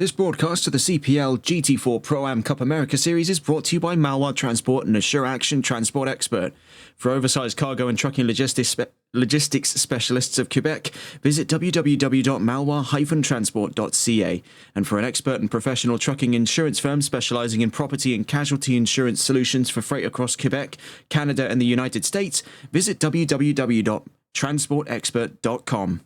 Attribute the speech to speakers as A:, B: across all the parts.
A: This broadcast of the CPL GT4 Pro-Am Cup America Series is brought to you by Malois Transport and AssurAction Transport Expert. For oversized cargo and trucking logistics specialists of Quebec, visit www.malois-transport.ca. And for an expert and professional trucking insurance firm specializing in property and casualty insurance solutions for freight across Quebec, Canada and the United States, visit www.transportexpert.com.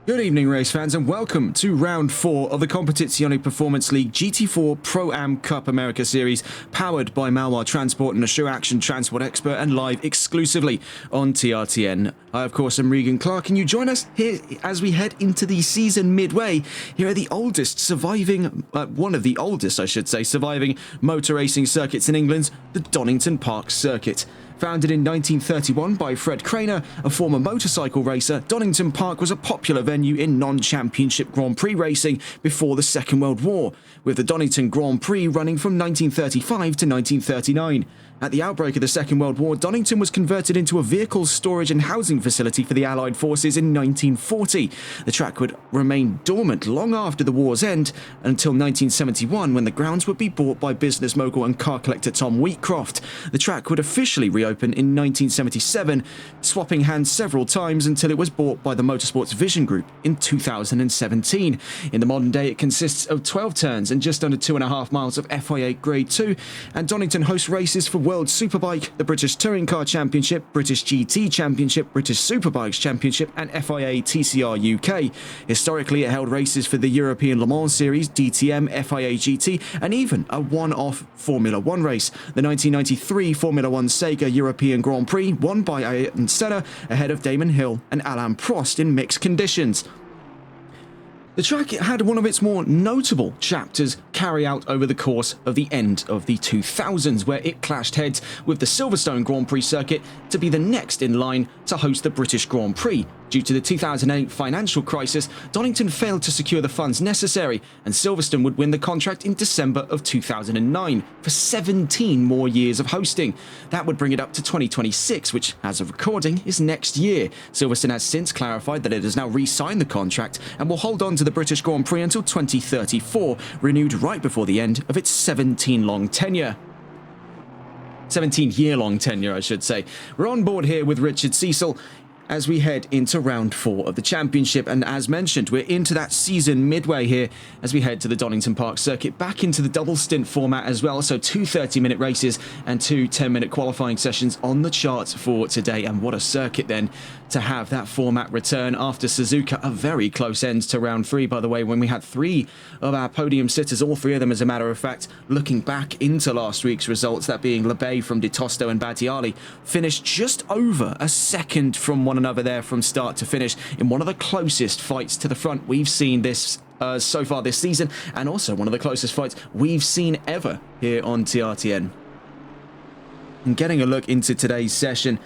A: Good evening, race fans, and welcome to round 4 of the Competizione Performance League GT4 Pro-Am Cup America Series, powered by Malois Transport and AssurAction Transport Expert and live exclusively on TRTN. I, of course, am Regan Clark, and you join us here as we head into the season midway. Here are the oldest surviving, one of the oldest, I should say, surviving motor racing circuits in England, the Donington Park Circuit. Founded in 1931 by Fred Craner, a former motorcycle racer, Donington Park was a popular venue in non-championship Grand Prix racing before the Second World War, with the Donington Grand Prix running from 1935 to 1939. At the outbreak of the Second World War, Donington was converted into a vehicle storage and housing facility for the Allied forces in 1940. The track would remain dormant long after the war's end, until 1971, when the grounds would be bought by business mogul and car collector Tom Wheatcroft. The track would officially reopen in 1977, swapping hands several times until it was bought by the Motorsports Vision Group in 2017. In the modern day, it consists of 12 turns and just under 2.5 miles of FIA Grade 2, and Donington hosts races for World Superbike, the British Touring Car Championship, British GT Championship, British Superbikes Championship and FIA TCR UK. Historically, it held races for the European Le Mans Series, DTM, FIA GT and even a one-off Formula 1 race. The 1993 Formula 1 Sega European Grand Prix, won by Ayrton Senna ahead of Damon Hill and Alain Prost in mixed conditions. The track had one of its more notable chapters carry out over the course of the end of the 2000s, where it clashed heads with the Silverstone Grand Prix circuit to be the next in line to host the British Grand Prix. Due to the 2008 financial crisis, Donington failed to secure the funds necessary, and Silverstone would win the contract in December of 2009 for 17 more years of hosting. That would bring it up to 2026, which, as of recording, is next year. Silverstone has since clarified that it has now re-signed the contract and will hold on to the British Grand Prix until 2034, renewed right before the end of its 17-year-long tenure, I should say. We're on board here with Richard Cecil as we head into round 4 of the championship, and as mentioned, we're into that season midway here as we head to the Donington Park circuit, back into the double stint format as well, so 2 30-minute races and 2 10-minute qualifying sessions on the charts for today. And what a circuit then to have that format return after Suzuka, a very close end to round 3, by the way, when we had 3 of our podium sitters, all 3 of them, as a matter of fact, looking back into last week's results, that being Lebay from De Tosto and Battiali, finished just over a second from one another there from start to finish in one of the closest fights to the front we've seen this so far this season, and also one of the closest fights we've seen ever here on TRTN. And getting a look into today's session,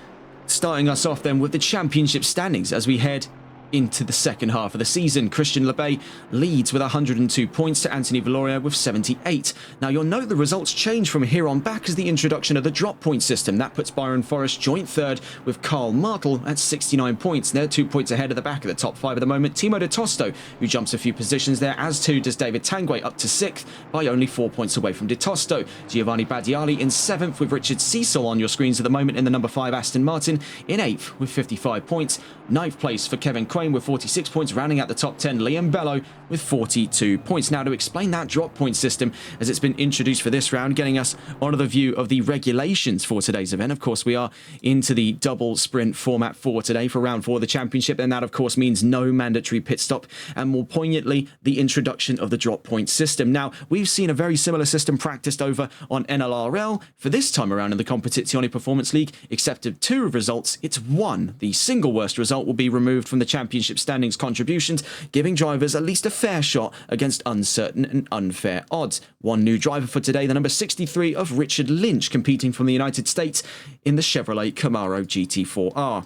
A: starting us off then with the championship standings as we head into the second half of the season. Christian Lebay leads with 102 points to Anthony Valoria with 78. Now, you'll note the results change from here on back as the introduction of the drop point system. That puts Byron Forrest joint third with Carl Martel at 69 points. They're 2 points ahead of the back of the top 5 at the moment. Timo De Tosto, who jumps a few positions there, as too does David Tanguay, up to 6th by only 4 points away from De Tosto. Giovanni Badiali in 7th with Richard Cecil on your screens at the moment in the number 5 Aston Martin in 8th with 55 points. 9th place for Kevin Quain with 46 points, rounding out the top 10, Liam Bello with 42 points. Now, to explain that drop point system as it's been introduced for this round, getting us onto the view of the regulations for today's event. Of course, we are into the double sprint format for today for round 4 of the championship, and that of course means no mandatory pit stop, and more poignantly, the introduction of the drop point system. Now, we've seen a very similar system practiced over on NLRL. For this time around in the Competizione Performance League, except of 2 results, it's 1. The single worst result will be removed from the championship standings contributions, giving drivers at least a fair shot against uncertain and unfair odds. 1 new driver for today, the number 63 of Richard Lynch, competing from the United States in the Chevrolet Camaro GT4R.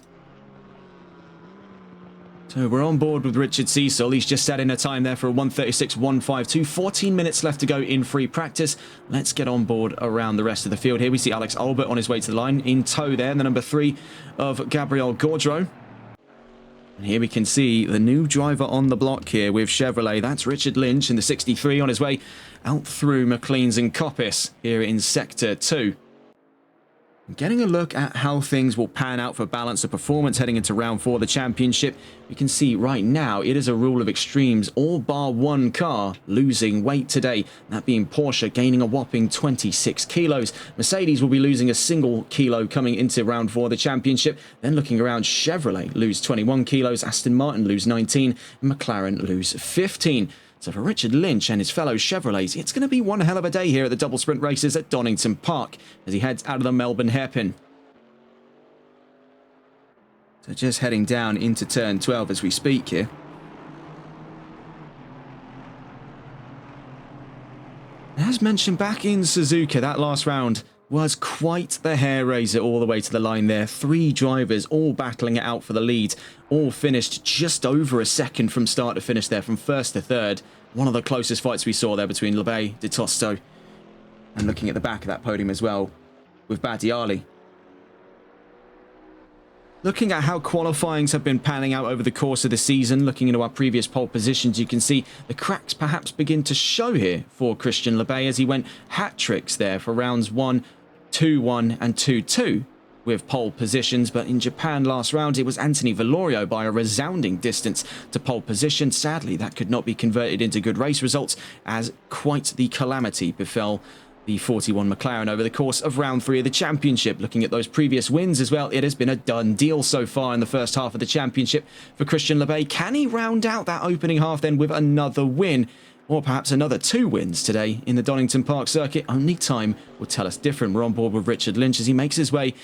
A: So we're on board with Richard Cecil. He's just set in a time there for a 1:36.152. 14 minutes left to go in free practice. Let's get on board around the rest of the field. Here we see Alex Albert on his way to the line, in tow there, and the number 3 of Gabriel Gaudreau. And here we can see the new driver on the block here with Chevrolet. That's Richard Lynch in the 63 on his way out through McLean's and Coppice here in Sector 2. Getting a look at how things will pan out for balance of performance heading into round 4 of the championship. You can see right now it is a rule of extremes, all bar one car losing weight today, that being Porsche gaining a whopping 26 kilos. Mercedes will be losing a single kilo coming into round 4 of the championship. Then looking around, Chevrolet lose 21 kilos, Aston Martin lose 19, and McLaren lose 15. So for Richard Lynch and his fellow Chevrolets, it's going to be one hell of a day here at the double sprint races at Donington Park as he heads out of the Melbourne hairpin. So just heading down into turn 12 as we speak here. As mentioned back in Suzuka, that last round was quite the hair raiser all the way to the line there. 3 drivers all battling it out for the lead, all finished just over a second from start to finish there, from first to third. One of the closest fights we saw there between Lebay, De Tosto, and looking at the back of that podium as well with Badiali. Looking at how qualifyings have been panning out over the course of the season, looking into our previous pole positions, you can see the cracks perhaps begin to show here for Christian Lebay as he went hat-tricks there for rounds 1, 2-1 and 2-2 with pole positions. But in Japan last round, it was Anthony Valorio by a resounding distance to pole position. Sadly, that could not be converted into good race results as quite the calamity befell the 41 McLaren over the course of round 3 of the championship. Looking at those previous wins as well, it has been a done deal so far in the first half of the championship for Christian Lebay. Can he round out that opening half then with another win? Or perhaps another 2 wins today in the Donington Park circuit? Only time will tell us different. We're on board with Richard Lynch as he makes his way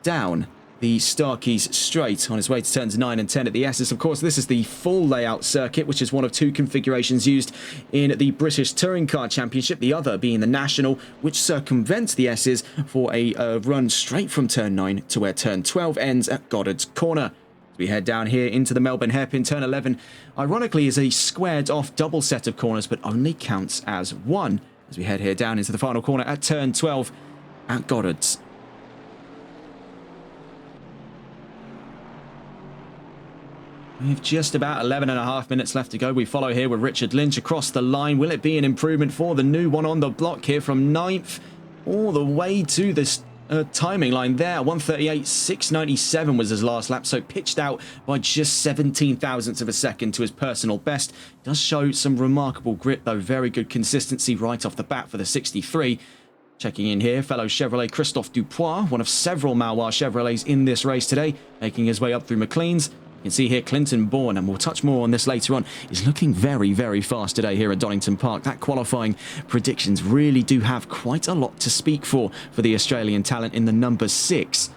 A: down the Starkeys straight on his way to turns 9 and 10 at the S's. Of course, this is the full layout circuit, which is one of 2 configurations used in the British Touring Car Championship, the other being the National, which circumvents the S's for a run straight from turn 9 to where turn 12 ends at Goddard's Corner. As we head down here into the Melbourne hairpin, turn 11, ironically, is a squared off double set of corners, but only counts as 1. As we head here down into the final corner at turn 12 at Goddard's. We have just about 11.5 minutes left to go. We follow here with Richard Lynch across the line. Will it be an improvement for the new one on the block here from 9th all the way to this timing line there? 1:38.697 was his last lap, so pitched out by just 17 thousandths of a second to his personal best. Does show some remarkable grit though. Very good consistency right off the bat for the 63. Checking in here, fellow Chevrolet Christophe Dupois, one of several Malois Chevrolets in this race today, making his way up through McLean's. You can see here Clinton Bourne, and we'll touch more on this later on, is looking very, very fast today here at Donington Park. That qualifying predictions really do have quite a lot to speak for the Australian talent in the number 6.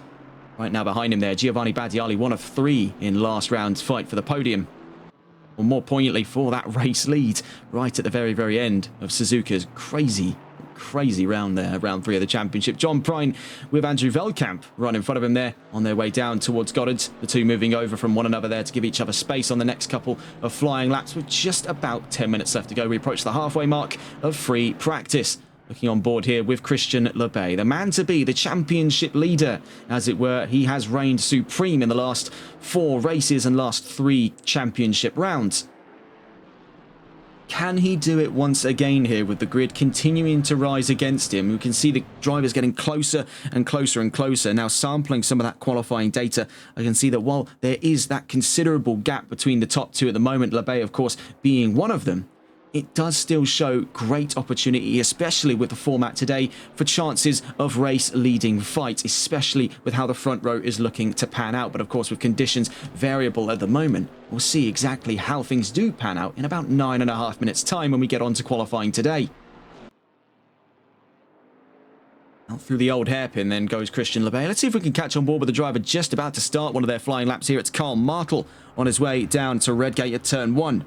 A: Right now behind him there, Giovanni Badiali, one of 3 in last round's fight for the podium. Or more poignantly, for that race lead right at the very, very end of Suzuka's crazy round there, round 3 of the championship. John Prine with Andrew Veldkamp right in front of him there on their way down towards Goddard's. The 2 moving over from one another there to give each other space on the next couple of flying laps with just about 10 minutes left to go. We approach the halfway mark of free practice. Looking on board here with Christian Lebay, the man to be, the championship leader, as it were. He has reigned supreme in the last 4 races and last 3 championship rounds. Can he do it once again here with the grid continuing to rise against him? We can see the drivers getting closer and closer and closer. Now sampling some of that qualifying data, I can see that while there is that considerable gap between the top 2 at the moment, Lebay of course being one of them, it does still show great opportunity, especially with the format today, for chances of race-leading fights, especially with how the front row is looking to pan out. But of course, with conditions variable at the moment, we'll see exactly how things do pan out in about 9.5 minutes' time when we get on to qualifying today. Out through the old hairpin then goes Christian Lebay. Let's see if we can catch on board with the driver just about to start one of their flying laps here. It's Carl Martel on his way down to Redgate at turn 1.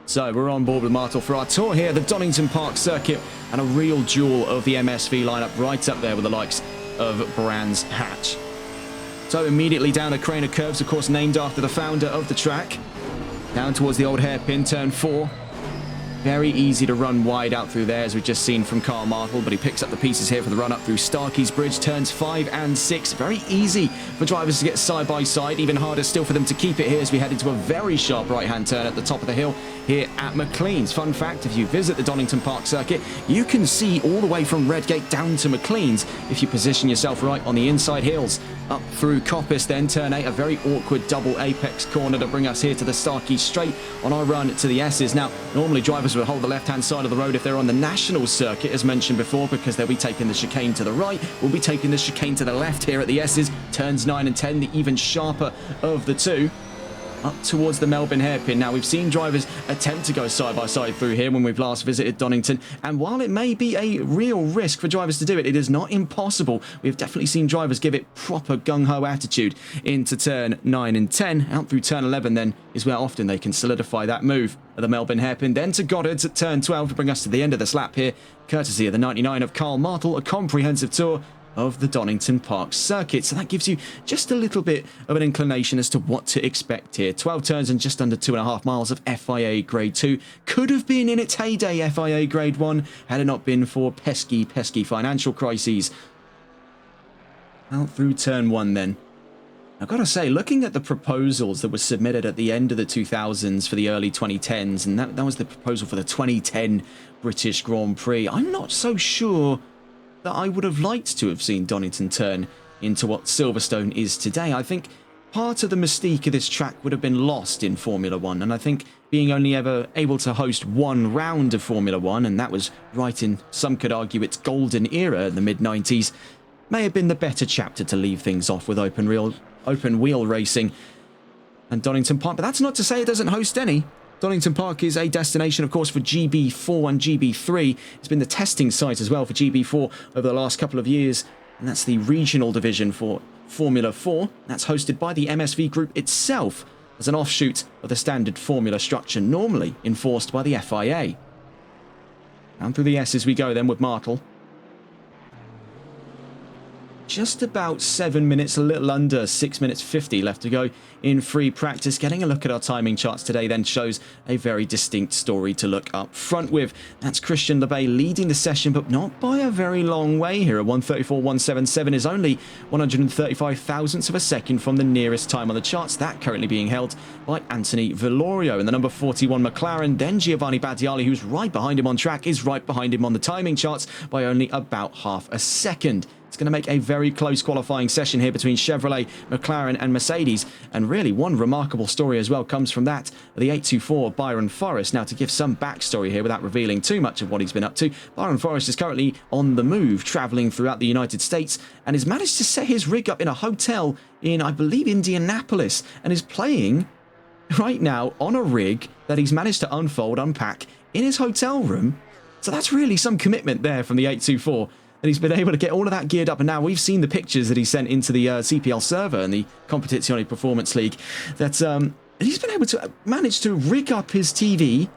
A: So we're on board with Martel for our tour here, the Donington Park circuit, and a real jewel of the MSV lineup right up there with the likes of Brands Hatch. So immediately down a crane of curves, of course named after the founder of the track, down towards the old hairpin, turn 4. Very easy to run wide out through there, as we've just seen from Carl Martel, but he picks up the pieces here for the run up through Starkey's Bridge, turns 5 and 6. Very easy for drivers to get side by side, even harder still for them to keep it here as we head into a very sharp right-hand turn at the top of the hill here at McLean's. Fun fact, if you visit the Donington Park circuit, you can see all the way from Redgate down to McLean's if you position yourself right on the inside hills. Up through Coppice, then turn 8, a very awkward double apex corner to bring us here to the Starkey Straight on our run to the S's. Now, normally drivers will hold the left-hand side of the road if they're on the national circuit, as mentioned before, because they'll be taking the chicane to the right. We'll be taking the chicane to the left here at the S's. Turns 9 and 10, the even sharper of the two. Up towards the Melbourne hairpin. Now, we've seen drivers attempt to go side by side through here when we've last visited Donington, and while it may be a real risk for drivers to do it, it is not impossible. We've definitely seen drivers give it proper gung-ho attitude into turn 9 and 10. Out through turn 11 then is where often they can solidify that move at the Melbourne hairpin. Then to Goddard's at turn 12 to bring us to the end of the lap here, courtesy of the 99 of Carl Martel, a comprehensive tour of the Donington Park circuit. So that gives you just a little bit of an inclination as to what to expect here. 12 turns and just under 2.5 miles of FIA Grade 2. Could have been in its heyday FIA Grade 1 had it not been for pesky financial crises. Out through turn 1 then. I've got to say, looking at the proposals that were submitted at the end of the 2000s for the early 2010s, and that was the proposal for the 2010 British Grand Prix, I'm not so sure that I would have liked to have seen Donington turn into what Silverstone is today. I think part of the mystique of this track would have been lost in Formula 1, and I think being only ever able to host one round of Formula 1, and that was right in, some could argue, its golden era in the mid-90s, may have been the better chapter to leave things off with open wheel racing and Donington Park. But that's not to say it doesn't host any. Donington Park is a destination, of course, for GB4 and GB3. It's been the testing site as well for GB4 over the last couple of years, and that's the regional division for Formula 4. That's hosted by the MSV Group itself as an offshoot of the standard formula structure normally enforced by the FIA. Down through the S's we go then with Martel. Just about 7 minutes, a little under 6 minutes 50 left to go in free practice. Getting a look at our timing charts today then shows a very distinct story to look up front with. That's Christian Lebay leading the session, but not by a very long way here. A 1:34.177 is only 135 thousandths of a second from the nearest time on the charts. That currently being held by Anthony Villorio. And the number 41 McLaren, then Giovanni Battiali, who's right behind him on track, is right behind him on the timing charts by only about half a second. It's going to make a very close qualifying session here between Chevrolet, McLaren and Mercedes. And really, one remarkable story as well comes from that, the 824 Byron Forrest. Now, to give some backstory here without revealing too much of what he's been up to, Byron Forrest is currently on the move, travelling throughout the United States, and has managed to set his rig up in a hotel in, I believe, Indianapolis, and is playing right now on a rig that he's managed to unpack in his hotel room. So that's really some commitment there from the 824. And he's been able to get all of that geared up. And now we've seen the pictures that he sent into the CPL server in the Competizione Performance League. That he's been able to manage to rig up his TV,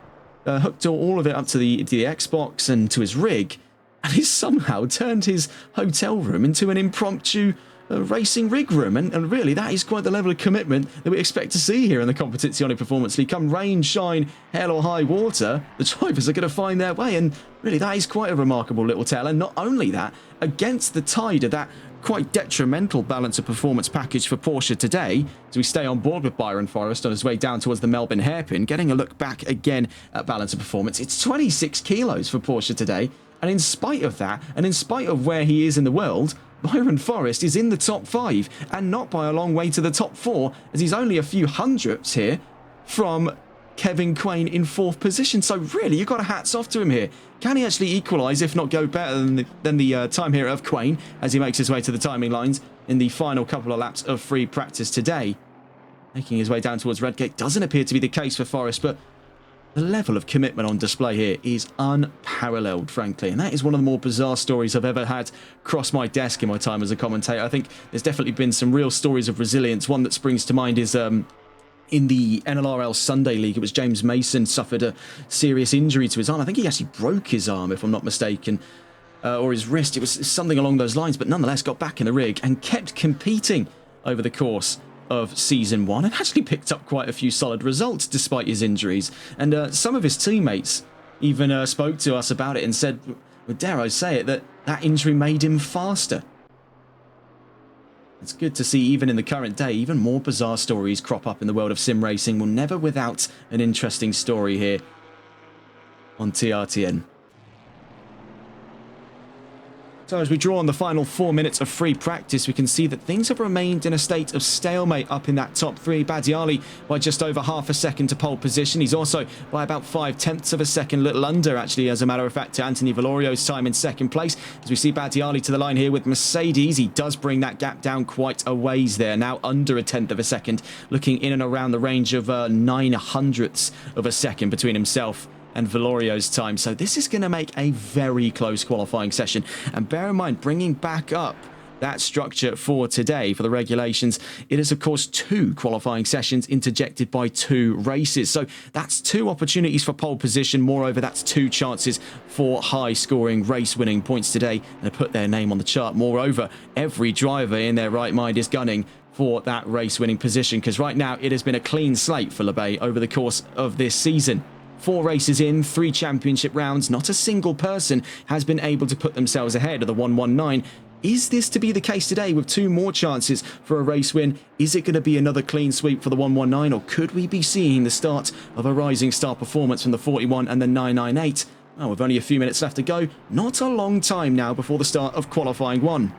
A: hooked all of it up to the Xbox and to his rig, and he's somehow turned his hotel room into an impromptu racing rig room. And really, that is quite the level of commitment that we expect to see here in the Competizione Performance League. Come rain, shine, hail or high water, the drivers are going to find their way. And really, that is quite a remarkable little tale. And not only that, against the tide of that quite detrimental balance of performance package for Porsche today, as we stay on board with Byron Forrest on his way down towards the Melbourne hairpin, getting a look back again at balance of performance. It's 26 kilos for Porsche today. And in spite of that, and in spite of where he is in the world, Byron Forrest is in the top 5, and not by a long way to the top 4, as he's only a few hundredths here from Kevin Quain in 4th position. So really, you've got a hats off to him here. Can he actually equalise, if not go better than the time here of Quain, as he makes his way to the timing lines in the final couple of laps of free practice today? Making his way down towards Redgate doesn't appear to be the case for Forrest, but the level of commitment on display here is unparalleled, frankly. And that is one of the more bizarre stories I've ever had cross my desk in my time as a commentator. I think there's definitely been some real stories of resilience. One that springs to mind is in the NLRL Sunday League. It was James Mason suffered a serious injury to his arm. I think he actually broke his arm, if I'm not mistaken, or his wrist. It was something along those lines, but nonetheless got back in the rig and kept competing over the course of season 1 and actually picked up quite a few solid results despite his injuries. And some of his teammates even spoke to us about it and said, well, dare I say it, that that injury made him faster. It's good to see, even in the current day, even more bizarre stories crop up in the world of sim racing. We're never without an interesting story here on TRTN. So as we draw on the final 4 minutes of free practice, we can see that things have remained in a state of stalemate up in that top three. Badiali by just over half a second to pole position. He's also by about 5/10 of a second, little under actually, as a matter of fact, to Anthony Vallorio's time in second place. As we see Badiali to the line here with Mercedes, he does bring that gap down quite a ways there, now under a tenth of a second, looking in and around the range of 9/100ths of a second between himself and Vallorio's time. So this is going to make a very close qualifying session. And bear in mind, bringing back up that structure for today, for the regulations, it is, of course, 2 qualifying sessions interjected by 2 races. So that's 2 opportunities for pole position. Moreover, that's 2 chances for high-scoring, race-winning points today and to put their name on the chart. Moreover, every driver in their right mind is gunning for that race-winning position, because right now it has been a clean slate for Labay over the course of this season. 4 races in, 3 championship rounds, not a single person has been able to put themselves ahead of the 119. Is this to be the case today with 2 more chances for a race win? Is it going to be another clean sweep for the 119, or could we be seeing the start of a rising star performance from the 41 and the 998? Well, with only a few minutes left to go, not a long time now before the start of qualifying 1.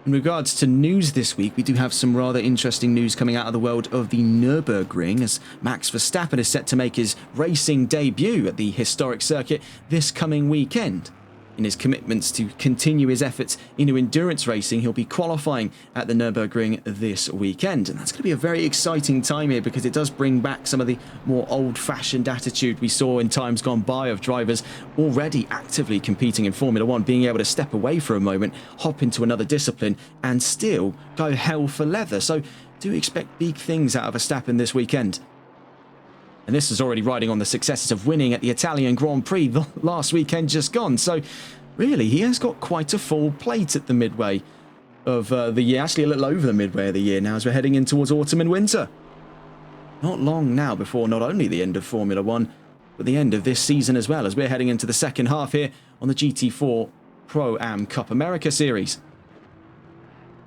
A: In regards to news this week, we do have some rather interesting news coming out of the world of the Nürburgring, as Max Verstappen is set to make his racing debut at the historic circuit this coming weekend. In his commitments to continue his efforts into endurance racing, he'll be qualifying at the Nürburgring this weekend. And that's going to be a very exciting time here, because it does bring back some of the more old-fashioned attitude we saw in times gone by of drivers already actively competing in Formula 1, being able to step away for a moment, hop into another discipline, and still go hell for leather. So do expect big things out of Verstappen this weekend. And this is already riding on the successes of winning at the Italian Grand Prix the last weekend just gone. So really, he has got quite a full plate at the midway of the year. Actually, a little over the midway of the year now, as we're heading in towards autumn and winter. Not long now before not only the end of Formula 1, but the end of this season as well, as we're heading into the second half here on the GT4 Pro-Am Cup America Series.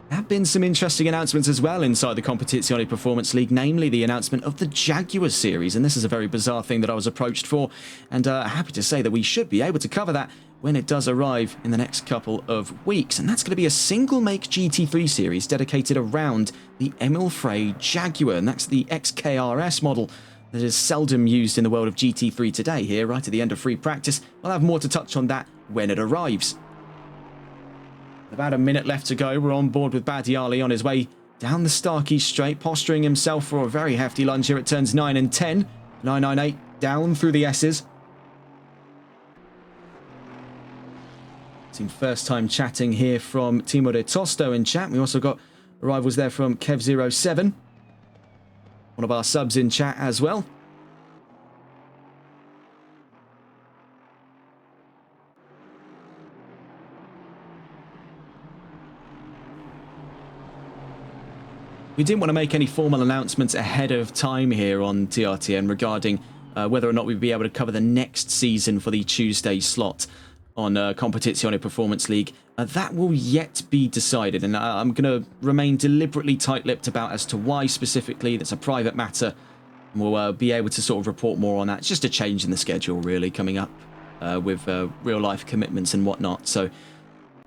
A: There have been some interesting announcements as well inside the Competizione Performance League, namely the announcement of the Jaguar Series. And this is a very bizarre thing that I was approached for, and happy to say that we should be able to cover that when it does arrive in the next couple of weeks. And that's going to be a single-make GT3 series dedicated around the Emil Frey Jaguar, and that's the XKRS model that is seldom used in the world of GT3 today here, right at the end of free practice. We'll have more to touch on that when it arrives. About a minute left to go. We're on board with Badiali on his way down the Starkey Straight, posturing himself for a very hefty lunge here at turns 9 and 10. 998 down through the S's. Seen first time chatting here from Timore Tosto in chat. We also got arrivals there from Kev07, one of our subs in chat as well. We didn't want to make any formal announcements ahead of time here on TRTN regarding whether or not we'd be able to cover the next season for the Tuesday slot on Competizione Performance League. That will yet be decided, and I'm going to remain deliberately tight-lipped about as to why specifically. That's a private matter, and we'll be able to sort of report more on that. It's just a change in the schedule, really, coming up with real-life commitments and whatnot. So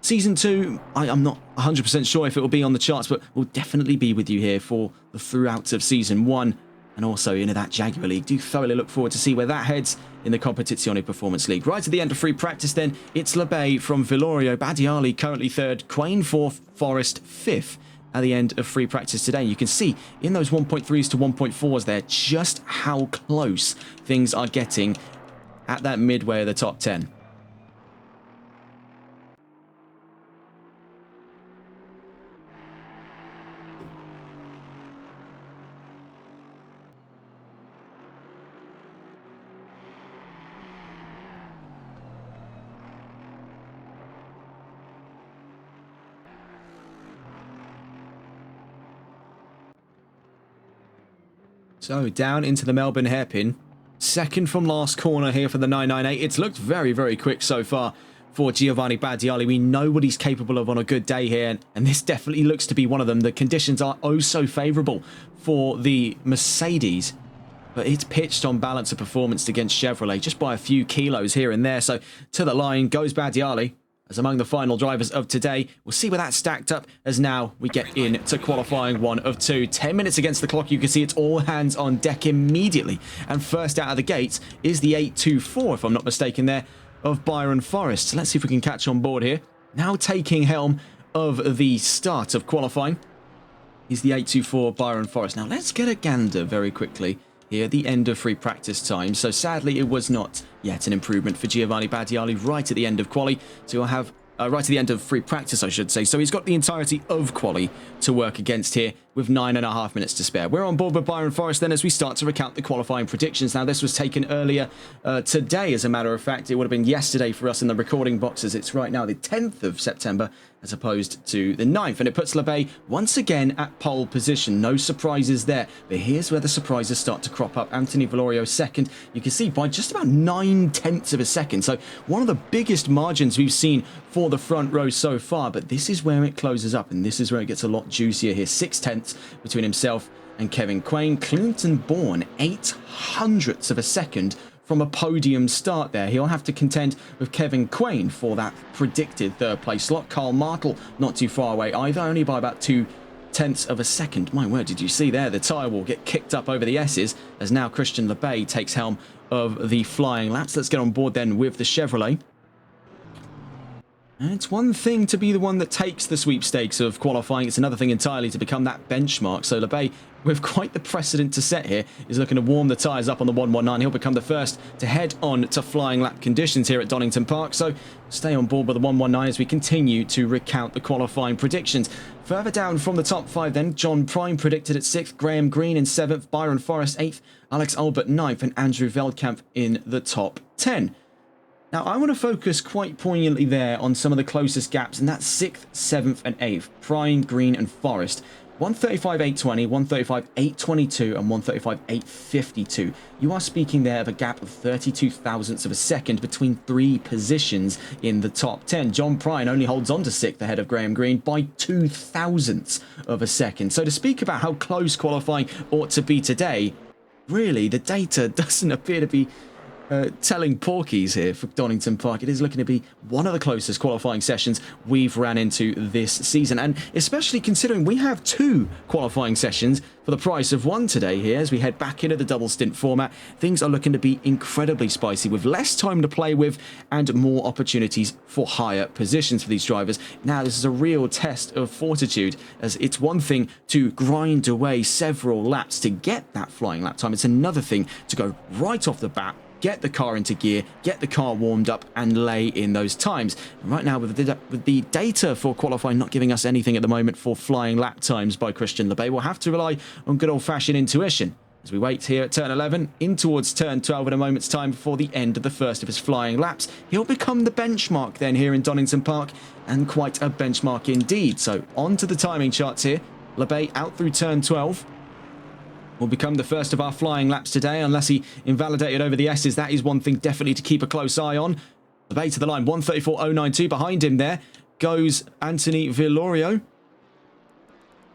A: Season 2, I'm not 100% sure if it will be on the charts, but we'll definitely be with you here for the throughout of Season 1 and also into that Jaguar League. Do thoroughly look forward to see where that heads in the Competizione Performance League. Right at the end of free practice then, it's Labay from Villorio, Badiali currently 3rd, Quain 4th, Forest 5th at the end of free practice today. You can see in those 1.3s to 1.4s there just how close things are getting at that midway of the top 10. So down into the Melbourne hairpin. Second from last corner here for the 998. It's looked very, very quick so far for Giovanni Badiali. We know what he's capable of on a good day here, and this definitely looks to be one of them. The conditions are oh so favourable for the Mercedes, but it's pitched on balance of performance against Chevrolet just by a few kilos here and there. So to the line goes Badiali as among the final drivers of today. We'll see where that's stacked up as now we get into qualifying 1 of 2. 10 minutes against the clock. You can see it's all hands on deck immediately. And first out of the gates is the 824, if I'm not mistaken there, of Byron Forrest. So let's see if we can catch on board here. Now taking helm of the start of qualifying is the 824 Byron Forrest. Now let's get a gander very quickly here at the end of free practice time. So sadly it was not yet an improvement for Giovanni Badiali right at the end of quali. So you'll have right at the end of free practice, I should say. So he's got the entirety of quali to work against here with 9.5 minutes to spare. We're on board with Byron Forrest then as we start to recount the qualifying predictions. Now this was taken earlier today, as a matter of fact. It would have been yesterday for us in the recording boxes. It's right now the 10th of September as opposed to the 9th, and it puts LeBay once again at pole position. No surprises there, but here's where the surprises start to crop up. Anthony Valorio second, you can see by just about 9/10 of a second, so one of the biggest margins we've seen for the front row so far. But this is where it closes up, and this is where it gets a lot juicier here. 6/10 between himself and Kevin Quain. Clinton Bourne 0.08 of a second from a podium start there. He'll have to contend with Kevin Quain for that predicted third place slot. Carl Martel not too far away either, only by about 0.2 of a second. My word, did you see there? The tyre will get kicked up over the S's as now Christian LeBay takes helm of the flying laps. Let's get on board then with the Chevrolet. And it's one thing to be the one that takes the sweepstakes of qualifying. It's another thing entirely to become that benchmark. So LeBay, with quite the precedent to set here, is looking to warm the tyres up on the 119. He'll become the first to head on to flying lap conditions here at Donington Park. So stay on board with the 119 as we continue to recount the qualifying predictions. Further down from the top 5 then, John Prime predicted at 6th, Graham Green in 7th, Byron Forrest 8th, Alex Albert 9th, and Andrew Veldkamp in the top 10. Now, I want to focus quite poignantly there on some of the closest gaps, and that's 6th, 7th, and 8th. Prime, Green, and Forrest. 135.820, 135.822, and 135.852. You are speaking there of a gap of 32 thousandths of a second between 3 positions in the top 10. John Prine only holds on to 6th ahead of Graham Green by 2 thousandths of a second. So to speak about how close qualifying ought to be today, really, the data doesn't appear to be telling porkies here for Donington Park. It is looking to be one of the closest qualifying sessions we've ran into this season, and especially considering we have 2 qualifying sessions for the price of 1 today here as we head back into the double stint format. Things are looking to be incredibly spicy with less time to play with and more opportunities for higher positions for these drivers. Now this is a real test of fortitude, as it's one thing to grind away several laps to get that flying lap time. It's another thing to go right off the bat, get the car into gear, get the car warmed up, and lay in those times. And right now, with the data for qualifying not giving us anything at the moment for flying lap times by Christian LeBay, we'll have to rely on good old-fashioned intuition as we wait here at turn 11, in towards turn 12 in a moment's time before the end of the first of his flying laps. He'll become the benchmark then here in Donington Park, and quite a benchmark indeed. So on to the timing charts here. LeBay out through turn 12. Will become the first of our flying laps today, unless he invalidated over the S's. That is one thing definitely to keep a close eye on. LeBay to the line, 134.092. Behind him there goes Anthony Villorio.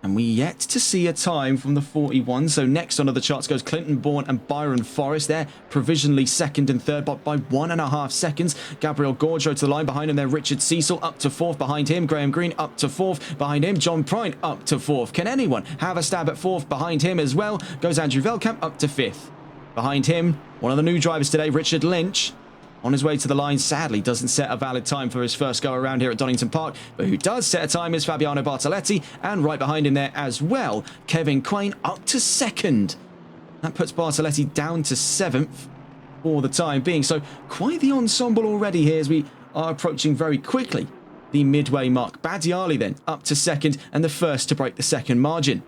A: And we yet to see a time from the 41. So next on the charts goes Clinton Bourne and Byron Forrest. They're provisionally second and third, but by 1.5 seconds. Gabriel Gaudreau to the line. Behind him there, Richard Cecil up to 4th. Behind him, Graham Green up to 4th. Behind him, John Prine up to 4th. Can anyone have a stab at 4th? Behind him as well goes Andrew Veldkamp up to 5th. Behind him, one of the new drivers today, Richard Lynch. On his way to the line, sadly doesn't set a valid time for his first go around here at Donington Park, but who does set a time is Fabiano Bartoletti, and right behind him there as well, Kevin Quain up to 2nd. That puts Bartoletti down to 7th for the time being. So quite the ensemble already here as we are approaching very quickly the midway mark. Badiali then up to 2nd and the first to break the 2nd margin.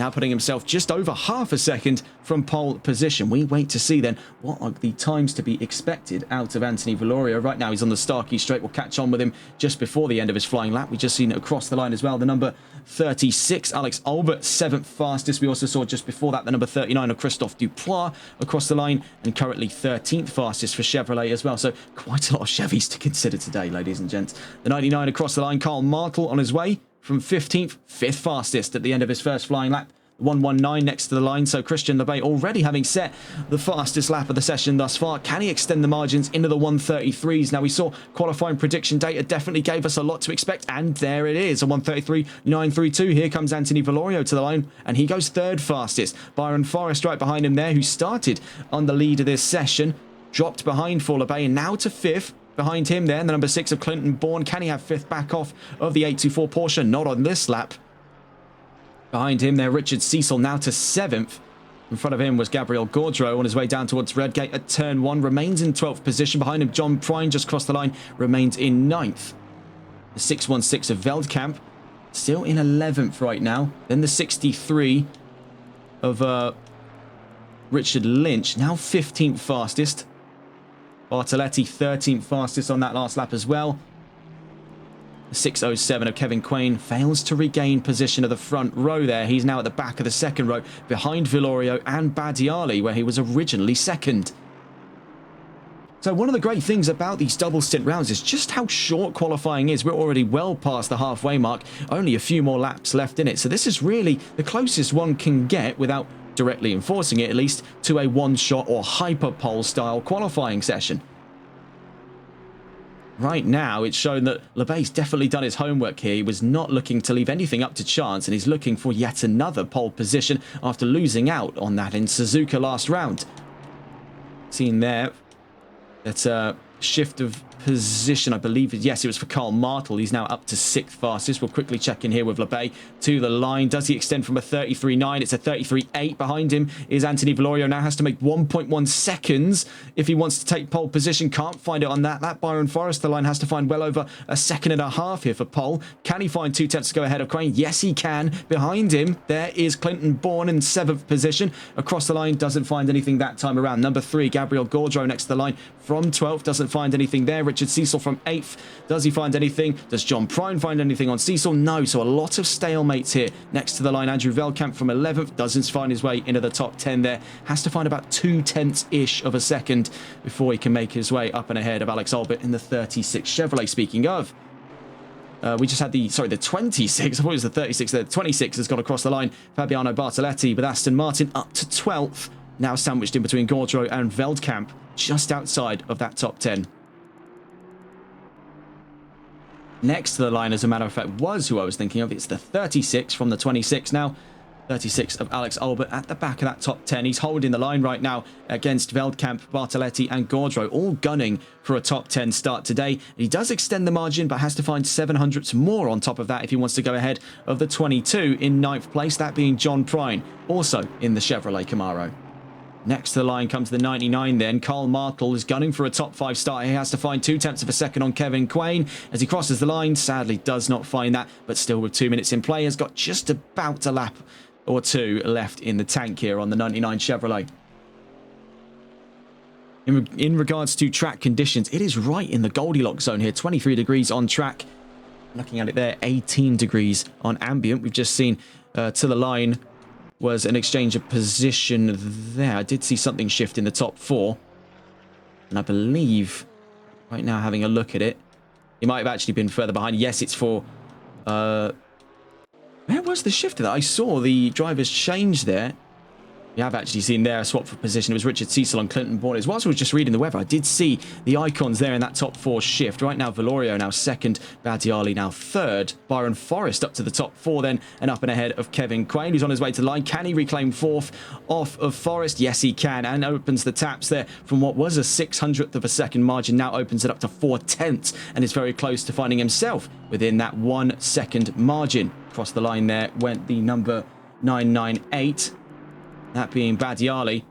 A: now putting himself just over half a second from pole position. We wait to see then what are the times to be expected out of Anthony Valorio. Right now he's on the Starkey straight. We'll catch on with him just before the end of his flying lap. We've just seen it across the line as well. The number 36, Alex Albert, 7th fastest. We also saw just before that the number 39 of Christophe Dupois across the line, and currently 13th fastest for Chevrolet as well. So quite a lot of Chevys to consider today, ladies and gents. The 99 across the line, Karl Martel on his way from 15th, 5th fastest at the end of his first flying lap. 119 next to the line, so Christian Lebay already having set the fastest lap of the session thus far. Can he extend the margins into the 133s? Now, we saw qualifying prediction data definitely gave us a lot to expect, and there it is, a 133.932. Here comes Anthony Valorio to the line, and he goes 3rd fastest. Byron Forrest right behind him there, who started on the lead of this session, dropped behind for Lebay, and now to 5th. Behind him there, the number 6 of Clinton Bourne. Can he have 5th back off of the 824 Porsche? Not on this lap. Behind him there, Richard Cecil now to 7th. In front of him was Gabriel Gaudreau on his way down towards Redgate at turn 1. Remains in 12th position. Behind him, John Prine just crossed the line. Remains in 9th. The 616 of Veldkamp still in 11th right now. Then the 63 of Richard Lynch, now 15th fastest. Bartoletti 13th fastest on that last lap as well. The 607 of Kevin Quain fails to regain position of the front row there. He's now at the back of the second row behind Vilorio and Badiali, where he was originally second. So one of the great things about these double stint rounds is just how short qualifying is. We're already well past the halfway mark, only a few more laps left in it. So this is really the closest one can get, without directly enforcing it at least, to a one-shot or hyper-pole style qualifying session. Right now, it's shown that Lebay's definitely done his homework here. He was not looking to leave anything up to chance, and he's looking for yet another pole position after losing out on that in Suzuka last round. Seen there, that's a shift of position, I believe. Yes, it was for Karl Martel. He's now up to 6th fastest. We'll quickly check in here with Lebay to the line. Does he extend from a 33.9? It's a 33.8. Behind him is Anthony Valorio. Now has to make 1.1 seconds if he wants to take pole position. Can't find it on that. That Byron Forrest, the line has to find well over a second and a half here for pole. Can he find 2 tenths to go ahead of Quain? Yes, he can. Behind him, there is Clinton Bourne in 7th position. Across the line, doesn't find anything that time around. Number 3, Gabriel Gaudreau next to the line from 12th. Doesn't find anything there. Richard Cecil from 8th. Does he find anything? Does John Prine find anything on Cecil? No. So a lot of stalemates here. Next to the line, Andrew Veldkamp from 11th. Doesn't find his way into the top 10 there. Has to find about 2 tenths-ish of a second before he can make his way up and ahead of Alex Albert in the 36 Chevrolet. Speaking of, we just had the 26. I thought it was the 36. The 26 has gone across the line. Fabiano Bartoletti with Aston Martin up to 12th. Now sandwiched in between Gaudreau and Veldkamp, just outside of that top 10. Next to the line, as a matter of fact, was who I was thinking of. It's the 36 from the 26 now. 36 of Alex Albert at the back of that top 10. He's holding the line right now against Veldkamp, Bartoletti and Gaudreau, all gunning for a top 10 start today. He does extend the margin, but has to find 700ths more on top of that if he wants to go ahead of the 22 in 9th place, that being John Prine, also in the Chevrolet Camaro. Next to the line comes the 99 then. Karl Martel is gunning for a top 5 start. He has to find 2 tenths of a second on Kevin Quain as he crosses the line. Sadly does not find that, but still with 2 minutes in play has got just about a lap or 2 left in the tank here on the 99 Chevrolet. In regards to track conditions, it is right in the Goldilocks zone here. 23 degrees on track. Looking at it there, 18 degrees on ambient. We've just seen to the line was an exchange of position there. I did see something shift in the top 4. And I believe, right now having a look at it, he might have actually been further behind. Yes, it's for... where was the shift that? I saw the drivers change there. We have actually seen there a swap for position. It was Richard Cecil on Clinton Bourne. Whilst I was just reading the weather, I did see the icons there in that top 4 shift. Right now, Valorio now 2nd, Badiali now 3rd, Byron Forrest up to the top 4 then, and up and ahead of Kevin Quain, who's on his way to the line. Can he reclaim 4th off of Forrest? Yes, he can, and opens the taps there from what was a 600th of a second margin. Now opens it up to 4 tenths, and is very close to finding himself within that 1 second margin. Across the line there went the number 998. That being Badiali,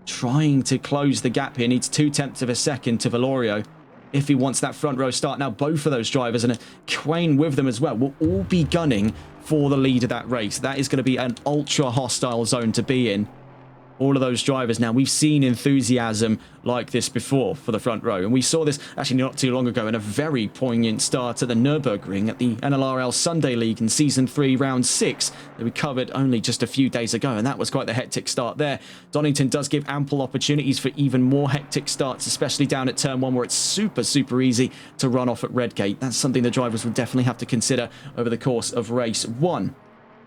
A: trying to close the gap here. Needs 2 tenths of a second to Valorio. if he wants that front row start. Now, both of those drivers, and Quain with them as well, will all be gunning for the lead of that race. That is going to be an ultra hostile zone to be in. All of those drivers. Now, we've seen enthusiasm like this before for the front row, and we saw this actually not too long ago in a very poignant start at the Nürburgring at the NLRL Sunday League in Season 3, Round 6, that we covered only just a few days ago, and that was quite the hectic start there. Donington does give ample opportunities for even more hectic starts, especially down at Turn 1, where it's super easy to run off at Redgate. That's something the drivers will definitely have to consider over the course of Race 1.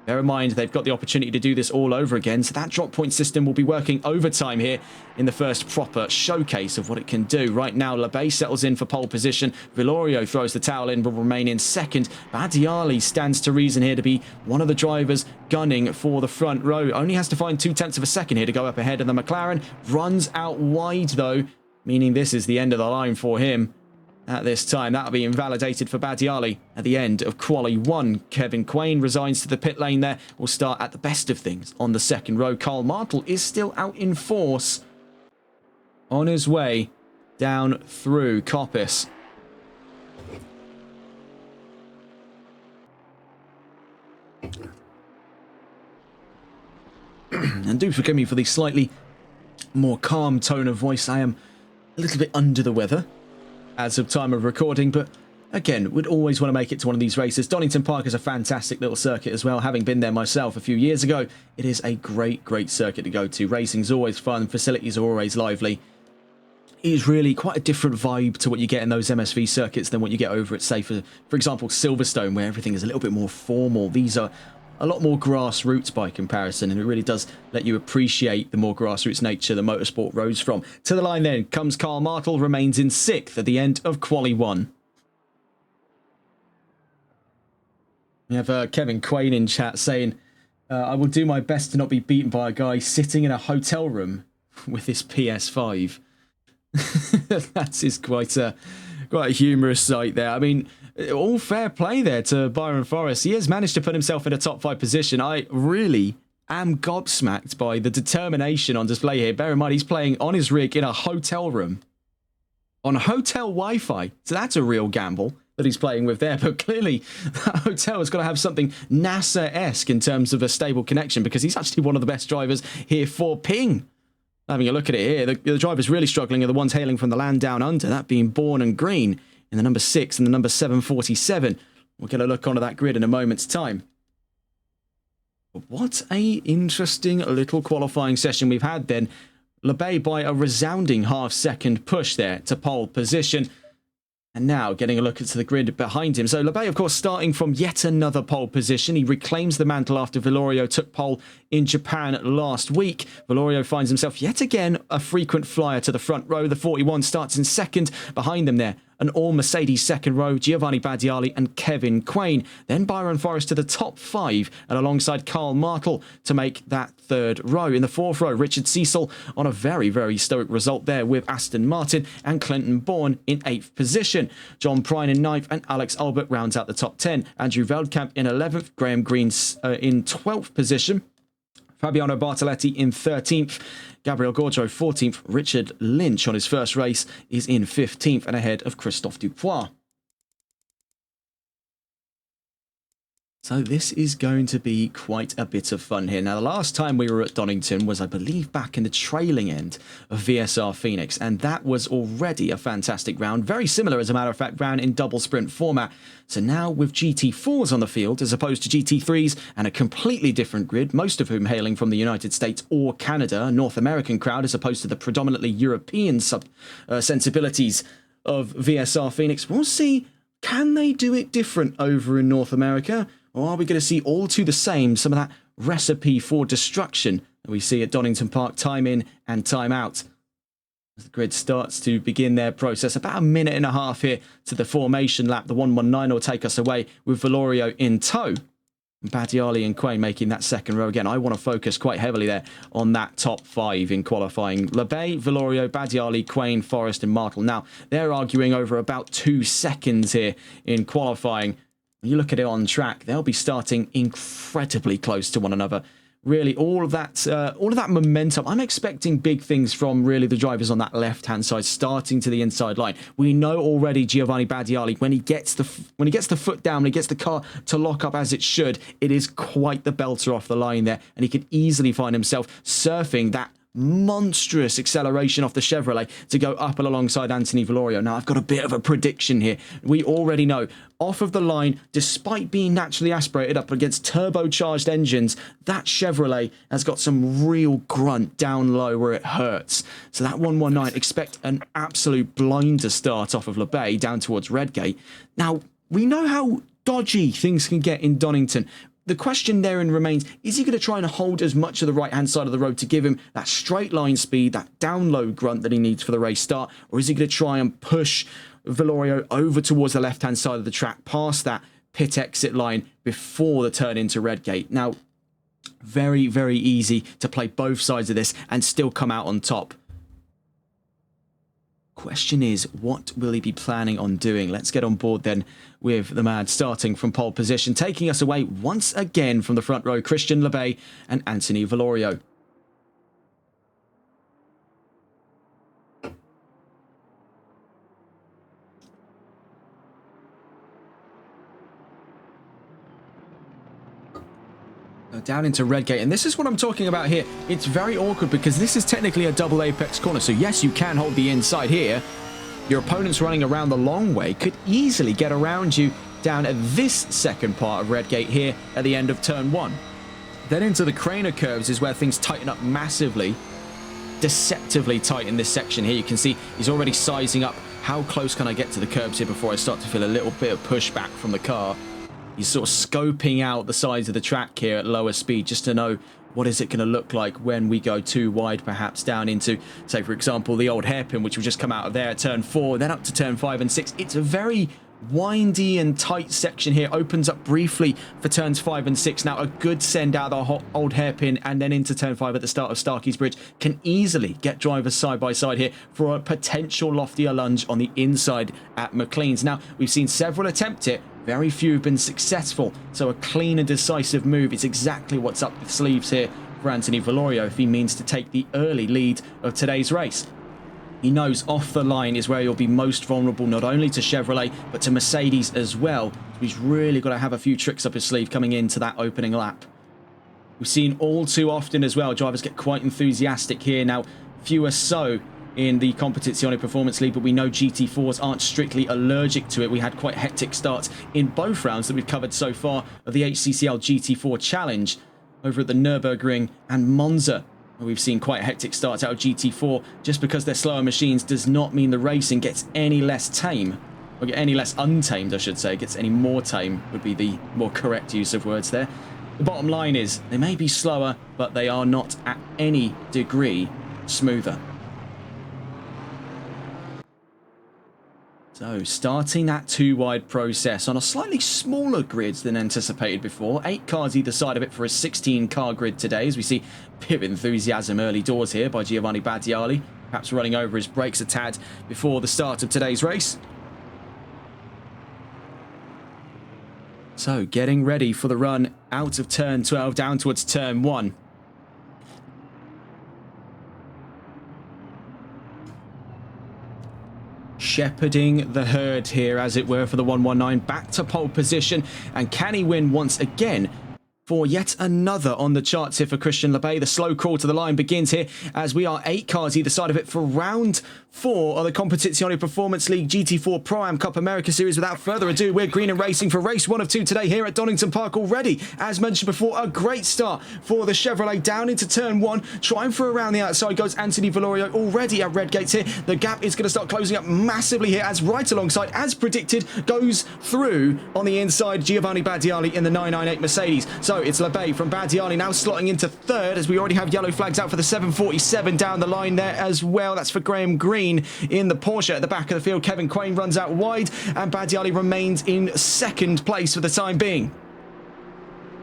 A: Bear in mind, they've got the opportunity to do this all over again, so that drop point system will be working overtime here in the first proper showcase of what it can do. Right now, Labay settles in for pole position. Villorio throws the towel in, will remain in second. Badiali stands to reason here to be one of the drivers gunning for the front row. Only has to find 0.2 of a second here to go up ahead of the McLaren. Runs out wide, though, meaning this is the end of the line for him. At this time, that'll be invalidated for Badiali at the end of Quali 1. Kevin Quain resigns to the pit lane there. Will start at the best of things on the second row. Carl Martel is still out in force on his way down through Coppice. And do forgive me for the slightly more calm tone of voice. I am a little bit under the weather as of time of recording, but again, would always want to make it to one of these races. Donington Park is a fantastic little circuit as well. Having been there myself a few years ago, it is a great circuit to go to. Racing's always fun, facilities are always lively. It is really quite a different vibe to what you get in those MSV circuits than what you get over at, say, for example, Silverstone, where everything is a little bit more formal. These are a lot more grassroots by comparison, and it really does let you appreciate the more grassroots nature the motorsport rose from. To the line then comes Carl Martel, remains in 6th at the end of Quali 1. We have Kevin Quain in chat saying, I will do my best to not be beaten by a guy sitting in a hotel room with his PS5. That is quite a humorous sight there. I mean, all fair play there to Byron Forrest. He has managed to put himself in a top 5 position. I really am gobsmacked by the determination on display here. Bear in mind, he's playing on his rig in a hotel room on hotel Wi-Fi. So that's a real gamble that he's playing with there. But clearly, that hotel has got to have something NASA-esque in terms of a stable connection, because he's actually one of the best drivers here for ping. Having a look at it here, the drivers really struggling are the ones hailing from the land down under, that being Bourne and Green in the number 6 and the number 747. We'll get a look onto that grid in a moment's time. But what a interesting little qualifying session we've had then. Labay by a resounding half-second push there to pole position. And now getting a look at the grid behind him. So Labay, of course, starting from yet another pole position. He reclaims the mantle after Villorio took pole in Japan last week. Villorio finds himself yet again a frequent flyer to the front row. The 41 starts in second. Behind them there, an all-Mercedes second row, Giovanni Badiali and Kevin Quain. Then Byron Forrest to the top 5 and alongside Carl Martel to make that third row. In the fourth row, Richard Cecil on a very stoic result there with Aston Martin, and Clinton Bourne in 8th position. John Prine in 9th and Alex Albert rounds out the top 10. Andrew Veldkamp in 11th, Graham Green in 12th position. Fabiano Bartoletti in 13th, Gabriel Gaudreau 14th, Richard Lynch on his first race is in 15th and ahead of Christophe Dupois. So this is going to be quite a bit of fun here. Now, the last time we were at Donington was, I believe, back in the trailing end of VSR Phoenix, and that was already a fantastic round. Very similar, as a matter of fact, ran in double sprint format. So now with GT4s on the field, as opposed to GT3s, and a completely different grid, most of whom hailing from the United States or Canada, a North American crowd, as opposed to the predominantly European sensibilities of VSR Phoenix. We'll see, can they do it different over in North America? Or are we going to see all to the same, some of that recipe for destruction that we see at Donington Park time in and time out? As the grid starts to begin their process, about a minute and a half here to the formation lap. The 119 will take us away with Villorio in tow. And Badiali and Quain making that second row again. I want to focus quite heavily there on that top 5 in qualifying. Labay, Villorio, Badiali, Quain, Forrest and Martel. Now, they're arguing over about 2 seconds here in qualifying. When you look at it on track, they'll be starting incredibly close to one another. really all of that momentum. I'm expecting big things from really the drivers on that left-hand side, starting to the inside line. We know already Giovanni Badiali, when he gets the foot down, when he gets the car to lock up as it should, it is quite the belter off the line there, and he could easily find himself surfing that monstrous acceleration off the Chevrolet to go up and alongside Anthony Valorio. Now, I've got a bit of a prediction here. We already know, off of the line, despite being naturally aspirated up against turbocharged engines, that Chevrolet has got some real grunt down low where it hurts. So that 119, expect an absolute blinder start off of Le Bay down towards Redgate. Now, we know how dodgy things can get in Donington. The question therein remains, is he going to try and hold as much of the right-hand side of the road to give him that straight line speed, that down low grunt that he needs for the race start, or is he going to try and push Valorio over towards the left-hand side of the track, past that pit exit line before the turn into Redgate? Now, very, very easy to play both sides of this and still come out on top. Question is, what will he be planning on doing? Let's get on board then with the man starting from pole position, taking us away once again from the front row, Christian Le Bay and Anthony Valorio. Down into Redgate, and this is what I'm talking about here. It's very awkward because this is technically a double apex corner, so yes, you can hold the inside here. Your opponents running around the long way could easily get around you down at this second part of Redgate here at the end of turn 1. Then into the Craner curves is where things tighten up massively, deceptively tight in this section here. You can see he's already sizing up how close can I get to the curbs here before I start to feel a little bit of pushback from the car. He's sort of scoping out the sides of the track here at lower speed just to know what is it going to look like when we go too wide, perhaps down into, say, for example, the old hairpin, which will just come out of there at turn 4, then up to turn 5 and 6. It's a very windy and tight section here. Opens up briefly for turns 5 and 6. Now, a good send out of the old hairpin and then into turn 5 at the start of Starkey's Bridge can easily get drivers side by side here for a potential loftier lunge on the inside at McLean's. Now, we've seen several attempt it. Very few have been successful, so a clean and decisive move is exactly what's up the sleeves here for Anthony Valorio if he means to take the early lead of today's race. He knows off the line is where he'll be most vulnerable, not only to Chevrolet, but to Mercedes as well. So he's really got to have a few tricks up his sleeve coming into that opening lap. We've seen all too often as well, drivers get quite enthusiastic here. Now, fewer so in the Competizione Performance League, but we know GT4s aren't strictly allergic to it. We had quite hectic starts in both rounds that we've covered so far of the HCCL GT4 Challenge over at the Nürburgring and Monza. We've seen quite hectic starts out of GT4. Just because they're slower machines does not mean the racing gets any less tame, or any less untamed, I should say. It gets any more tame would be the more correct use of words there. The bottom line is they may be slower, but they are not at any degree smoother. So, starting that 2-wide process on a slightly smaller grid than anticipated before. 8 cars either side of it for a 16-car grid today, as we see a bit of enthusiasm early doors here by Giovanni Badiali, perhaps running over his brakes a tad before the start of today's race. So, getting ready for the run out of turn 12 down towards turn 1. Shepherding the herd here, as it were, for the 119, back to pole position. And can he win once again for yet another on the charts here for Christian Le Bay? The slow crawl to the line begins here as we are 8 cars either side of it for round 4 of the Competizione Performance League GT4 Pro-Am Cup America Series. Without further ado, we're green and racing for race 1 of 2 today here at Donington Park already. As mentioned before, a great start for the Chevrolet down into turn 1. Trying for around the outside goes Anthony Valorio already at Redgate here. The gap is going to start closing up massively here as right alongside, as predicted, goes through on the inside Giovanni Badiali in the 998 Mercedes. So it's Le Bay from Badiali now slotting into 3rd as we already have yellow flags out for the 747 down the line there as well. That's for Graham Green in the Porsche at the back of the field. Kevin Quain runs out wide and Badiali remains in 2nd place for the time being.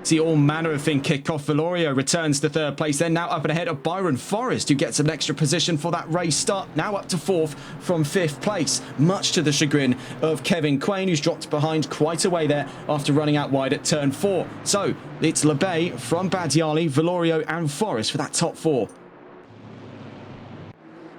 A: See all manner of thing kick off. Valorio returns to third place. They're now up and ahead of Byron Forrest, who gets an extra position for that race start. Now up to fourth from fifth place, much to the chagrin of Kevin Quain, who's dropped behind quite a way there after running out wide at turn 4. So it's LeBay from Badiali, Valorio and Forrest for that top 4.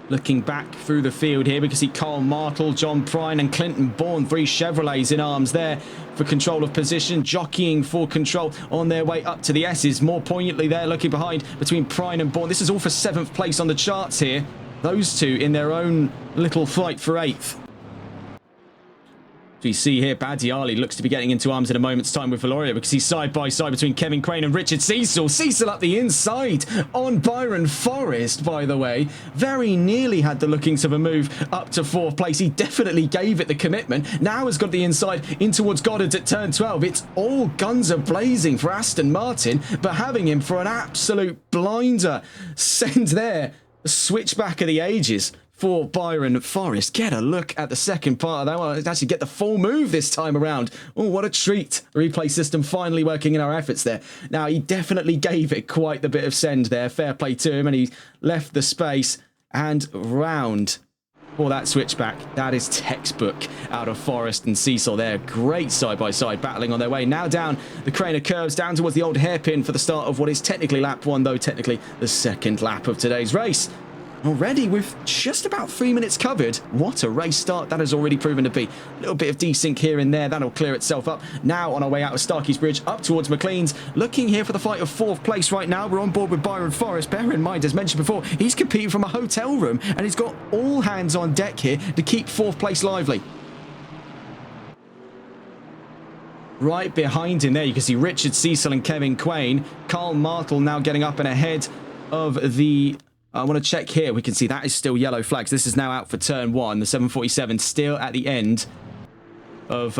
A: Looking back through the field here, we can see Carl Martel, John Prine and Clinton Bourne, 3 Chevrolets in arms there for control of position, jockeying for control on their way up to the S's. More poignantly there, looking behind between Prine and Bourne. This is all for 7th place on the charts here. Those two in their own little fight for 8th. So you see here, Badiali looks to be getting into arms in a moment's time with Valorio because he's side by side between Kevin Quain and Richard Cecil. Cecil up the inside on Byron Forrest, by the way. Very nearly had the lookings of a move up to 4th place. He definitely gave it the commitment. Now has got the inside in towards Goddard at turn 12. It's all guns are blazing for Aston Martin, but having him for an absolute blinder send there. The switchback of the ages for Byron Forrest. Get a look at the second part of that one. Actually get the full move this time around. Oh, what a treat. The replay system finally working in our efforts there. Now, he definitely gave it quite the bit of send there. Fair play to him, and he left the space and round for that switchback. That is textbook out of Forrest and Cecil there. Great side-by-side battling on their way. Now down the crane of curves, down towards the old hairpin for the start of what is technically lap 1, though technically the second lap of today's race. Already with just about 3 minutes covered. What a race start that has already proven to be. A little bit of desync here and there. That'll clear itself up. Now on our way out of Starkey's Bridge up towards McLean's. Looking here for the fight of 4th place right now. We're on board with Byron Forrest. Bear in mind, as mentioned before, he's competing from a hotel room and he's got all hands on deck here to keep 4th place lively. Right behind him there, you can see Richard Cecil and Kevin Quain. Carl Martel now getting up and ahead of the... I want to check here. We can see that is still yellow flags. This is now out for turn 1. The 747 still at the end of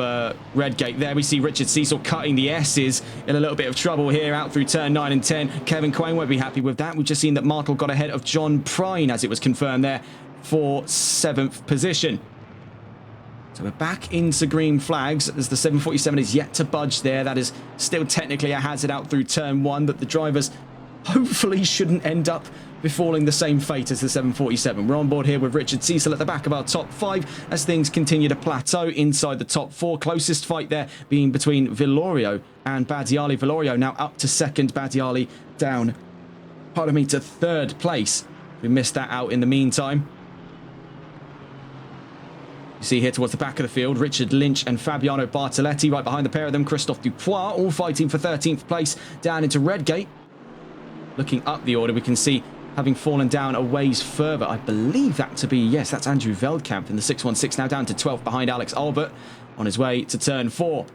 A: Redgate. There we see Richard Cecil cutting the S's in a little bit of trouble here out through turn 9 and 10. Kevin Quain won't be happy with that. We've just seen that Martel got ahead of John Prine, as it was confirmed there, for 7th position. So we're back into green flags as the 747 is yet to budge there. That is still technically a hazard out through turn 1 that the drivers hopefully shouldn't end up befalling the same fate as the 747. We're on board here with Richard Cecil at the back of our top 5 as things continue to plateau inside the top 4. Closest fight there being between Valorio and Badiali. Valorio now up to 2nd, Badiali down, to 3rd place. We missed that out in the meantime. You see here towards the back of the field, Richard Lynch and Fabiano Bartoletti right behind the pair of them. Christophe Dupois all fighting for 13th place down into Redgate. Looking up the order, we can see having fallen down a ways further. I believe that to be, yes, that's Andrew Veldkamp in the 616, now down to 12th behind Alex Albert on his way to turn 4.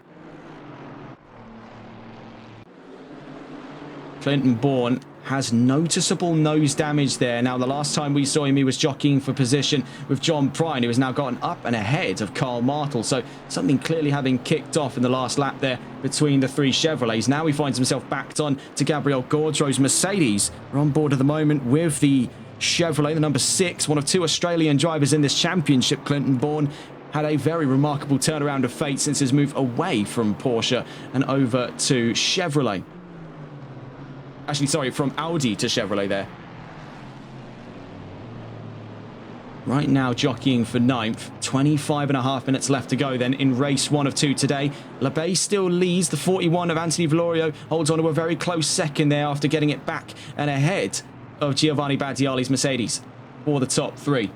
A: Clinton Bourne has noticeable nose damage there. Now, the last time we saw him, he was jockeying for position with John Prine, who has now gotten up and ahead of Carl Martel. So something clearly having kicked off in the last lap there between the 3 Chevrolets. Now he finds himself backed on to Gabriel Gaudreau's Mercedes. We're on board at the moment with the Chevrolet, the number 6, one of 2 Australian drivers in this championship. Clinton Bourne had a very remarkable turnaround of fate since his move away from Porsche and over to Chevrolet. Actually, sorry, from Audi to Chevrolet there. Right now, jockeying for 9th. 25.5 minutes left to go then in race 1 of 2 today. LeBay still leads. The 41 of Anthony Valorio holds on to a very close 2nd there after getting it back and ahead of Giovanni Badiali's Mercedes for the top 3.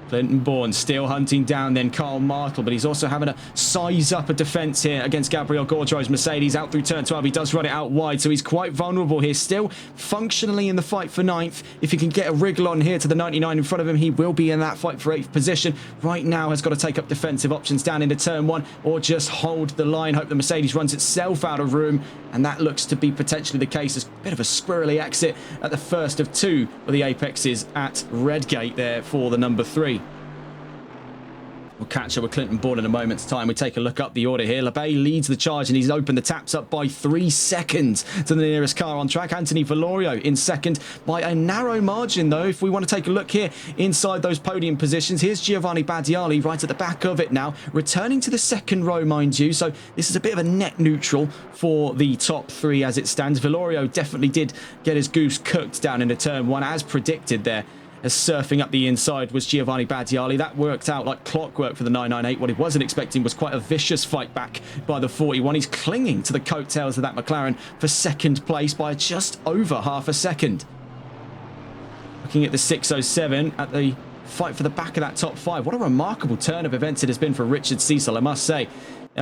A: Clinton Bourne still hunting down then Carl Martel, but he's also having to size up a defence here against Gabriel Gaudreau's Mercedes out through turn 12. He does run it out wide, so he's quite vulnerable here. Still functionally in the fight for 9th. If he can get a wriggle on here to the 99 in front of him, he will be in that fight for 8th position. Right now has got to take up defensive options down into turn 1 or just hold the line. Hope the Mercedes runs itself out of room, and that looks to be potentially the case. There's a bit of a squirrely exit at the first of 2 of the apexes at Redgate there for the number 3. We'll catch up with Clinton Bourne in a moment's time. We take a look up the order here. LeBay leads the charge and he's opened the taps up by 3 seconds to the nearest car on track. Anthony Valorio in second by a narrow margin, though. If we want to take a look here inside those podium positions, here's Giovanni Badiali right at the back of it now, returning to the second row, mind you. So this is a bit of a net neutral for the top 3 as it stands. Valorio definitely did get his goose cooked down into turn 1 as predicted there. As surfing up the inside was Giovanni Badiali. That worked out like clockwork for the 998. What he wasn't expecting was quite a vicious fight back by the 41. He's clinging to the coattails of that McLaren for second place by just over half a second. Looking at the 607 at the fight for the back of that top 5. What a remarkable turn of events it has been for Richard Cecil, I must say.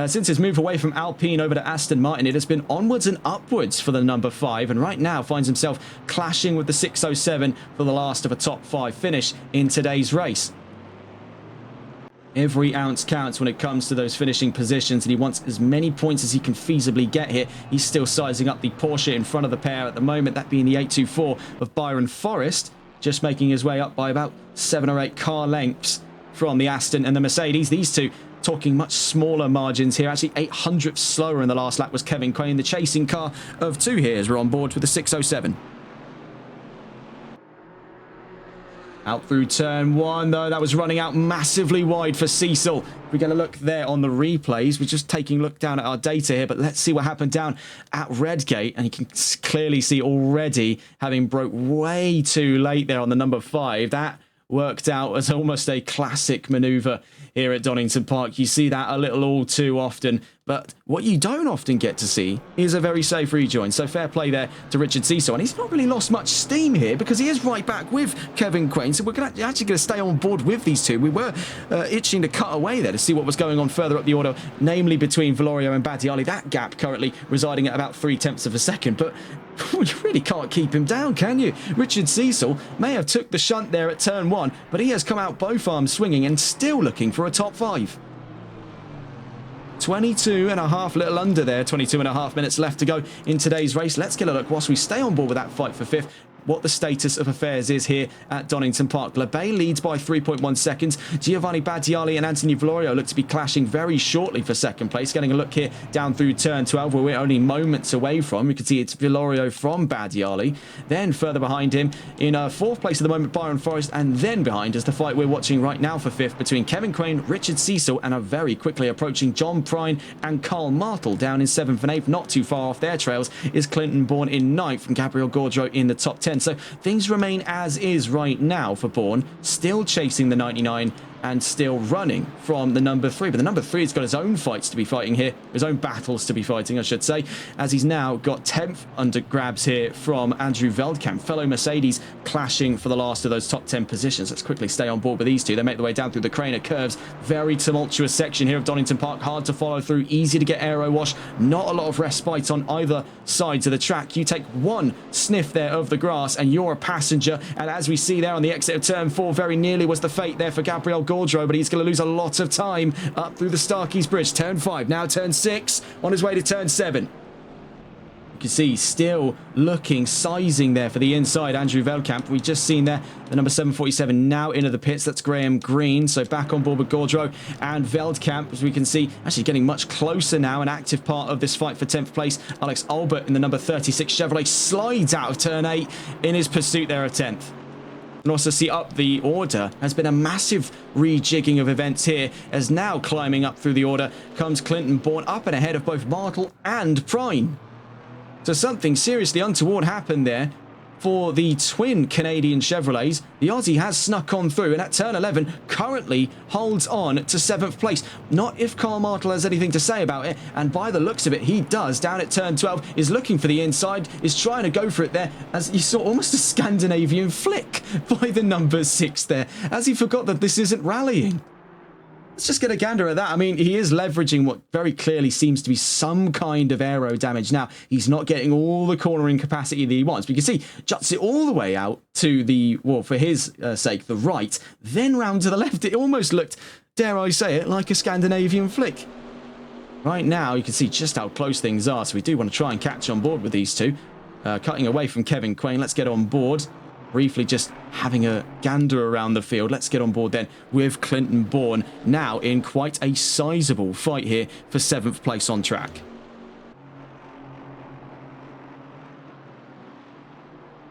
A: Since his move away from Alpine over to Aston Martin, it has been onwards and upwards for the number 5, and right now finds himself clashing with the 607 for the last of a top 5 finish in today's race. Every ounce counts when it comes to those finishing positions, and he wants as many points as he can feasibly get here. He's still sizing up the Porsche in front of the pair at the moment, that being the 824 of Byron Forrest, just making his way up by about 7 or 8 car lengths from the Aston and the Mercedes. These two talking much smaller margins here. Actually 800ths slower in the last lap was Kevin Quain. The chasing car of 2 here as we're on board with the 607. Out through turn 1, though, that was running out massively wide for Cecil. We're going to look there on the replays. We're just taking a look down at our data here, but let's see what happened down at Redgate. And you can clearly see already having broke way too late there on the number 5. That worked out as almost a classic manoeuvre here at Donington Park. You see that a little all too often, but what you don't often get to see is a very safe rejoin. So fair play there to Richard Cecil, and he's not really lost much steam here because he is right back with Kevin Quain. So we're actually going to stay on board with these two. We were itching to cut away there to see what was going on further up the order, namely between Valorio and Badiali. That gap currently residing at about 0.3 of a second, but you really can't keep him down, can you? Richard Cecil may have took the shunt there at turn 1, but he has come out both arms swinging and still looking for a top 5. 22 and a half, little under there, 22 and a half minutes left to go in today's race. Let's get a look whilst we stay on board with that fight for 5th, what the status of affairs is here at Donington Park. LeBay leads by 3.1 seconds. Giovanni Badiali and Anthony Valorio look to be clashing very shortly for second place. Getting a look here down through turn 12, where we're only moments away from. You can see it's Valorio from Badiali. Then further behind him, in 4th place at the moment, Byron Forrest. And then behind us, the fight we're watching right now for 5th between Kevin Quain, Richard Cecil, and a very quickly approaching John Prine and Carl Martel down in 7th and 8th. Not too far off their trails is Clinton Bourne in 9th and Gabriel Gaudreau in the top 10. So things remain as is right now for Bourne, still chasing the 99 and still running from the number 3. But the number 3 has got his own fights to be fighting here, his own battles to be fighting, I should say, as he's now got 10th under grabs here from Andrew Veldkamp. Fellow Mercedes clashing for the last of those top 10 positions. Let's quickly stay on board with these two. They make their way down through the Craner curves. Very tumultuous section here of Donington Park. Hard to follow through, easy to get aero wash. Not a lot of respite on either sides of the track. You take one sniff there of the grass and you're a passenger. And as we see there on the exit of turn 4, very nearly was the fate there for Gabriel Gaudreau, but he's going to lose a lot of time up through the Starkeys Bridge. Turn 5, now turn 6, on his way to turn 7. You can see still looking, sizing there for the inside, Andrew Veldkamp. We've just seen there the number 747 now into the pits. That's Graham Green. So back on board with Gaudreau and Veldkamp, as we can see, actually getting much closer now. An active part of this fight for 10th place. Alex Albert in the number 36 Chevrolet slides out of turn 8 in his pursuit there at 10th. And also see up the order has been a massive rejigging of events here, as now climbing up through the order comes Clinton Bourne up and ahead of both Martel and Prine. So something seriously untoward happened there for the twin Canadian Chevrolets. The Aussie has snuck on through and at turn 11 currently holds on to 7th place. Not if Carl Martel has anything to say about it, and by the looks of it he does. Down at turn 12 is looking for the inside, is trying to go for it there, as you saw almost a Scandinavian flick by the number 6 there, as he forgot that this isn't rallying. Let's just get a gander at that. I mean, he is leveraging what very clearly seems to be some kind of aero damage. Now, he's not getting all the cornering capacity that he wants. But you can see, juts it all the way out to the, well, for his sake, the right, then round to the left. It almost looked, dare I say it, like a Scandinavian flick. Right now, you can see just how close things are. So we do want to try and catch on board with these two. Cutting away from Kevin Quain. Let's get on board. briefly just having a gander around the field. Let's get on board then with Clinton Bourne, now in quite a sizable fight here for 7th place on track.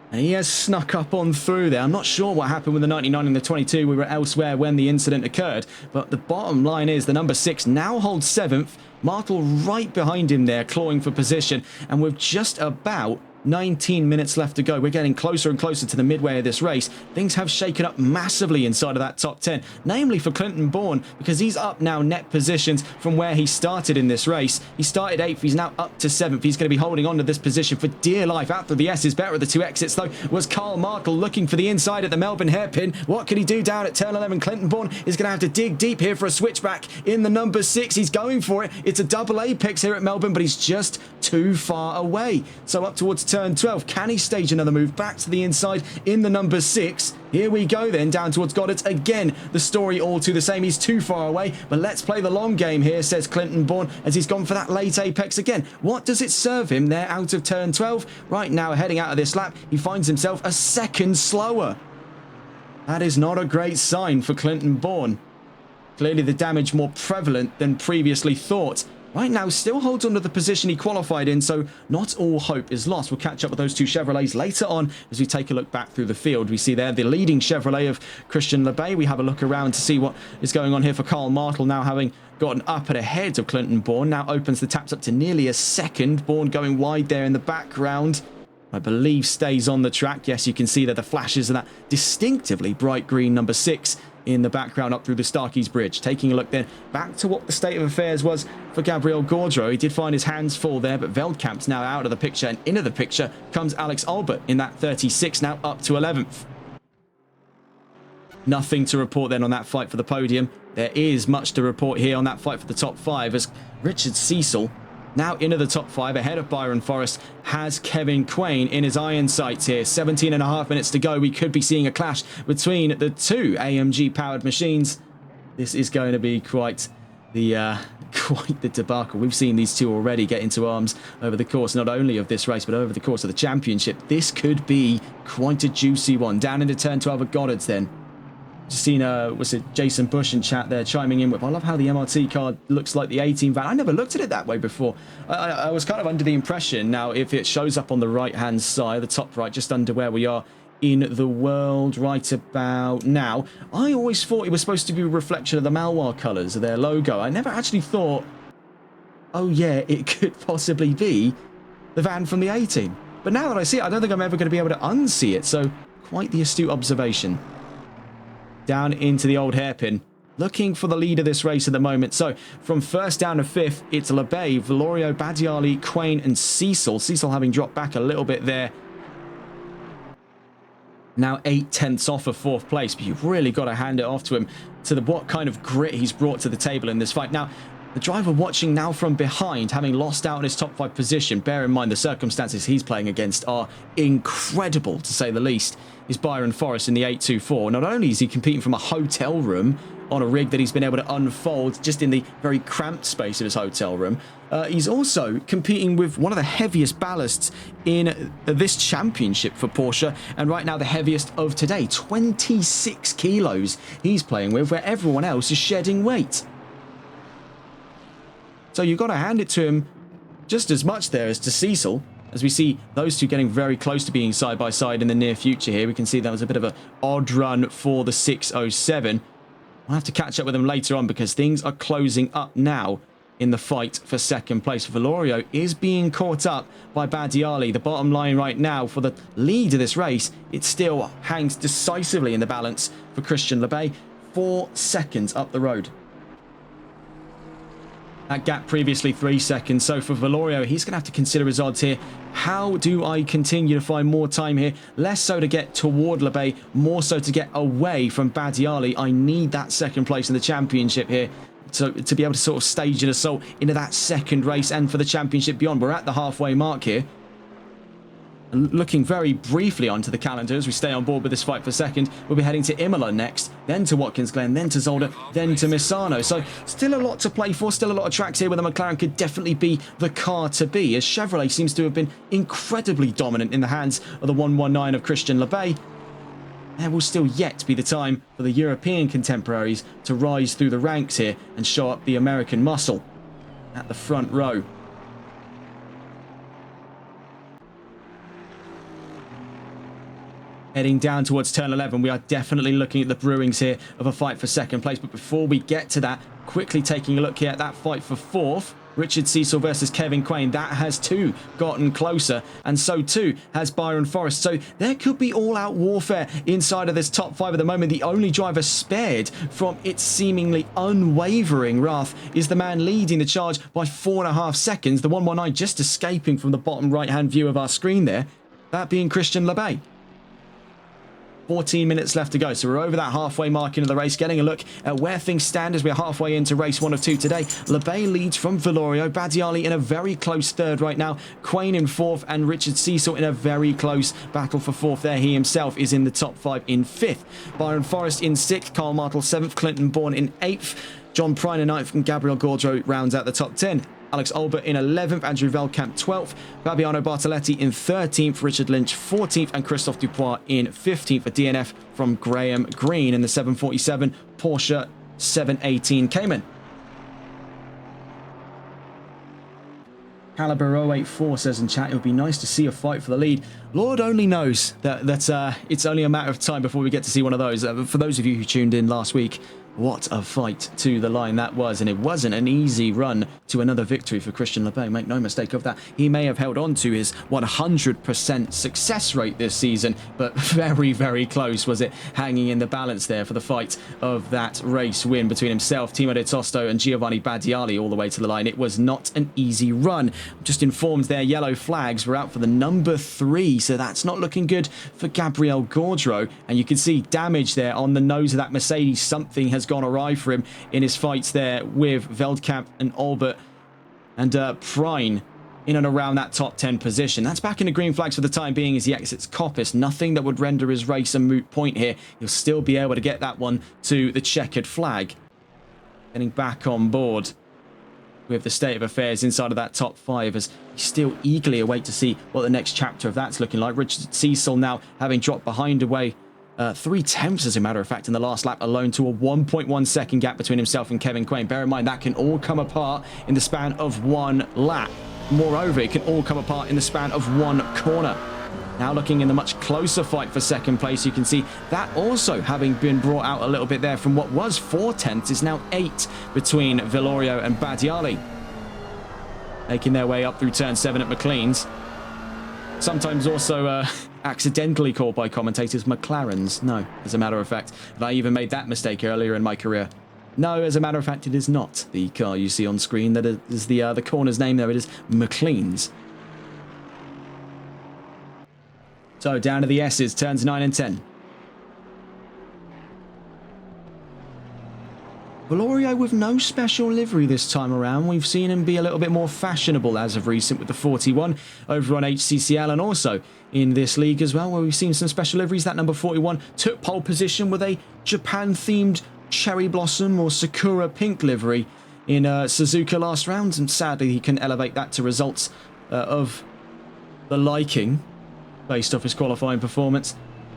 A: And he has snuck up on through there. I'm not sure what happened with the 99 and the 22. We were elsewhere when the incident occurred. But the bottom line is the number 6 now holds 7th. Martel right behind him there, clawing for position. And with just about 19 minutes left to go, we're getting closer and closer to the midway of this race. Things have shaken up massively inside of that top 10, namely for Clinton Bourne, because he's up now net positions from where he started in this race. He started 8th, he's now up to 7th. He's going to be holding on to this position for dear life. Out through the S's, better at the 2 exits though was Carl Martel, looking for the inside at the Melbourne hairpin. What can he do down at turn 11? Clinton Bourne is going to have to dig deep here for a switchback in the number 6. He's going for it. It's a double apex here at Melbourne, but he's just too far away. So up towards turn 12, can he stage another move back to the inside in the number 6? Here we go then, down towards Goddard. Again, the story all too the same. He's too far away, but let's play the long game here, says Clinton Bourne, as he's gone for that late apex again. What does it serve him there out of turn 12? Right now, heading out of this lap, he finds himself a second slower. That is not a great sign for Clinton Bourne. Clearly the damage more prevalent than previously thought. Right now, still holds on to the position he qualified in, so not all hope is lost. We'll catch up with those two Chevrolets later on as we take a look back through the field. We see there the leading Chevrolet of Christian Lebay. We have a look around to see what is going on here for Carl Martel, now having gotten up and ahead of Clinton Bourne. Now opens the taps up to nearly a second. Bourne going wide there in the background. I believe stays on the track. Yes, you can see there the flashes of that distinctively bright green number 6 in the background up through the Starkeys Bridge. Taking a look then back to what the state of affairs was for Gabriel Gaudreau. He did find his hands full there, but Veldkamp's now out of the picture, and into the picture comes Alex Albert in that 36, now up to 11th. Nothing to report then on that fight for the podium. There is much to report here on that fight for the top 5, as Richard Cecil, now into the top 5 ahead of Byron Forrest, has Kevin Quain in his iron sights here. 17.5 minutes to go. We could be seeing a clash between the two AMG powered machines. This is going to be quite the debacle. We've seen these two already get into arms over the course not only of this race but over the course of the championship. This could be quite a juicy one. Down into turn 12 at Goddard's then. Just seen, was it Jason Bush in chat there chiming in with, I love how the MRT card looks like the 18 van. I never looked at it that way before. I was kind of under the impression, now if it shows up on the right hand side, the top right, just under where we are in the world right about now, I always thought it was supposed to be a reflection of the Malois colours of their logo. I never actually thought, oh yeah, it could possibly be the van from the 18. But now that I see it, I don't think I'm ever going to be able to unsee it. So quite the astute observation. Down into the old hairpin, looking for the lead of this race at the moment. So from first down to 5th, it's Lebay, Valorio, Badiali, Quain and Cecil. Cecil having dropped back a little bit there. Now 8/10 off of 4th place, but you've really got to hand it off to him, to what kind of grit he's brought to the table in this fight. Now, the driver watching now from behind, having lost out on his top 5 position, bear in mind the circumstances he's playing against are incredible, to say the least, is Byron Forrest in the 824. Not only is he competing from a hotel room on a rig that he's been able to unfold just in the very cramped space of his hotel room, he's also competing with one of the heaviest ballasts in this championship for Porsche, and right now the heaviest of today, 26 kilos he's playing with, where everyone else is shedding weight. So you've got to hand it to him just as much there as to Cecil, as we see those two getting very close to being side by side in the near future here. We can see that was a bit of an odd run for the 607. I'll have to catch up with them later on because things are closing up now in the fight for second place. Valorio is being caught up by Badiali. The bottom line right now for the lead of this race, it still hangs decisively in the balance for Christian Lebay. 4 seconds up the road. That gap previously 3 seconds. So for Valorio, he's going to have to consider his odds here. How do I continue to find more time here? Less so to get toward Lebay, more so to get away from Badiali. I need that second place in the championship here to be able to sort of stage an assault into that second race and for the championship beyond. We're at the halfway mark here. And looking very briefly onto the calendar as we stay on board with this fight for second, we'll be heading to Imola next, then to Watkins Glen, then to Zolder, then to Misano. So still a lot to play for, still a lot of tracks here where the McLaren could definitely be the car to be, as Chevrolet seems to have been incredibly dominant in the hands of the 119 of Christian Lebay. there will still yet be the time for the European contemporaries to rise through the ranks here and show up the American muscle at the front row. Heading down towards turn 11, we are definitely looking at the brewings here of a fight for second place. But before we get to that, quickly taking a look here at that fight for fourth. Richard Cecil versus Kevin Quain. That has too gotten closer, and so too has Byron Forrest. So there could be all-out warfare inside of this top five at the moment. The only driver spared from its seemingly unwavering wrath is the man leading the charge by 4.5 seconds. The 119 just escaping from the bottom right-hand view of our screen there. That being Christian Lebay. 14 minutes left to go, so we're over that halfway mark into the race, getting a look at where things stand as we're halfway into race 1 of 2 today. Lebay leads from Valorio, Badiali in a very close third right now, Quain in fourth, and Richard Cecil in a very close battle for fourth there. He himself is in the top 5 in fifth. Byron Forrest in sixth, Carl Martel 7th, Clinton Bourne in 8th, John Prine in 9th, and Gabriel Gaudreau rounds out the top 10. Alex Albert in 11th, Andrew Veldkamp 12th, Fabiano Bartoletti in 13th, Richard Lynch 14th, and Christophe Dupois in 15th. A DNF from Graham Green in the 747 Porsche 718 Cayman. Caliber 084 says in chat, it would be nice to see a fight for the lead. Lord only knows that it's only a matter of time before we get to see one of those. For those of you who tuned in last week, what a fight to the line that was, and it wasn't an easy run to another victory for Christian Lebay. Make no mistake of that. He may have held on to his 100% success rate this season, but very, very close was it, hanging in the balance there for the fight of that race win between himself, Timo de Tosto, and Giovanni Badiali all the way to the line. It was not an easy run. I'm just informed their yellow flags were out for the number 3, so that's not looking good for Gabriel Gaudreau, and you can see damage there on the nose of that Mercedes. Something has gone awry for him in his fights there with Veldkamp and Albert and Prine in and around that top 10 position. That's back in the green flags for the time being as he exits Coppice. Nothing that would render his race a moot point here. He'll still be able to get that one to the checkered flag. Getting back on board with the state of affairs inside of that top 5 as we still eagerly await to see what the next chapter of that's looking like. Richard Cecil now having dropped behind away 3/10 as a matter of fact in the last lap alone, to a 1.1 second gap between himself and Kevin Quain. Bear in mind that can all come apart in the span of one lap. Moreover, it can all come apart in the span of one corner. Now looking in the much closer fight for second place, you can see that also having been brought out a little bit there from what was 4/10 is now 8 between Valorio and Badiali. Making their way up through turn 7 at McLean's. Sometimes also accidentally called by commentators McLarens. No, as a matter of fact. And I even made that mistake earlier in my career. No, as a matter of fact, it is not the car you see on screen. That is the corner's name there. It is McLean's. So down to the S's, turns 9 and 10. Valorio with no special livery this time around. We've seen him be a little bit more fashionable as of recent with the 41 over on HCCL, and also in this league as well, where we've seen some special liveries. That number 41 took pole position with a Japan-themed cherry blossom or sakura pink livery in Suzuka last round, and sadly he can elevate that to results of the liking based off his qualifying performance.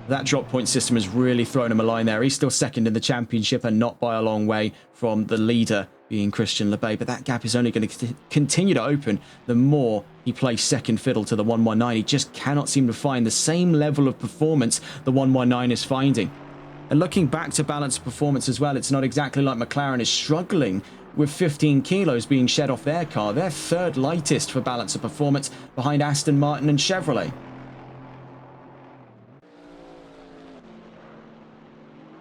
A: That drop point system has really thrown him a line there. He's still second in the championship and not by a long way from the leader being Christian Lebay, but that gap is only going to continue to open the more he plays second fiddle to the 119. He just cannot seem to find the same level of performance the 119 is finding. And looking back to balance performance as well, it's not exactly like McLaren is struggling with 15 kilos being shed off their car. They're third lightest for balance of performance behind Aston Martin and Chevrolet.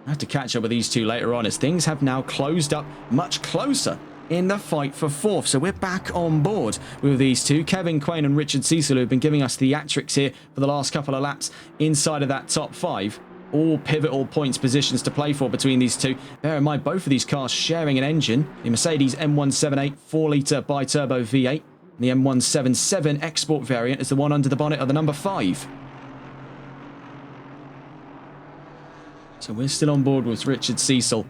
A: I have to catch up with these two later on as things have now closed up much closer in the fight for fourth. So we're back on board with these two, Kevin Quain and Richard Cecil, who have been giving us theatrics here for the last couple of laps inside of that top 5. All pivotal points positions to play for between these two. Bear in mind, both of these cars sharing an engine. The Mercedes M178 4-litre bi-turbo V8 and the M177 Export variant is the one under the bonnet of the number 5. So we're still on board with Richard Cecil.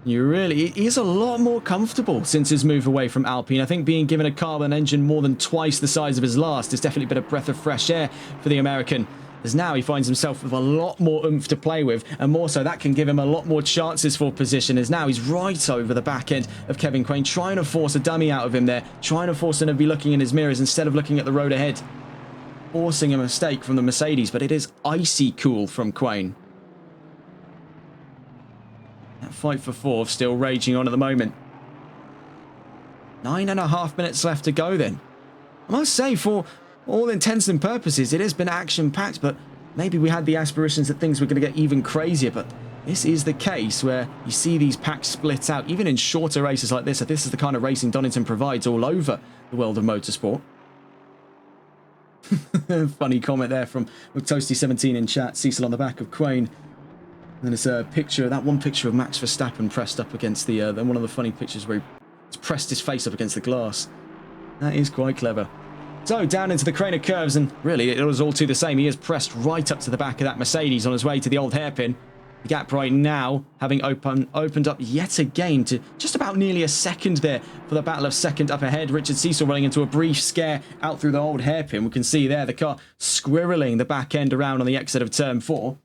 A: He is a lot more comfortable since his move away from Alpine. I think being given a carbon engine more than twice the size of his last has definitely been a breath of fresh air for the American. as now he finds himself with a lot more oomph to play with, and more so that can give him a lot more chances for position, as now he's right over the back end of Kevin Quain, trying to force a dummy out of him there, trying to force him to be looking in his mirrors instead of looking at the road ahead. Forcing a mistake from the Mercedes, but it is icy cool from Quain. That fight for fourth still raging on at the moment. 9.5 minutes left to go then. I must say, for all intents and purposes, it has been action-packed, but maybe we had the aspirations that things were going to get even crazier, but this is the case where you see these packs split out, even in shorter races like this. So this is the kind of racing Donington provides all over the world of motorsport. Funny comment there from Toasty17 in chat. Cecil on the back of Quain. And then it's a picture, that one picture of Max Verstappen pressed up against the, one of the funny pictures where he's pressed his face up against the glass. That is quite clever. So, down into the crane of curves, and really, it was all too the same. He is pressed right up to the back of that Mercedes on his way to the old hairpin. The gap right now having opened up yet again to just about nearly a second there for the battle of second up ahead. Richard Cecil running into a brief scare out through the old hairpin. We can see there the car squirreling the back end around on the exit of turn 4.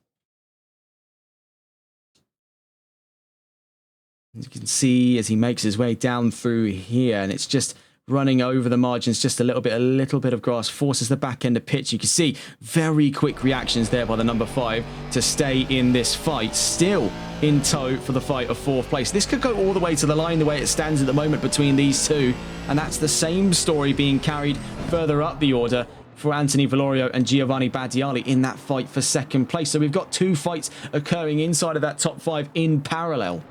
A: As you can see as he makes his way down through here, and it's just running over the margins just a little bit of grass forces the back end of pitch. You can see very quick reactions there by the number 5 to stay in this fight, still in tow for the fight of 4th place. This could go all the way to the line the way it stands at the moment between these two, and that's the same story being carried further up the order for Anthony Valorio and Giovanni Badiali in that fight for 2nd place. So we've got 2 fights occurring inside of that top 5 in parallel.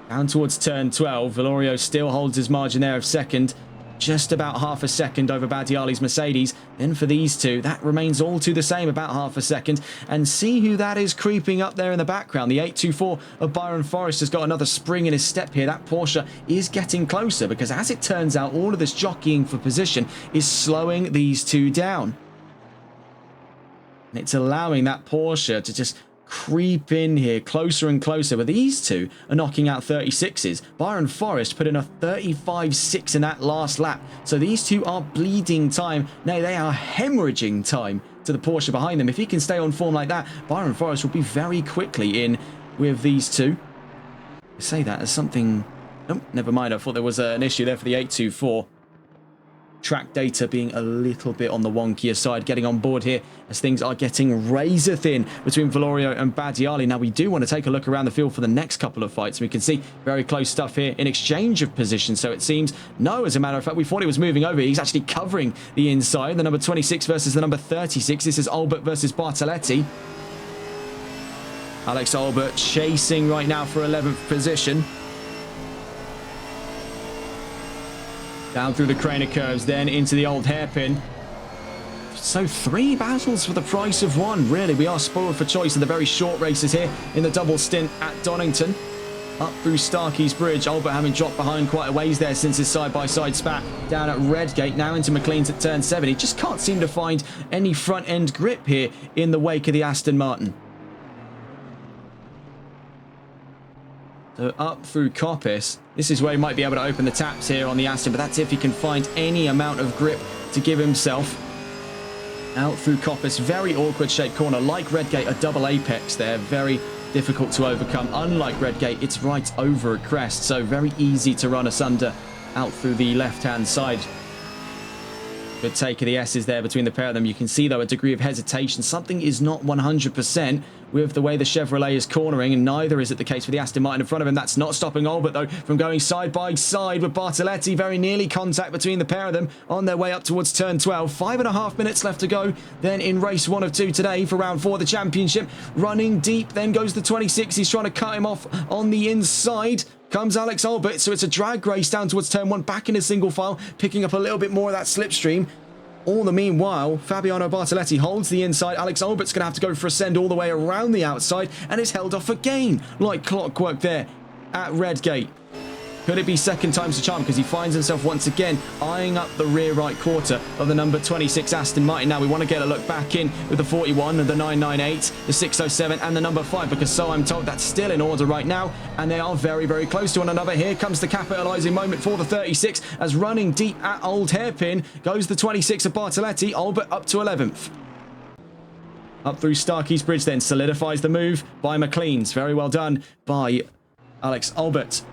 A: Down towards turn 12, Valorio still holds his margin there of 2nd, just about half a second over Badiali's Mercedes. Then for these two, that remains all to the same, about half a second. And see who that is creeping up there in the background. The 824 of Byron Forrest has got another spring in his step here. That Porsche is getting closer because, as it turns out, all of this jockeying for position is slowing these two down. And it's allowing that Porsche to just creep in here closer and closer, but these two are knocking out 36s. Byron Forrest put in a 35.6 in that last lap, so these two are bleeding time. No, they are hemorrhaging time to the Porsche behind them. If he can stay on form like that, Byron Forrest will be very quickly in with these two. I say that as something... Oh, never mind, I thought there was an issue there for the 824. Track data being a little bit on the wonkier side, getting on board here as things are getting razor thin between Valorio and Badiali. Now, we do want to take a look around the field for the next couple of fights. We can see very close stuff here in exchange of position. So it seems, no, as a matter of fact, we thought he was moving over. He's actually covering the inside. The number 26 versus the number 36. This is Albert versus Bartoletti. Alex Albert chasing right now for 11th position. Down through the crane of curves, then into the old hairpin. So 3 battles for the price of 1. Really, we are spoiled for choice in the very short races here in the double stint at Donington. Up through Starkey's Bridge, Albert having dropped behind quite a ways there since his side-by-side spat down at Redgate. Now into McLean's at turn 7. He just can't seem to find any front-end grip here in the wake of the Aston Martin. So up through Coppice. This is where he might be able to open the taps here on the Aston, but that's if he can find any amount of grip to give himself. Out through Coppice, very awkward shaped corner. Like Redgate, a double apex there, very difficult to overcome. Unlike Redgate, it's right over a crest, so very easy to run asunder out through the left-hand side. Good take of the S's there between the pair of them. You can see, though, a degree of hesitation. Something is not 100% with the way the Chevrolet is cornering, and neither is it the case for the Aston Martin in front of him. That's not stopping Albert, though, from going side by side with Bartoletti. Very nearly contact between the pair of them on their way up towards turn 12. 5.5 minutes left to go then in race 1 of 2 today for round 4 of the championship. Running deep, then goes the 26. He's trying to cut him off on the inside. Comes Alex Albert, so it's a drag race down towards turn 1, back in a single file, picking up a little bit more of that slipstream. All the meanwhile, Fabiano Bartoletti holds the inside. Alex Albert's going to have to go for a send all the way around the outside and is held off again, like clockwork there at Redgate. Could it be second time's the charm, because he finds himself once again eyeing up the rear right quarter of the number 26 Aston Martin. Now we want to get a look back in with the 41 and the 998, the 607 and the number 5, because so I'm told that's still in order right now, and they are very, very close to one another. Here comes the capitalising moment for the 36, as running deep at Old Hairpin goes the 26 of Bartoletti. Albert up to 11th. Up through Starkey's Bridge then, solidifies the move by McLean's. Very well done by Alex Albert.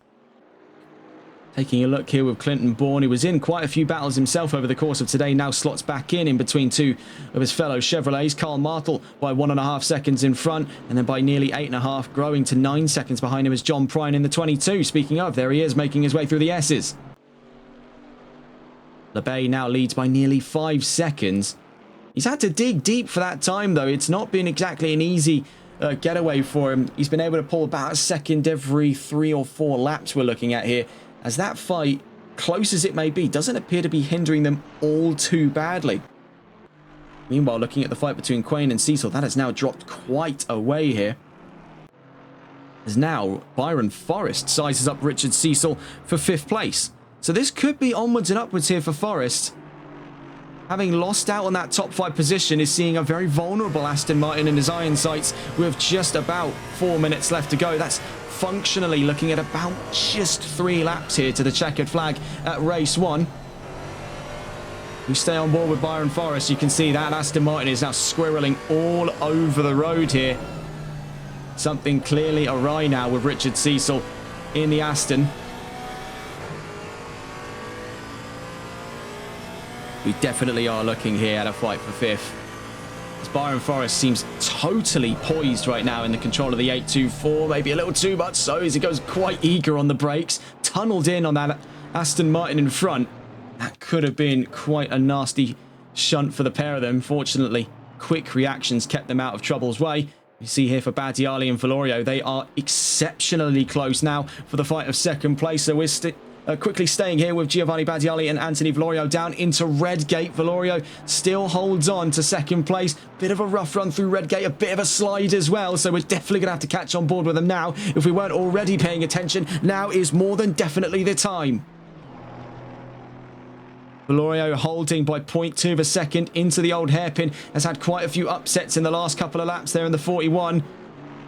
A: Taking a look here with Clinton Bourne, who was in quite a few battles himself over the course of today, now slots back in between two of his fellow Chevrolets. Carl Martel by 1.5 seconds in front, and then by nearly 8.5, growing to 9 seconds behind him is John Prine in the 22. Speaking of, there he is, making his way through the S's. LeBay now leads by nearly 5 seconds. He's had to dig deep for that time, though. It's not been exactly an easy getaway for him. He's been able to pull about a second every 3 or 4 laps we're looking at here, as that fight, close as it may be, doesn't appear to be hindering them all too badly. Meanwhile, looking at the fight between Quain and Cecil, that has now dropped quite away here. As now, Byron Forrest sizes up Richard Cecil for 5th place. So this could be onwards and upwards here for Forrest. Having lost out on that top 5 position, is seeing a very vulnerable Aston Martin in his iron sights with just about 4 minutes left to go. That's functionally looking at about just 3 laps here to the checkered flag at race 1. We stay on board with Byron Forrest. You can see that Aston Martin is now squirreling all over the road here. Something clearly awry now with Richard Cecil in the Aston. We definitely are looking here at a fight for 5th. As Byron Forrest seems totally poised right now in the control of the 824. Maybe a little too much so, as he goes quite eager on the brakes. Tunneled in on that Aston Martin in front. That could have been quite a nasty shunt for the pair of them. Fortunately, quick reactions kept them out of trouble's way. You see here for Badiali and Valorio, they are exceptionally close now for the fight of 2nd place. So we're quickly staying here with Giovanni Badiali and Anthony Valorio down into Redgate. Valorio still holds on to 2nd place. Bit of a rough run through Redgate, a bit of a slide as well. So we're definitely going to have to catch on board with them now. If we weren't already paying attention, now is more than definitely the time. Valorio holding by 0.2 of a second into the old hairpin. Has had quite a few upsets in the last couple of laps there in the 41.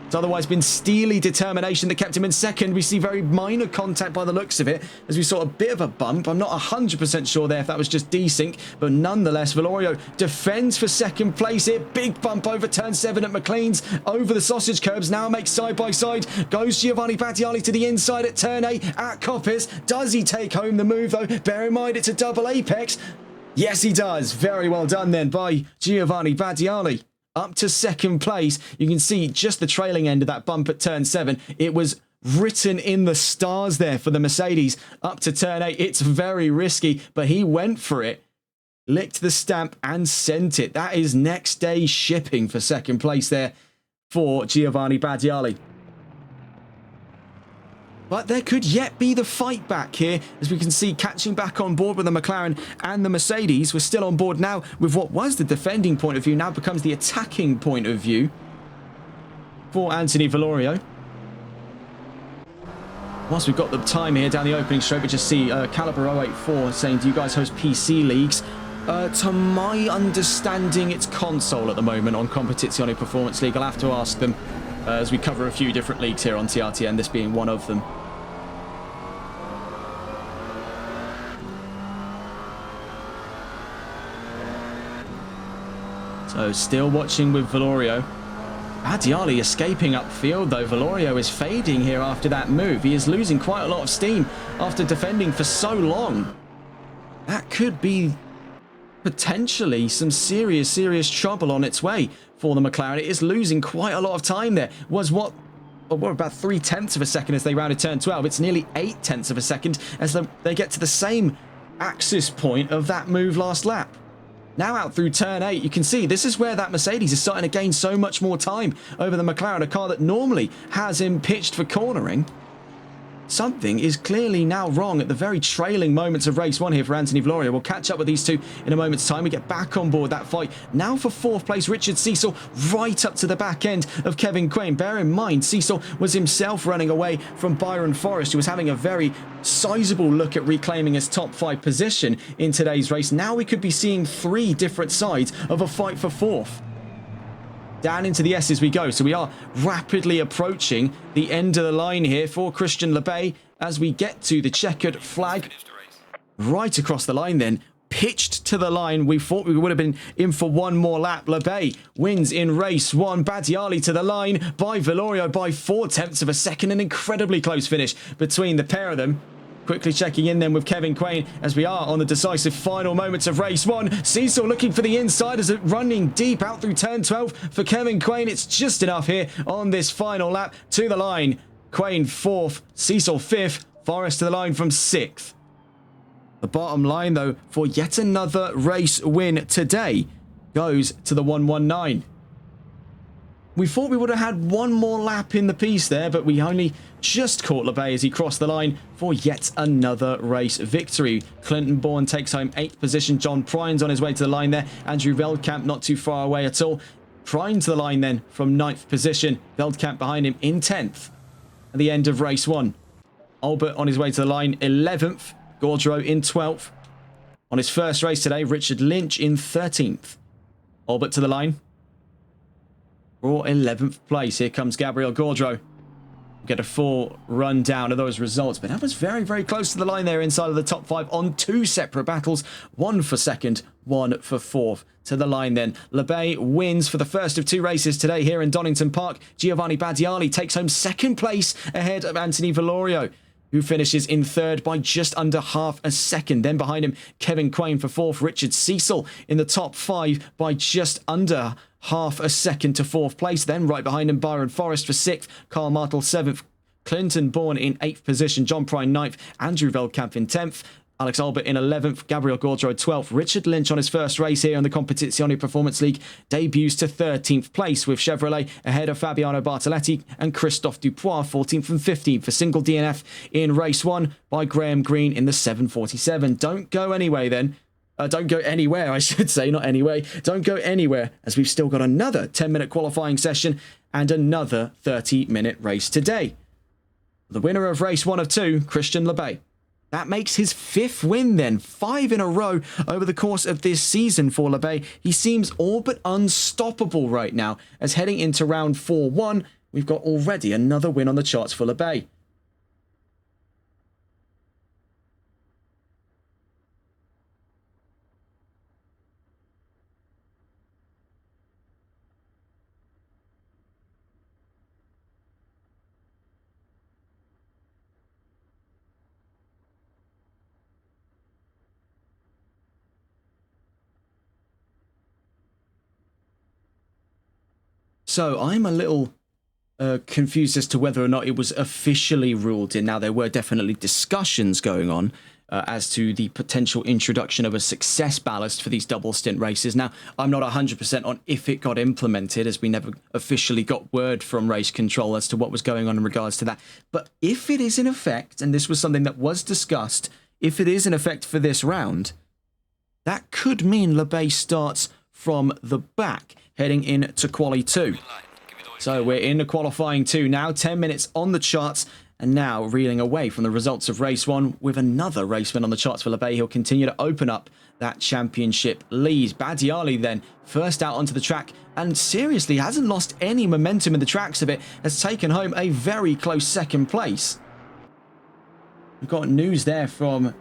A: It's otherwise been steely determination that kept him in 2nd. We see very minor contact by the looks of it, as we saw a bit of a bump. I'm not 100% sure there if that was just desync, but nonetheless, Valorio defends for 2nd place here. Big bump over turn 7 at McLean's, over the sausage curbs, now makes side by side. Goes Giovanni Badiali to the inside at turn 8 at Coppice. Does he take home the move though? Bear in mind it's a double apex. Yes, he does. Very well done then by Giovanni Badiali. Up to 2nd place. You can see just the trailing end of that bump at turn 7. It was written in the stars there for the Mercedes. Up to turn 8. It's very risky, but he went for it. Licked the stamp and sent it. That is next day shipping for 2nd place there for Giovanni Badiali. But there could yet be the fight back here, as we can see catching back on board with the McLaren and the Mercedes. We're still on board now with what was the defending point of view, now becomes the attacking point of view for Anthony Valorio. Whilst we've got the time here down the opening straight, we just see Caliber 084 saying, do you guys host PC leagues? To my understanding, it's console at the moment on Competizione Performance League. I'll have to ask them as we cover a few different leagues here on TRTN, this being one of them. So still watching with Valorio. Badiali escaping upfield though. Valorio is fading here after that move. He is losing quite a lot of steam after defending for so long. That could be potentially some serious trouble on its way for the McLaren. It is losing quite a lot of time there. Was what about 0.3 of a second as they rounded turn 12. It's nearly 0.8 of a second as they get to the same axis point of that move last lap. Now out through turn 8, you can see this is where that Mercedes is starting to gain so much more time over the McLaren, a car that normally has him pitched for cornering. Something is clearly now wrong at the very trailing moments of race 1 here for Anthony Valorio. We'll catch up with these two in a moment's time. We get back on board that fight. Now for 4th place, Richard Cecil, right up to the back end of Kevin Quain. Bear in mind, Cecil was himself running away from Byron Forrest, who was having a very sizable look at reclaiming his top 5 position in today's race. Now we could be seeing 3 different sides of a fight for 4th. Down into the S's we go. So we are rapidly approaching the end of the line here for Christian LeBay as we get to the checkered flag. Right across the line then. pitched to the line. We thought we would have been in for one more lap. Lebay wins in race 1. Badiali to the line by Velorio by 4/10 of a second. An incredibly close finish between the pair of them. Quickly checking in then with Kevin Quain as we are on the decisive final moments of race 1. Cecil looking for the inside as it running deep out through turn 12 for Kevin Quain. It's just enough here on this final lap to the line. Quain 4th, Cecil 5th, Forrest to the line from 6th. The bottom line, though, for yet another race win today goes to the 119. We thought we would have had one more lap in the piece there, but we only just caught Lebay as he crossed the line for yet another race victory. Clinton Bourne takes home 8th position. John Pryne's on his way to the line there. Andrew Veldkamp not too far away at all. Pryne to the line then from 9th position. Veldkamp behind him in 10th at the end of race 1. Albert on his way to the line 11th. Gaudreau in 12th. On his first race today, Richard Lynch in 13th. Albert to the line for 11th place. Here comes Gabriel Gaudreau. Get a full rundown of those results, but that was very, very close to the line there inside of the top 5 on 2 separate battles. 1 for 2nd, 1 for 4th. To the line then. Lebay wins for the first of 2 races today here in Donington Park. Giovanni Badiali takes home 2nd place ahead of Anthony Velorio, who finishes in 3rd by just under half a second. Then behind him, Kevin Quain for 4th. Richard Cecil in the top 5 by just under half a second to 4th place. Then right behind him, Byron Forrest for 6th. Carl Martel 7th. Clinton Bourne in 8th position. John Pryne 9th. Andrew Veldkamp in 10th. Alex Albert in 11th, Gabriel Gaudreau 12th. Richard Lynch on his first race here in the Competizione Performance League debuts to 13th place, with Chevrolet ahead of Fabiano Bartoletti and Christophe Dupois 14th and 15th. For single DNF in race 1 by Graham Green in the 747. Don't go anywhere then. Don't go anywhere, I should say, not anyway. Don't go anywhere, as we've still got another 10-minute qualifying session and another 30-minute race today. The winner of race 1 of 2, Christian Lebay. That makes his 5th win then, 5 in a row over the course of this season for Lebay. He seems all but unstoppable right now, as heading into round 4-1, we've got already another win on the charts for Lebay. So I'm a little confused as to whether or not it was officially ruled in. Now, there were definitely discussions going on as to the potential introduction of a success ballast for these double stint races. Now, I'm not 100% on if it got implemented, as we never officially got word from race control as to what was going on in regards to that. But if it is in effect, and this was something that was discussed, if it is in effect for this round, that could mean Lebay starts from the back, heading into Quali 2. So we're in the qualifying 2 now, 10 minutes on the charts, and now reeling away from the results of race 1 with another race win on the charts for Lebay. He'll continue to open up that championship lead. Badiali then first out onto the track, and seriously hasn't lost any momentum in the tracks of it, has taken home a very close 2nd place. We've got news there from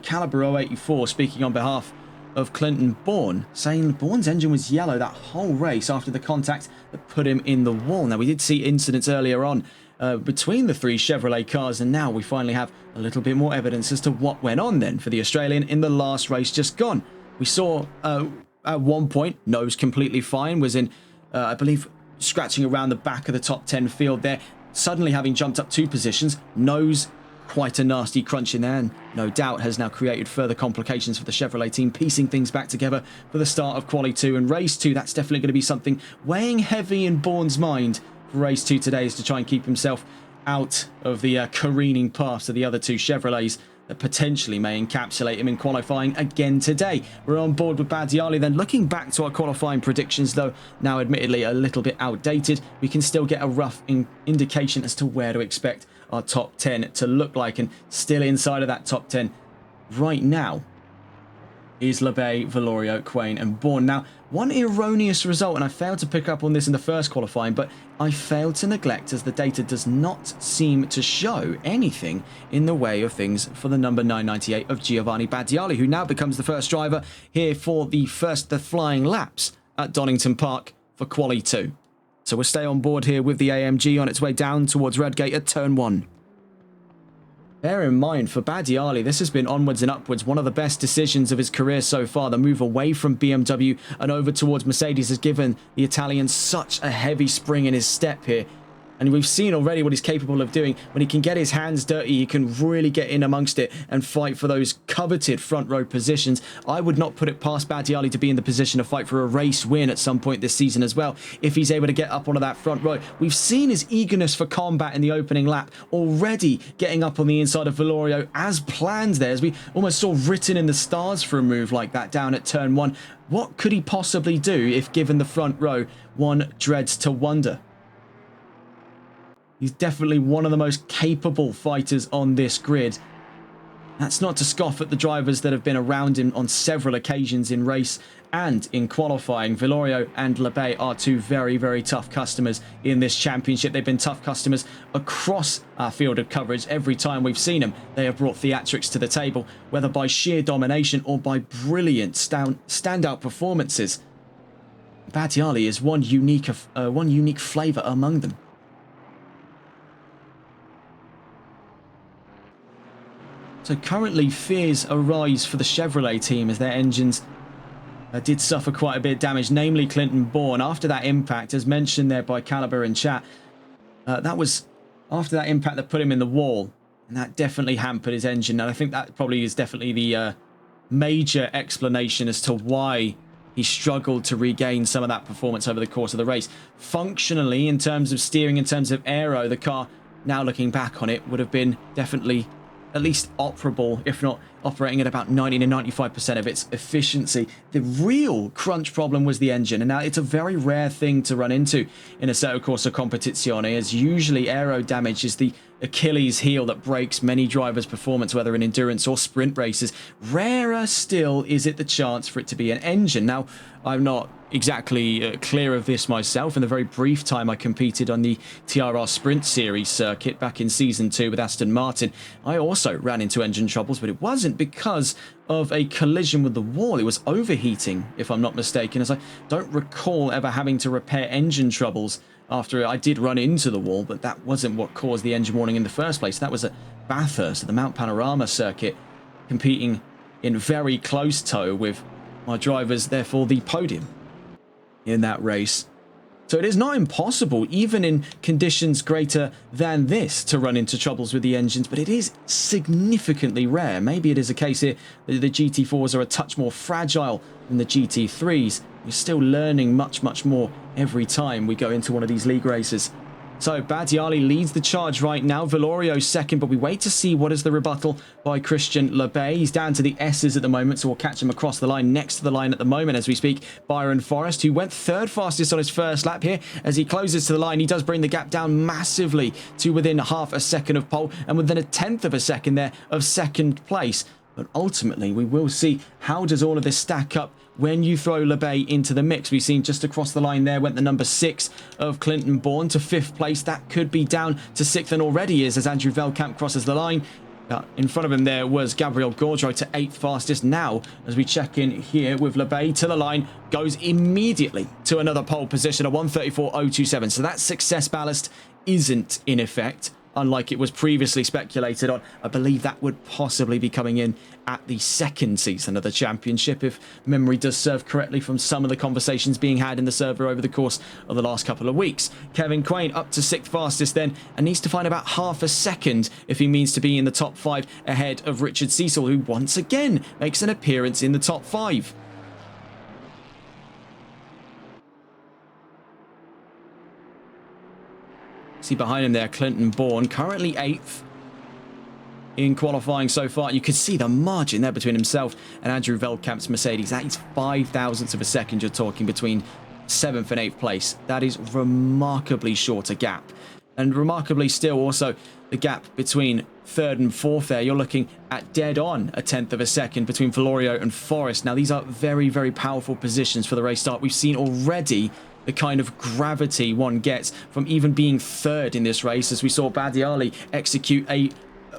A: Caliber 084 speaking on behalf of Clinton Bourne, saying Bourne's engine was yellow that whole race after the contact that put him in the wall. Now, we did see incidents earlier on between the 3 Chevrolet cars, and now we finally have a little bit more evidence as to what went on then for the Australian in the last race just gone. We saw at one point, nose completely fine, was in, I believe, scratching around the back of the top 10 field there, suddenly having jumped up 2 positions, nose quite a nasty crunch in there, and no doubt has now created further complications for the Chevrolet team, piecing things back together for the start of Quali 2 and race 2. That's definitely going to be something weighing heavy in Bourne's mind for race 2 today, is to try and keep himself out of the careening paths of the other 2 Chevrolets that potentially may encapsulate him in qualifying again today. We're on board with Badiali then. Looking back to our qualifying predictions, though now admittedly a little bit outdated, we can still get a rough indication as to where to expect our top 10 to look like, and still inside of that top 10 right now is Lebay, Velorio, Quain and Bourne. Now, one erroneous result, and I failed to pick up on this in the first qualifying, but I failed to neglect as the data does not seem to show anything in the way of things for the number 998 of Giovanni Badiali, who now becomes the first driver here for the flying laps at Donington Park for Quali 2. So we'll stay on board here with the AMG on its way down towards Redgate at turn 1. Bear in mind, for Badiali, this has been onwards and upwards. One of the best decisions of his career so far. The move away from BMW and over towards Mercedes has given the Italian such a heavy spring in his step here. And we've seen already what he's capable of doing. When he can get his hands dirty, he can really get in amongst it and fight for those coveted front row positions. I would not put it past Badiali to be in the position to fight for a race win at some point this season as well, if he's able to get up onto that front row. We've seen his eagerness for combat in the opening lap, already getting up on the inside of Valorio as planned there, as we almost saw written in the stars for a move like that down at turn 1. What could he possibly do if given the front row? One dreads to wonder. He's definitely one of the most capable fighters on this grid. That's not to scoff at the drivers that have been around him on several occasions in race and in qualifying. Valorio and Lebay are two very, very tough customers in this championship. They've been tough customers across our field of coverage. Every time we've seen them, they have brought theatrics to the table, whether by sheer domination or by brilliant standout performances. Badiali is one unique flavour among them. So currently fears arise for the Chevrolet team as their engines did suffer quite a bit of damage, namely Clinton Bourne. After that impact, as mentioned there by Caliber in chat, that was after that impact that put him in the wall, and that definitely hampered his engine. And I think that probably is definitely the major explanation as to why he struggled to regain some of that performance over the course of the race. Functionally, in terms of steering, in terms of aero, the car, now looking back on it, would have been definitely at least operable, if not operating at about 90 to 95% of its efficiency. The real crunch problem was the engine, and now it's a very rare thing to run into in Assetto Corsa Competizione, as usually aero damage is the Achilles heel that breaks many drivers' performance, whether in endurance or sprint races. Rarer still is it the chance for it to be an engine. Now, I'm not exactly clear of this myself. In the very brief time I competed on the TRR Sprint Series circuit back in Season 2 with Aston Martin, I also ran into engine troubles, but it wasn't because of a collision with the wall. It was overheating, if I'm not mistaken, as I don't recall ever having to repair engine troubles after I did run into the wall, but that wasn't what caused the engine warning in the first place. That was at Bathurst, at the Mount Panorama circuit, competing in very close tow with my drivers, therefore the podium in that race. So it is not impossible, even in conditions greater than this, to run into troubles with the engines, but it is significantly rare. Maybe it is a case here that the GT4s are a touch more fragile than the GT3s. We're still learning much more every time we go into one of these league races. So Badiali leads the charge right now. Valorio second, but we wait to see what is the rebuttal by Christian Lebay. He's down to the S's at the moment, so we'll catch him across the line. Next to the line at the moment as we speak, Byron Forrest, who went third fastest on his first lap here. As he closes to the line, he does bring the gap down massively to within half a second of pole and within a tenth of a second there of second place. But ultimately, we will see how does all of this stack up when you throw Lebay into the mix. We've seen just across the line there went the number 6 of Clinton Bourne to 5th place. That could be down to 6th and already is as Andrew Velkamp crosses the line. In front of him there was Gabriel Gaudreau to 8th fastest. Now, as we check in here with Lebay to the line, goes immediately to another pole position, a 1:34.027. So that success ballast isn't in effect, unlike it was previously speculated on. I believe that would possibly be coming in at the second season of the championship, if memory does serve correctly from some of the conversations being had in the server over the course of the last couple of weeks. Kevin Quain up to 6th fastest then, and needs to find about half a second if he means to be in the top 5 ahead of Richard Cecil, who once again makes an appearance in the top 5. See behind him there, Clinton Bourne, currently 8th in qualifying so far. You can see the margin there between himself and Andrew Velkamp's Mercedes. That is 5 thousandths of a second you're talking between 7th and 8th place. That is remarkably short a gap. And remarkably still, also, the gap between third and fourth there, you're looking at dead on a tenth of a second between Valorio and Forest. Now, these are very, very powerful positions for the race start. We've seen already the kind of gravity one gets from even being third in this race, as we saw Badiali execute a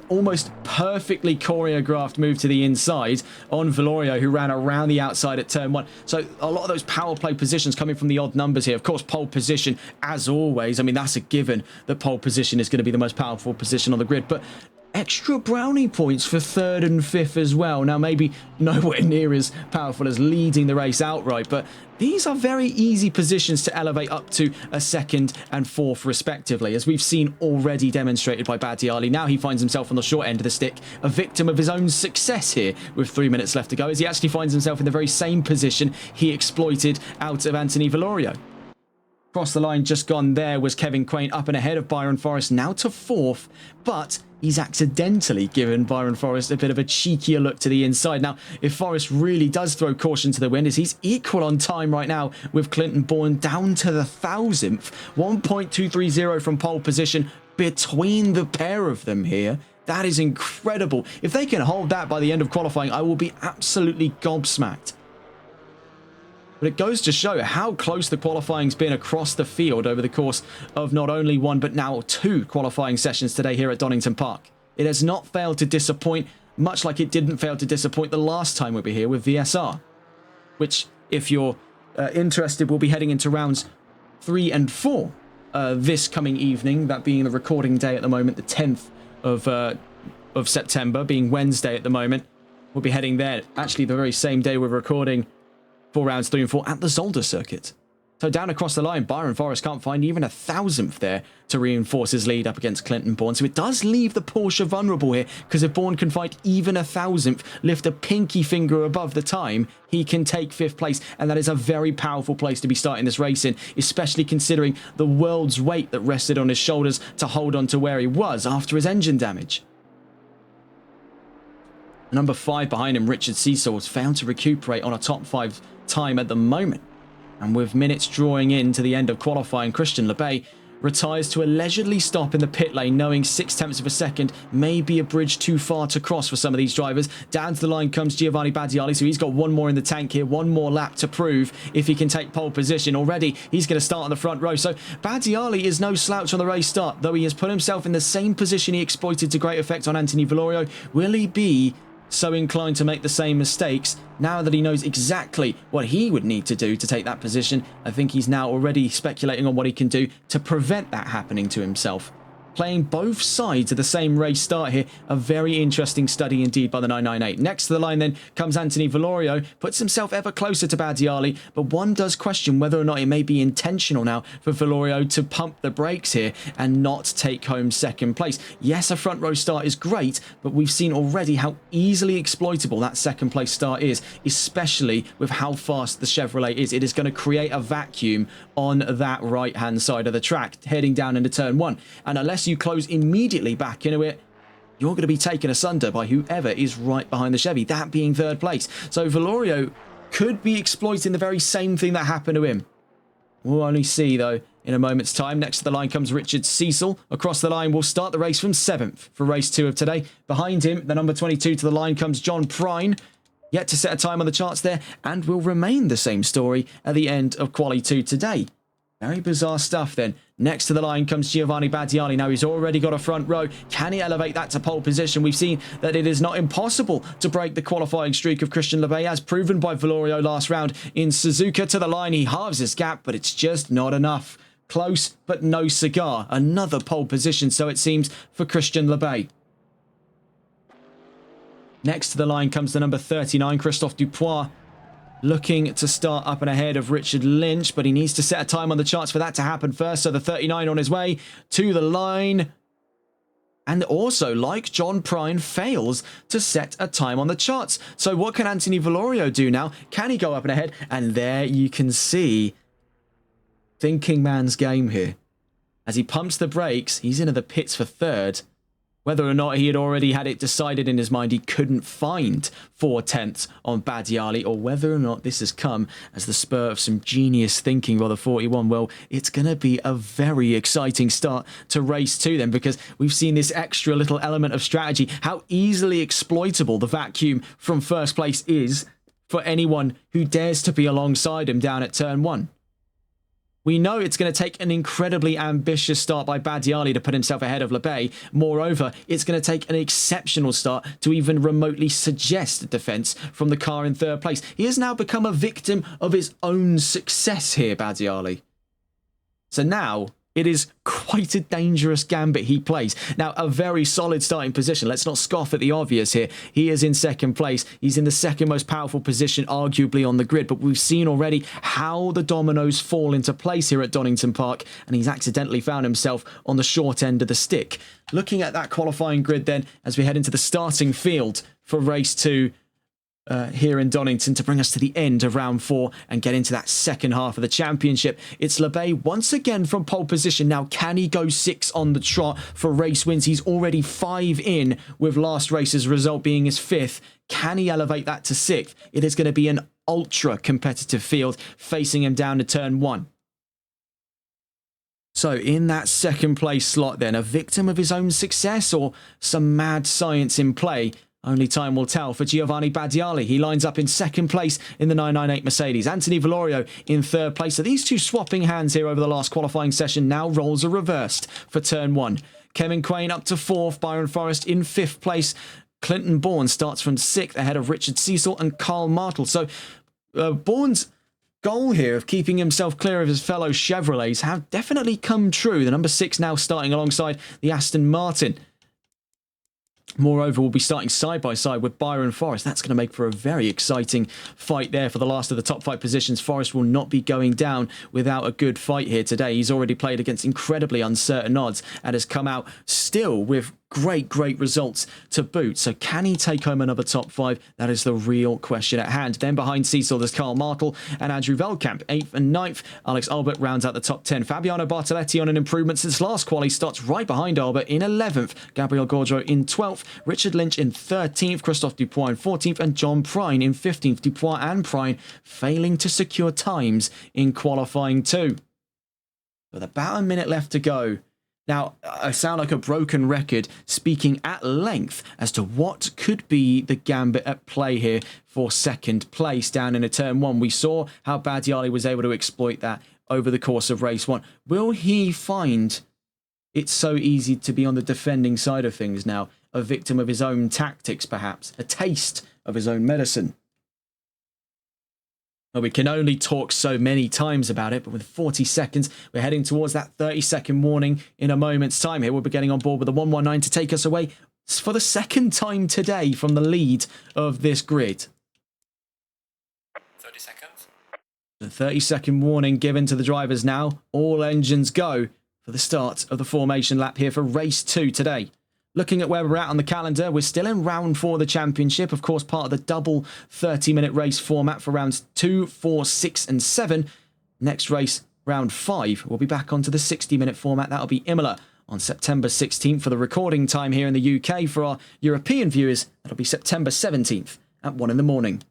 A: almost perfectly choreographed move to the inside on Valorio, who ran around the outside at turn 1. So a lot of those power play positions coming from the odd numbers here. Of course, pole position, as always, I mean, that's a given that pole position is going to be the most powerful position on the grid. But extra brownie points for third and fifth as well. Now, maybe nowhere near as powerful as leading the race outright, but these are very easy positions to elevate up to a second and fourth respectively, as we've seen already demonstrated by Badiali. Now he finds himself on the short end of the stick, a victim of his own success here with 3 minutes left to go, as he actually finds himself in the very same position he exploited out of Anthony Valorio. Across the line, just gone there was Kevin Quain, up and ahead of Byron Forrest, now to fourth, but he's accidentally given Byron Forrest a bit of a cheekier look to the inside. Now, if Forrest really does throw caution to the wind, as he's equal on time right now with Clinton Bourne down to the 1,000th, 1.230 from pole position between the pair of them here. That is incredible. If they can hold that by the end of qualifying, I will be absolutely gobsmacked. But it goes to show how close the qualifying's been across the field over the course of not only one, but now 2 qualifying sessions today here at Donington Park. It has not failed to disappoint, much like it didn't fail to disappoint the last time we were here with VSR, which, if you're interested, we'll be heading into rounds 3 and 4 this coming evening, that being the recording day at the moment, the 10th of September, being Wednesday at the moment. We'll be heading there, actually the very same day we're recording for rounds 3 and 4 at the Zolder circuit. So down across the line, Byron Forrest can't find even a 1,000th there to reinforce his lead up against Clinton Bourne. So it does leave the Porsche vulnerable here, because if Bourne can find even a 1,000th, lift a pinky finger above the time, he can take 5th place. And that is a very powerful place to be starting this race in, especially considering the world's weight that rested on his shoulders to hold on to where he was after his engine damage. Number 5 behind him, Richard Cecil, was found to recuperate on a top 5 time at the moment. And with minutes drawing in to the end of qualifying, Christian Lebay retires to a leisurely stop in the pit lane, knowing 0.6 of a second may be a bridge too far to cross for some of these drivers. Down to the line comes Giovanni Badiali, so he's got one more in the tank here, one more lap to prove if he can take pole position. Already, he's going to start on the front row, so Badiali is no slouch on the race start, though he has put himself in the same position he exploited to great effect on Anthony Valorio. Will he be so inclined to make the same mistakes now that he knows exactly what he would need to do to take that position? I think he's now already speculating on what he can do to prevent that happening to himself. Playing both sides of the same race start here, a very interesting study indeed by the 998. Next to the line then comes Anthony Valorio, puts himself ever closer to Badiali, but one does question whether or not it may be intentional now for Valorio to pump the brakes here and not take home second place. Yes, a front row start is great, but we've seen already how easily exploitable that second place start is, especially with how fast the Chevrolet is. It is going to create a vacuum on that right hand side of the track heading down into turn 1, and unless you close immediately back into it, you're going to be taken asunder by whoever is right behind the Chevy, that being third place. So Valorio could be exploiting the very same thing that happened to him. We'll only see, though, in a moment's time. Next to the line comes Richard Cecil. Across the line, we'll start the race from 7th for race 2 of today. Behind him, the number 22 to the line comes John Prine, yet to set a time on the charts there, and will remain the same story at the end of Quali 2 today. Very bizarre stuff then. Next to the line comes Giovanni Badiali. Now he's already got a front row. Can he elevate that to pole position? We've seen that it is not impossible to break the qualifying streak of Christian Lebay, as proven by Valorio last round in Suzuka. To the line, he halves his gap, but it's just not enough. Close, but no cigar. Another pole position, so it seems, for Christian Lebay. Next to the line comes the number 39, Christophe Dupois, looking to start up and ahead of Richard Lynch, but he needs to set a time on the charts for that to happen first. So the 39 on his way to the line. And also, like John Prine, fails to set a time on the charts. So what can Anthony Valorio do now? Can he go up and ahead? And there you can see thinking man's game here. As he pumps the brakes, he's into the pits for third. whether or not he had already had it decided in his mind he couldn't find 4/10 on Badiali, or whether or not this has come as the spur of some genius thinking by the 41. Well, it's going to be a very exciting start to race 2 then, because we've seen this extra little element of strategy, how easily exploitable the vacuum from first place is for anyone who dares to be alongside him down at turn 1. We know it's going to take an incredibly ambitious start by Badiali to put himself ahead of Lebay. Moreover, it's going to take an exceptional start to even remotely suggest a defence from the car in third place. He has now become a victim of his own success here, Badiali. So now it is quite a dangerous gambit he plays. Now, a very solid starting position. Let's not scoff at the obvious here. He is in second place. He's in the second most powerful position, arguably, on the grid. But we've seen already how the dominoes fall into place here at Donington Park, and he's accidentally found himself on the short end of the stick. Looking at that qualifying grid then, as we head into the starting field for race 2, here in Donington, to bring us to the end of round 4 and get into that second half of the championship. It's Lebay once again from pole position. Now, can he go 6 on the trot for race wins? He's already 5 in, with last race's result being his 5th. Can he elevate that to 6th? It is going to be an ultra competitive field facing him down to turn 1. So in that second place slot then, a victim of his own success or some mad science in play? Only time will tell for Giovanni Badiali. He lines up in second place in the 998 Mercedes. Anthony Valorio in third place. So these two swapping hands here over the last qualifying session. Now roles are reversed for turn 1. Kevin Quain up to 4th. Byron Forrest in 5th place. Clinton Bourne starts from 6th ahead of Richard Cecil and Carl Martel. So Bourne's goal here of keeping himself clear of his fellow Chevrolets have definitely come true. The number 6 now starting alongside the Aston Martin. Moreover, we'll be starting side by side with Byron Forrest. That's going to make for a very exciting fight there for the last of the top 5 positions. Forrest will not be going down without a good fight here today. He's already played against incredibly uncertain odds and has come out still with great results to boot. So can he take home another top 5? That is the real question at hand. Then behind Cecil, there's Carl Martel and Andrew Veldkamp, 8th and 9th. Alex Albert rounds out the top 10. Fabiano Bartoletti on an improvement since last quali starts right behind Albert in 11th. Gabriel Gaudreau in 12th. Richard Lynch in 13th. Christophe Dupois in 14th. And John Prine in 15th. Dupois and Prine failing to secure times in qualifying 2. With about a minute left to go. Now, I sound like a broken record speaking at length as to what could be the gambit at play here for second place down in a turn 1. We saw how Badiali was able to exploit that over the course of race 1. Will he find it so easy to be on the defending side of things now? A victim of his own tactics, perhaps? A taste of his own medicine? Well, we can only talk so many times about it, but with 40 seconds, we're heading towards that 30-second warning in a moment's time here. We'll be getting on board with the 119 to take us away for the second time today from the lead of this grid.
B: 30 seconds.
A: The 30-second warning given to the drivers now. All engines go for the start of the formation lap here for race 2 today. Looking at where we're at on the calendar, we're still in round 4 of the championship. Of course, part of the double 30-minute race format for rounds 2, 4, 6 and 7. Next race, round 5, we'll be back onto the 60-minute format. That'll be Imola on September 16th for the recording time here in the UK. For our European viewers, that'll be September 17th at 1 in the morning.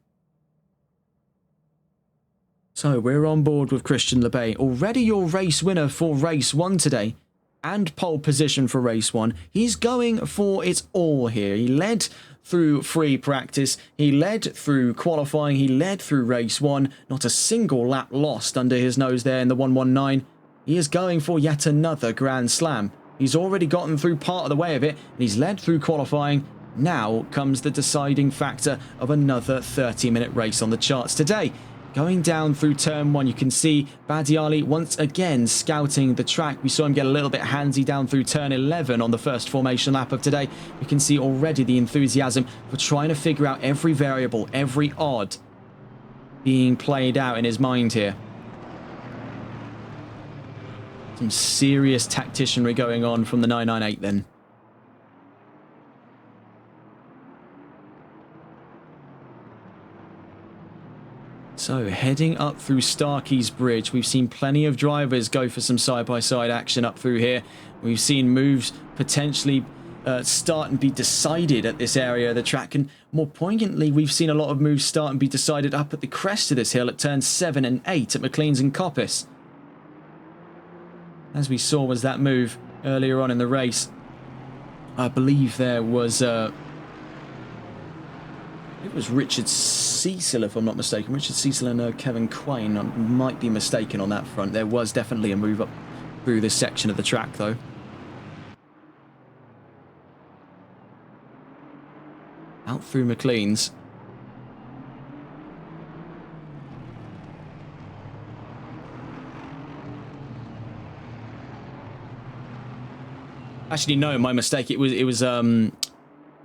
A: So we're on board with Christian Lebay. Already your race winner for race 1 today. And pole position for race 1. He's going for it all here. He led through free practice. He led through qualifying. He led through race 1. Not a single lap lost under his nose there in the 119. He is going for yet another Grand Slam. He's already gotten through part of the way of it. And he's led through qualifying. Now comes the deciding factor of another 30-minute race on the charts today. Going down through turn 1, you can see Badiali once again scouting the track. We saw him get a little bit handsy down through turn 11 on the first formation lap of today. We can see already the enthusiasm for trying to figure out every variable, every odd being played out in his mind here. Some serious tacticianry going on from the 998 then. So, heading up through Starkey's Bridge, we've seen plenty of drivers go for some side-by-side action up through here. We've seen moves potentially start and be decided at this area of the track. And more poignantly, we've seen a lot of moves start and be decided up at the crest of this hill at turns 7 and 8 at McLean's and Coppice. As we saw was that move earlier on in the race. I believe there was... it was Richard Cecil, if I'm not mistaken. Richard Cecil and Kevin Quain. I might be mistaken on that front. There was definitely a move up through this section of the track, though. Out through McLean's. Actually, no, my mistake. It was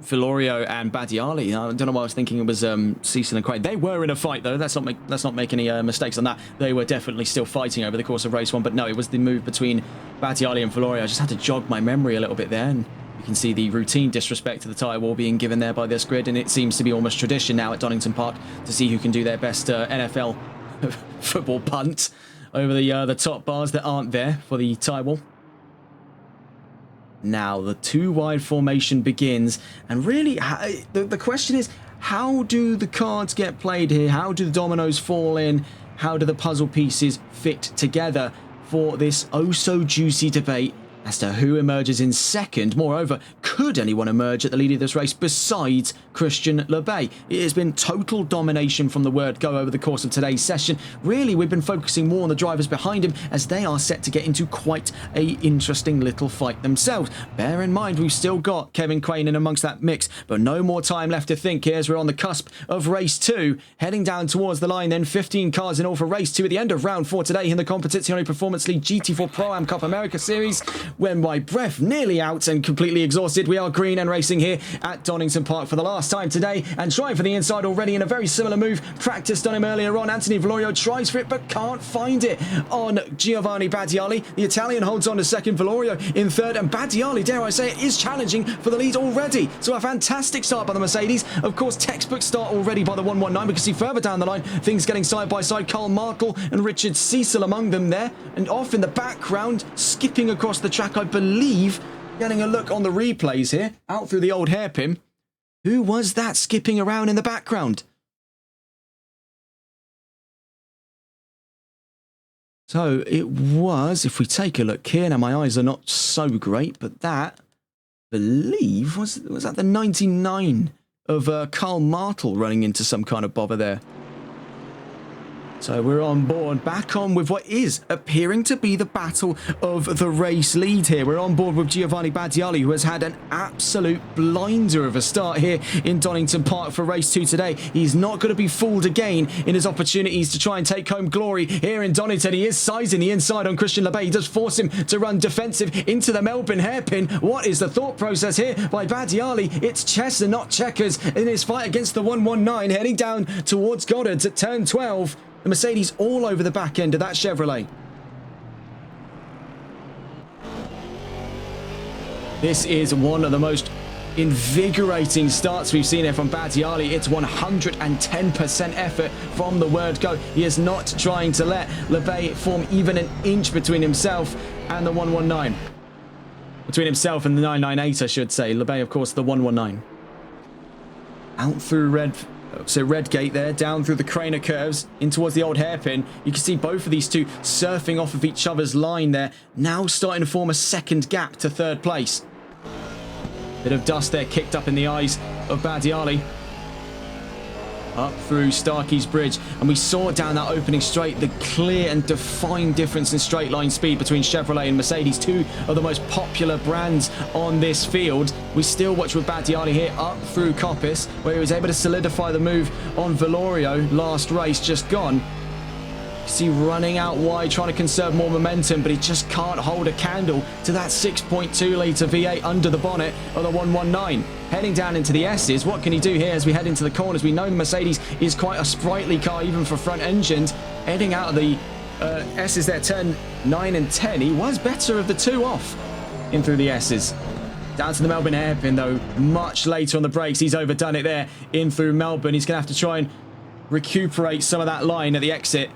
A: Vilorio and Badiali. I don't know why I was thinking it was Cecil and Quaid. They were in a fight, though. Let's not make any mistakes on that. They were definitely still fighting over the course of race 1. But no, it was the move between Badiali and Vilorio. I just had to jog my memory a little bit there. And you can see the routine disrespect to the tyre wall being given there by this grid. And it seems to be almost tradition now at Donington Park to see who can do their best NFL football punt over the top bars that aren't there for the tyre wall. Now, the two-wide formation begins, and really, the question is, how do the cards get played here? How do the dominoes fall in? How do the puzzle pieces fit together for this oh-so-juicy debate as to who emerges in second? Moreover, could anyone emerge at the lead of this race besides Christian Lebay? It has been total domination from the word go over the course of today's session. Really, we've been focusing more on the drivers behind him as they are set to get into quite a interesting little fight themselves. Bear in mind, we've still got Kevin Quain in amongst that mix, but no more time left to think here as we're on the cusp of race 2, heading down towards the line. Then 15 cars in all for race 2 at the end of round 4 today in the Competizione Performance League GT4 Pro-Am Cup America Series. When my breath nearly out and completely exhausted, we are green and racing here at Donington Park for the last time today and trying for the inside already in a very similar move practiced on him earlier on. Anthony Vilorio tries for it but can't find it on Giovanni Badiali. The Italian holds on to second, Vilorio in third, and Badiali, dare I say it, is challenging for the lead already. So a fantastic start by the Mercedes. Of course, textbook start already by the 119. We can see further down the line things getting side by side. Carl Martel and Richard Cecil among them there, and off in the background, skipping across the track, I believe, getting a look on the replays here, out through the old hairpin. Who was that skipping around in the background? So it was, if we take a look here, now my eyes are not so great, but that, I believe, was that the 99 of Carl Martel running into some kind of bother there. So we're on board, back on with what is appearing to be the battle of the race lead here. We're on board with Giovanni Badiali, who has had an absolute blinder of a start here in Donington Park for race 2 today. He's not going to be fooled again in his opportunities to try and take home glory here in Donington. He is sizing the inside on Christian Lebay. He does force him to run defensive into the Melbourne hairpin. What is the thought process here by Badiali? It's chess and not checkers in his fight against the 119, heading down towards Goddard's at turn 12. The Mercedes all over the back end of that Chevrolet. This is one of the most invigorating starts we've seen here from Badiali. It's 110% effort from the word go. He is not trying to let Lebay form even an inch between himself and the 119. Between himself and the 998, I should say. Lebay, of course, the 119. Out through Redgate there, down through the Craner curves, in towards the old hairpin. You can see both of these two surfing off of each other's line there, now starting to form a second gap to third place. Bit of dust there kicked up in the eyes of Badiali. Up through Starkey's Bridge, and we saw down that opening straight the clear and defined difference in straight line speed between Chevrolet and Mercedes, two of the most popular brands on this field. We still watch with Badiali here up through Coppice, where he was able to solidify the move on Vilorio last race just gone. You see running out wide, trying to conserve more momentum, but he just can't hold a candle to that 6.2 litre V8 under the bonnet of the 119. Heading down into the S's, what can he do here as we head into the corners? We know the Mercedes is quite a sprightly car, even for front engines. Heading out of the S's there, turn 9 and 10. He was better of the two off in through the S's. Down to the Melbourne hairpin, though, much later on the brakes. He's overdone it there in through Melbourne. He's going to have to try and recuperate some of that line at the exit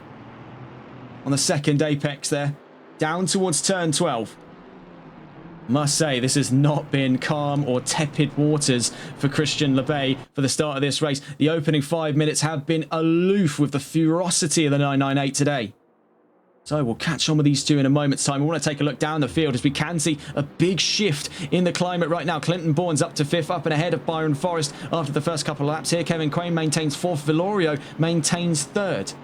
A: on the second apex there. Down towards turn 12. Must say, this has not been calm or tepid waters for Christian Lebay for the start of this race. The opening 5 minutes have been aloof with the ferocity of the 998 today. So we'll catch on with these two in a moment's time. We want to take a look down the field as we can see a big shift in the climate right now. Clinton Bourne's up to 5th, up and ahead of Byron Forrest after the first couple of laps here. Kevin Crane maintains 4th. Villorio maintains 3rd.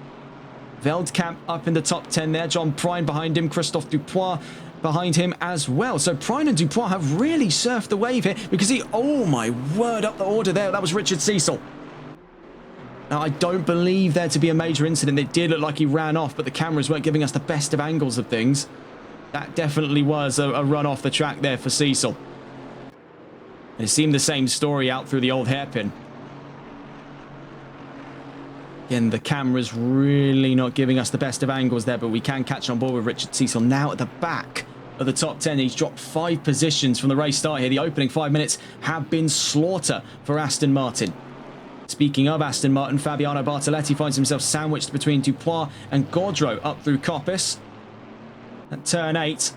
A: Veldkamp up in the top 10 there. John Prine behind him. Christophe Dupois behind him as well. So Prine and Dupois have really surfed the wave here because oh my word, up the order there. That was Richard Cecil. Now, I don't believe there to be a major incident. It did look like he ran off, but the cameras weren't giving us the best of angles of things. That definitely was a run off the track there for Cecil. And it seemed the same story out through the old hairpin. Again, the camera's really not giving us the best of angles there, but we can catch on board with Richard Cecil now at the back of the top 10. He's dropped 5 positions from the race start here. The opening 5 minutes have been slaughter for Aston Martin. Speaking of Aston Martin, Fabiano Bartoletti finds himself sandwiched between Dupois and Gaudreau up through Coppice. At turn 8.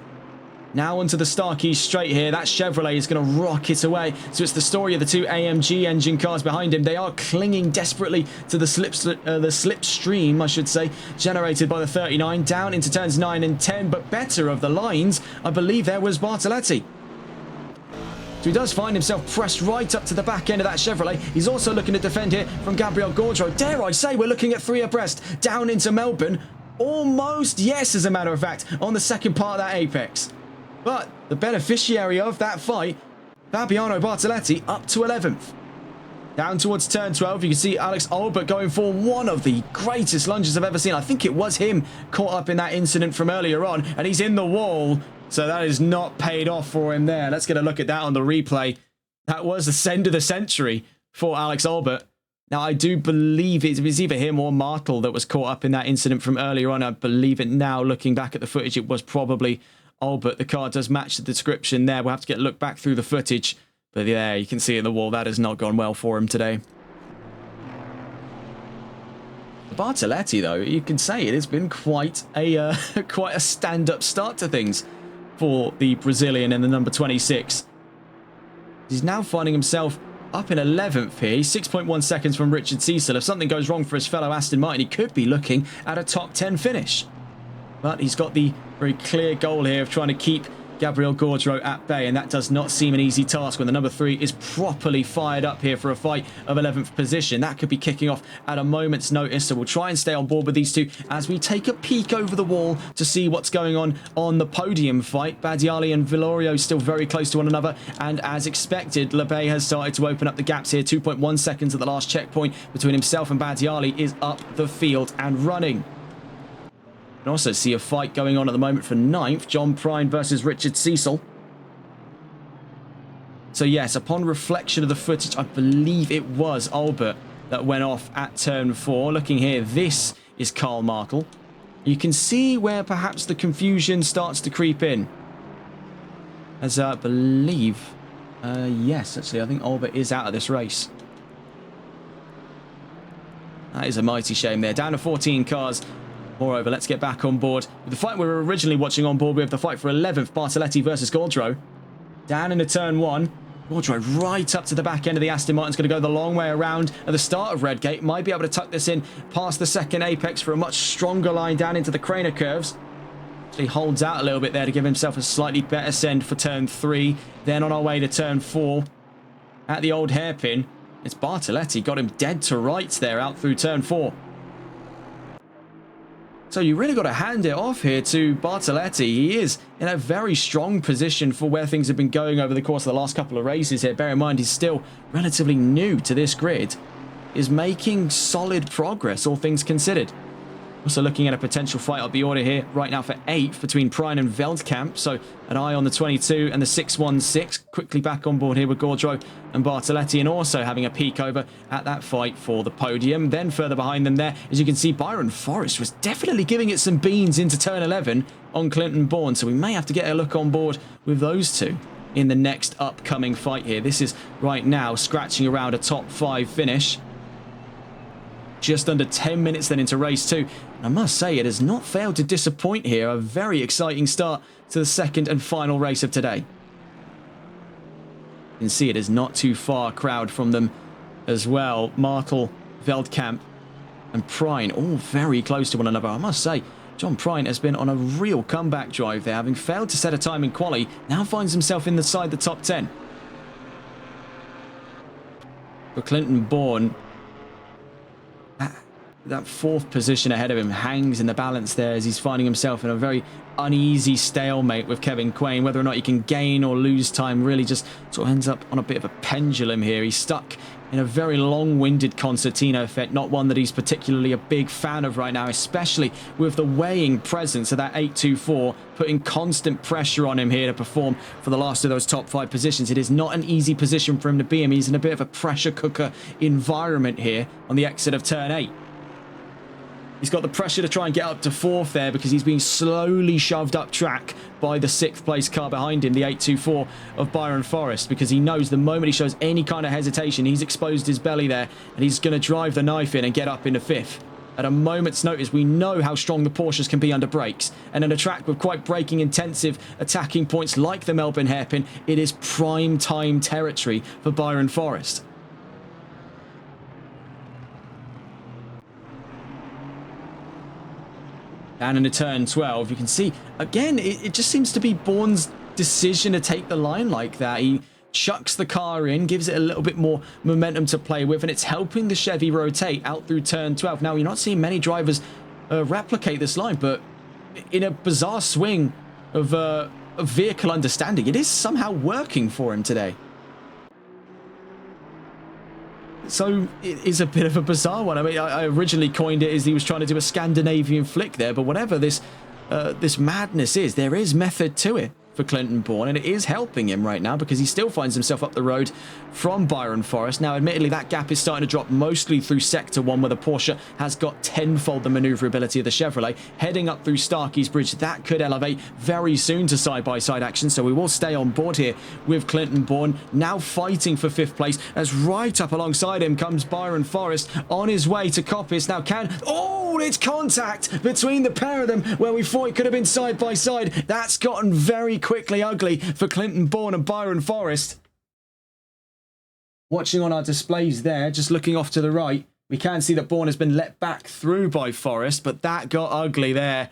A: Now onto the Starkey straight here. That Chevrolet is going to rocket away. So it's the story of the 2 AMG engine cars behind him. They are clinging desperately to the slipstream, I should say, generated by the 39. Down into turns 9 and 10, but better of the lines, I believe there was Bartoletti. So he does find himself pressed right up to the back end of that Chevrolet. He's also looking to defend here from Gabriel Gaudreau. Dare I say we're looking at 3 abreast down into Melbourne. Almost, yes, as a matter of fact, on the second part of that apex. But the beneficiary of that fight, Fabiano Bartoletti, up to 11th. Down towards turn 12, you can see Alex Albert going for one of the greatest lunges I've ever seen. I think it was him caught up in that incident from earlier on, and he's in the wall. So that is not paid off for him there. Let's get a look at that on the replay. That was the send of the century for Alex Albert. Now, I do believe it was either him or Martel that was caught up in that incident from earlier on. I believe it now, looking back at the footage, it was probably Albert. The car does match the description there. We'll have to get a look back through the footage. But yeah, you can see in the wall, that has not gone well for him today. Bartoletti, though, you can say it has been quite a quite a stand-up start to things for the Brazilian in the number 26. He's now finding himself up in 11th here. He's 6.1 seconds from Richard Cecil. If something goes wrong for his fellow Aston Martin, he could be looking at a top 10 finish. But he's got the very clear goal here of trying to keep Gabriel Gaudreau at bay, and that does not seem an easy task when the number 3 is properly fired up here for a fight of 11th position. That could be kicking off at a moment's notice, so we'll try and stay on board with these two as we take a peek over the wall to see what's going on the podium fight. Badiali and Villorio still very close to one another, and as expected, Lebay has started to open up the gaps here. 2.1 seconds at the last checkpoint between himself and Badiali is up the field and running. You can also see a fight going on at the moment for 9th. John Prine versus Richard Cecil. So yes, upon reflection of the footage, I believe it was Albert that went off at turn 4. Looking here, this is Karl Martel. You can see where perhaps the confusion starts to creep in. As I believe, yes, actually, I think Albert is out of this race. That is a mighty shame there. Down to 14 cars. Moreover, let's get back on board with the fight we were originally watching on board with, the fight for 11th, Bartoletti versus Gaudreau. Down into turn 1. Gaudreau right up to the back end of the Aston Martin's going to go the long way around at the start of Redgate. Might be able to tuck this in past the second apex for a much stronger line down into the Craner curves. So he holds out a little bit there to give himself a slightly better send for turn 3. Then on our way to turn 4 at the old hairpin, it's Bartoletti. Got him dead to rights there out through turn 4. So you really got to hand it off here to Bartoletti. He is in a very strong position for where things have been going over the course of the last couple of races here. Bear in mind, he's still relatively new to this grid. Is making solid progress, all things considered. Also looking at a potential fight up the order here right now for 8th between Prine and Veldkamp. So an eye on the 22 and the 616. Quickly back on board here with Gaudreau and Bartoletti, and also having a peek over at that fight for the podium. Then further behind them there, as you can see, Byron Forrest was definitely giving it some beans into turn 11 on Clinton Bourne. So we may have to get a look on board with those two in the next upcoming fight here. This is right now scratching around a top 5 finish. Just under 10 minutes then into race 2. And I must say, it has not failed to disappoint here. A very exciting start to the second and final race of today. You can see it is not too far crowd from them as well. Martel, Veldkamp and Prine all very close to one another. I must say, John Prine has been on a real comeback drive there, having failed to set a time in quali, now finds himself inside the top 10. For Clinton Bourne, that fourth position ahead of him hangs in the balance there as he's finding himself in a very uneasy stalemate with Kevin Quain. Whether or not he can gain or lose time really just sort of ends up on a bit of a pendulum here. He's stuck in a very long-winded concertina effect, not one that he's particularly a big fan of right now, especially with the weighing presence of that 824 putting constant pressure on him here to perform for the last of those top 5 positions. It is not an easy position for him to be in. He's in a bit of a pressure cooker environment here on the exit of turn 8. He's got the pressure to try and get up to 4th there because he's being slowly shoved up track by the 6th place car behind him, the 824 of Byron Forrest, because he knows the moment he shows any kind of hesitation, he's exposed his belly there and he's going to drive the knife in and get up into 5th. At a moment's notice, we know how strong the Porsches can be under brakes, and in a track with quite braking intensive attacking points like the Melbourne hairpin, it is prime time territory for Byron Forrest. And into turn 12, you can see, again, it just seems to be Bourne's decision to take the line like that. He chucks the car in, gives it a little bit more momentum to play with, and it's helping the Chevy rotate out through turn 12. Now, you're not seeing many drivers replicate this line, but in a bizarre swing of vehicle understanding, it is somehow working for him today. So it is a bit of a bizarre one. I mean, I originally coined it as he was trying to do a Scandinavian flick there, but whatever this madness is, there is method to it for Clinton Bourne, and it is helping him right now because he still finds himself up the road from Byron Forrest. Now, admittedly, that gap is starting to drop mostly through Sector 1, where the Porsche has got tenfold the maneuverability of the Chevrolet. Heading up through Starkey's Bridge, that could elevate very soon to side-by-side action, so we will stay on board here with Clinton Bourne, now fighting for 5th place, as right up alongside him comes Byron Forrest on his way to Coppice. Now, it's contact between the pair of them where we thought it could have been side-by-side. That's gotten very quickly ugly for Clinton Bourne and Byron Forrest. Watching on our displays there, just looking off to the right, we can see that Bourne has been let back through by Forrest, but that got ugly there.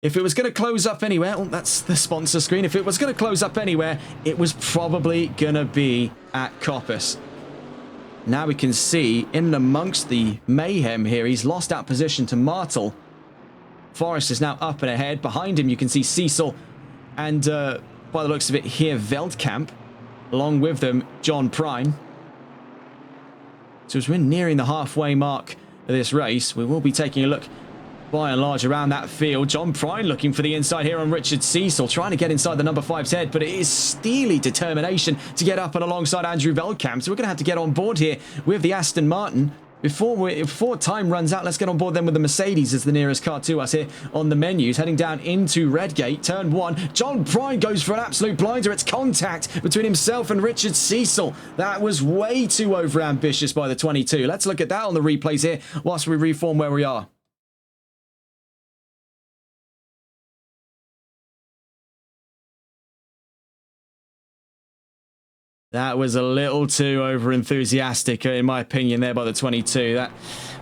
A: If it was going to close up anywhere, oh, that's the sponsor screen. If it was going to close up anywhere, it was probably going to be at Coppice. Now we can see, in amongst the mayhem here, he's lost out position to Martel. Forrest is now up and ahead. Behind him, you can see Cecil and, by the looks of it here, Veldkamp. Along with them, John Prine. So as we're nearing the halfway mark of this race, we will be taking a look by and large around that field. John Prine looking for the inside here on Richard Cecil, trying to get inside the number 5's head, but it is steely determination to get up and alongside Andrew Veldkamp. So we're going to have to get on board here with the Aston Martin. Before time runs out, let's get on board then with the Mercedes as the nearest car to us here on the menus. Heading down into Redgate, turn 1. John Prine goes for an absolute blinder. It's contact between himself and Richard Cecil. That was way too overambitious by the 22. Let's look at that on the replays here whilst we reform where we are. That was a little too over-enthusiastic, in my opinion, there by the 22. That,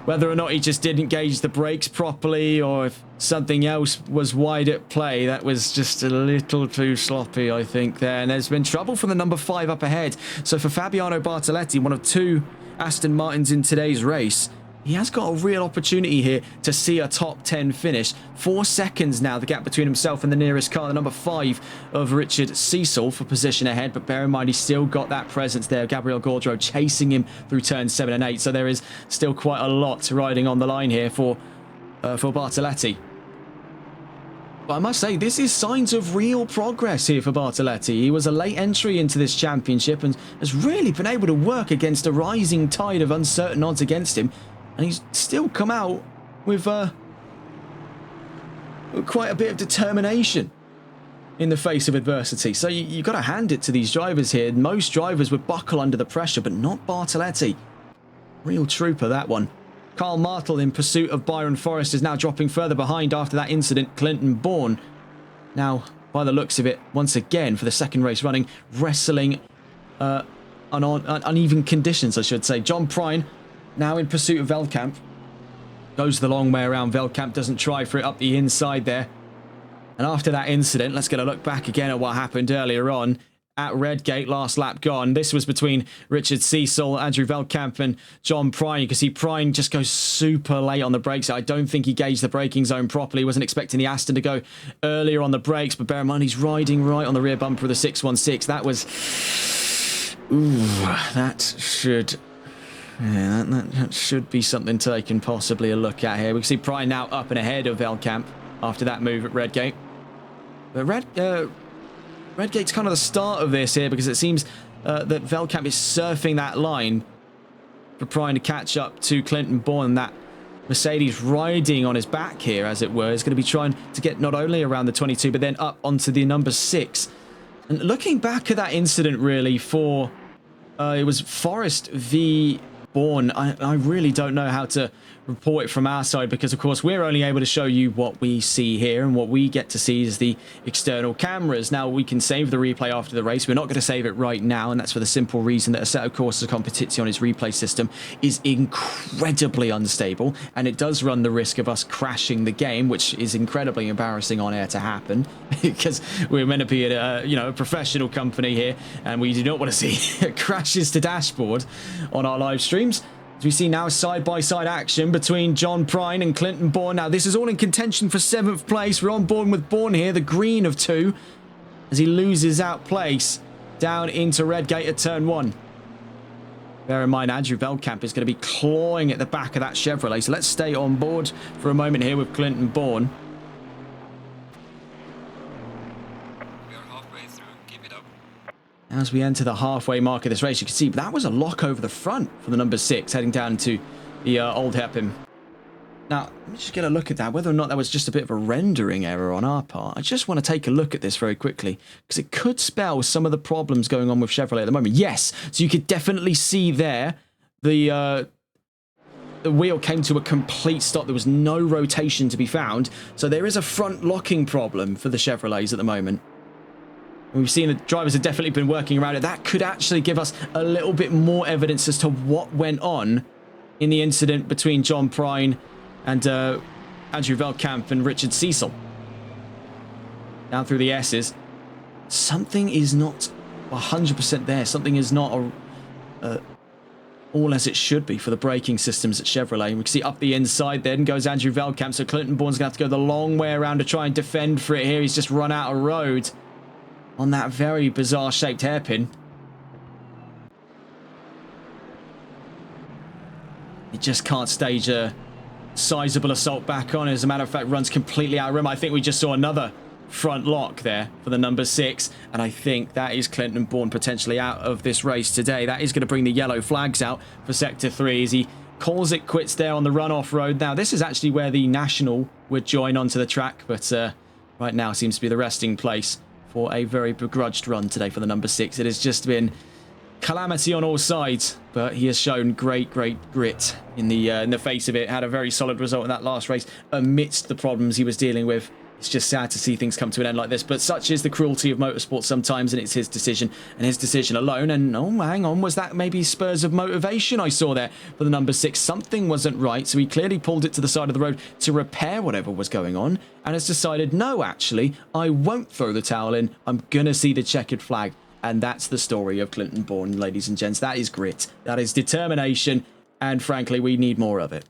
A: whether or not he just didn't gauge the brakes properly or if something else was wide at play, that was just a little too sloppy, I think, there. And there's been trouble from the number 5 up ahead. So for Fabiano Bartoletti, one of 2 Aston Martins in today's race, he has got a real opportunity here to see a top 10 finish. 4 seconds now, the gap between himself and the nearest car, the number 5 of Richard Cecil for position ahead. But bear in mind, he's still got that presence there. Gabriel Gaudreau chasing him through turns 7 and 8. So there is still quite a lot riding on the line here for Bartoletti. But I must say, this is signs of real progress here for Bartoletti. He was a late entry into this championship and has really been able to work against a rising tide of uncertain odds against him. And he's still come out with quite a bit of determination in the face of adversity. So you've got to hand it to these drivers here. Most drivers would buckle under the pressure, but not Bartoletti. Real trooper, that one. Carl Martel in pursuit of Byron Forrest is now dropping further behind after that incident. Clinton Bourne, now, by the looks of it, once again, for the second race running, wrestling uneven conditions, I should say. John Prine now in pursuit of Veldkamp. Goes the long way around. Veldkamp doesn't try for it up the inside there. And after that incident, let's get a look back again at what happened earlier on at Redgate, last lap gone. This was between Richard Cecil, Andrew Veldkamp and John Prine. You can see Prine just goes super late on the brakes. I don't think he gauged the braking zone properly. Wasn't expecting the Aston to go earlier on the brakes, but bear in mind he's riding right on the rear bumper of the 616. That was... Ooh, that should... Yeah, that should be something taken possibly a look at here. We can see Prine now up and ahead of Veldkamp after that move at Redgate. But Redgate's kind of the start of this here, because it seems that Veldkamp is surfing that line for Prine to catch up to Clinton Bourne. That Mercedes riding on his back here, as it were, is going to be trying to get not only around the 22, but then up onto the number 6. And looking back at that incident, really, for... it was Forrest v. Bourne. I really don't know how to report it from our side, because of course we're only able to show you what we see here, and what we get to see is the external cameras. Now, we can save the replay after the race. We're not going to save it right now, and that's for the simple reason that Assetto Corsa Competizione's replay system is incredibly unstable, and it does run the risk of us crashing the game, which is incredibly embarrassing on air to happen, because we're meant to be at a professional company here, and we do not want to see crashes to dashboard on our live streams. As we see now side-by-side action between John Prine and Clinton Bourne. Now, this is all in contention for 7th place. We're on board with Bourne here, the green of 2, as he loses out place down into Redgate at turn 1. Bear in mind, Andrew Veldkamp is going to be clawing at the back of that Chevrolet. So let's stay on board for a moment here with Clinton Bourne. As we enter the halfway mark of this race, you can see that was a lock over the front for the number 6, heading down to the Old Hairpin. Now, let me just get a look at that, whether or not that was just a bit of a rendering error on our part. I just want to take a look at this very quickly, because it could spell some of the problems going on with Chevrolet at the moment. Yes, so you could definitely see there the wheel came to a complete stop. There was no rotation to be found, so there is a front locking problem for the Chevrolets at the moment. We've seen the drivers have definitely been working around it. That could actually give us a little bit more evidence as to what went on in the incident between John Prine and Andrew Veldkamp and Richard Cecil. Down through the S's. Something is not 100% there. Something is not all as it should be for the braking systems at Chevrolet. We can see up the inside then goes Andrew Veldkamp. So Clinton Bourne's going to have to go the long way around to try and defend for it here. He's just run out of road on that very bizarre shaped hairpin. He just can't stage a sizable assault back on. As a matter of fact, runs completely out of room. I think we just saw another front lock there for the number 6, and I think that is Clinton Bourne potentially out of this race today. That is going to bring the yellow flags out for Sector 3 as he calls it quits there on the run-off road. Now, this is actually where the National would join onto the track, but right now seems to be the resting place for a very begrudged run today for the number 6. It has just been calamity on all sides, but he has shown great grit in the face of it. Had a very solid result in that last race amidst the problems he was dealing with. It's just sad to see things come to an end like this, but such is the cruelty of motorsport sometimes, and it's his decision, and his decision alone. And oh, hang on, was that maybe spurs of motivation I saw there for the number 6? Something wasn't right, so he clearly pulled it to the side of the road to repair whatever was going on, and has decided, no, actually, I won't throw the towel in. I'm gonna see the checkered flag. And that's the story of Clinton Bourne, ladies and gents. That is grit, that is determination, and frankly, we need more of it.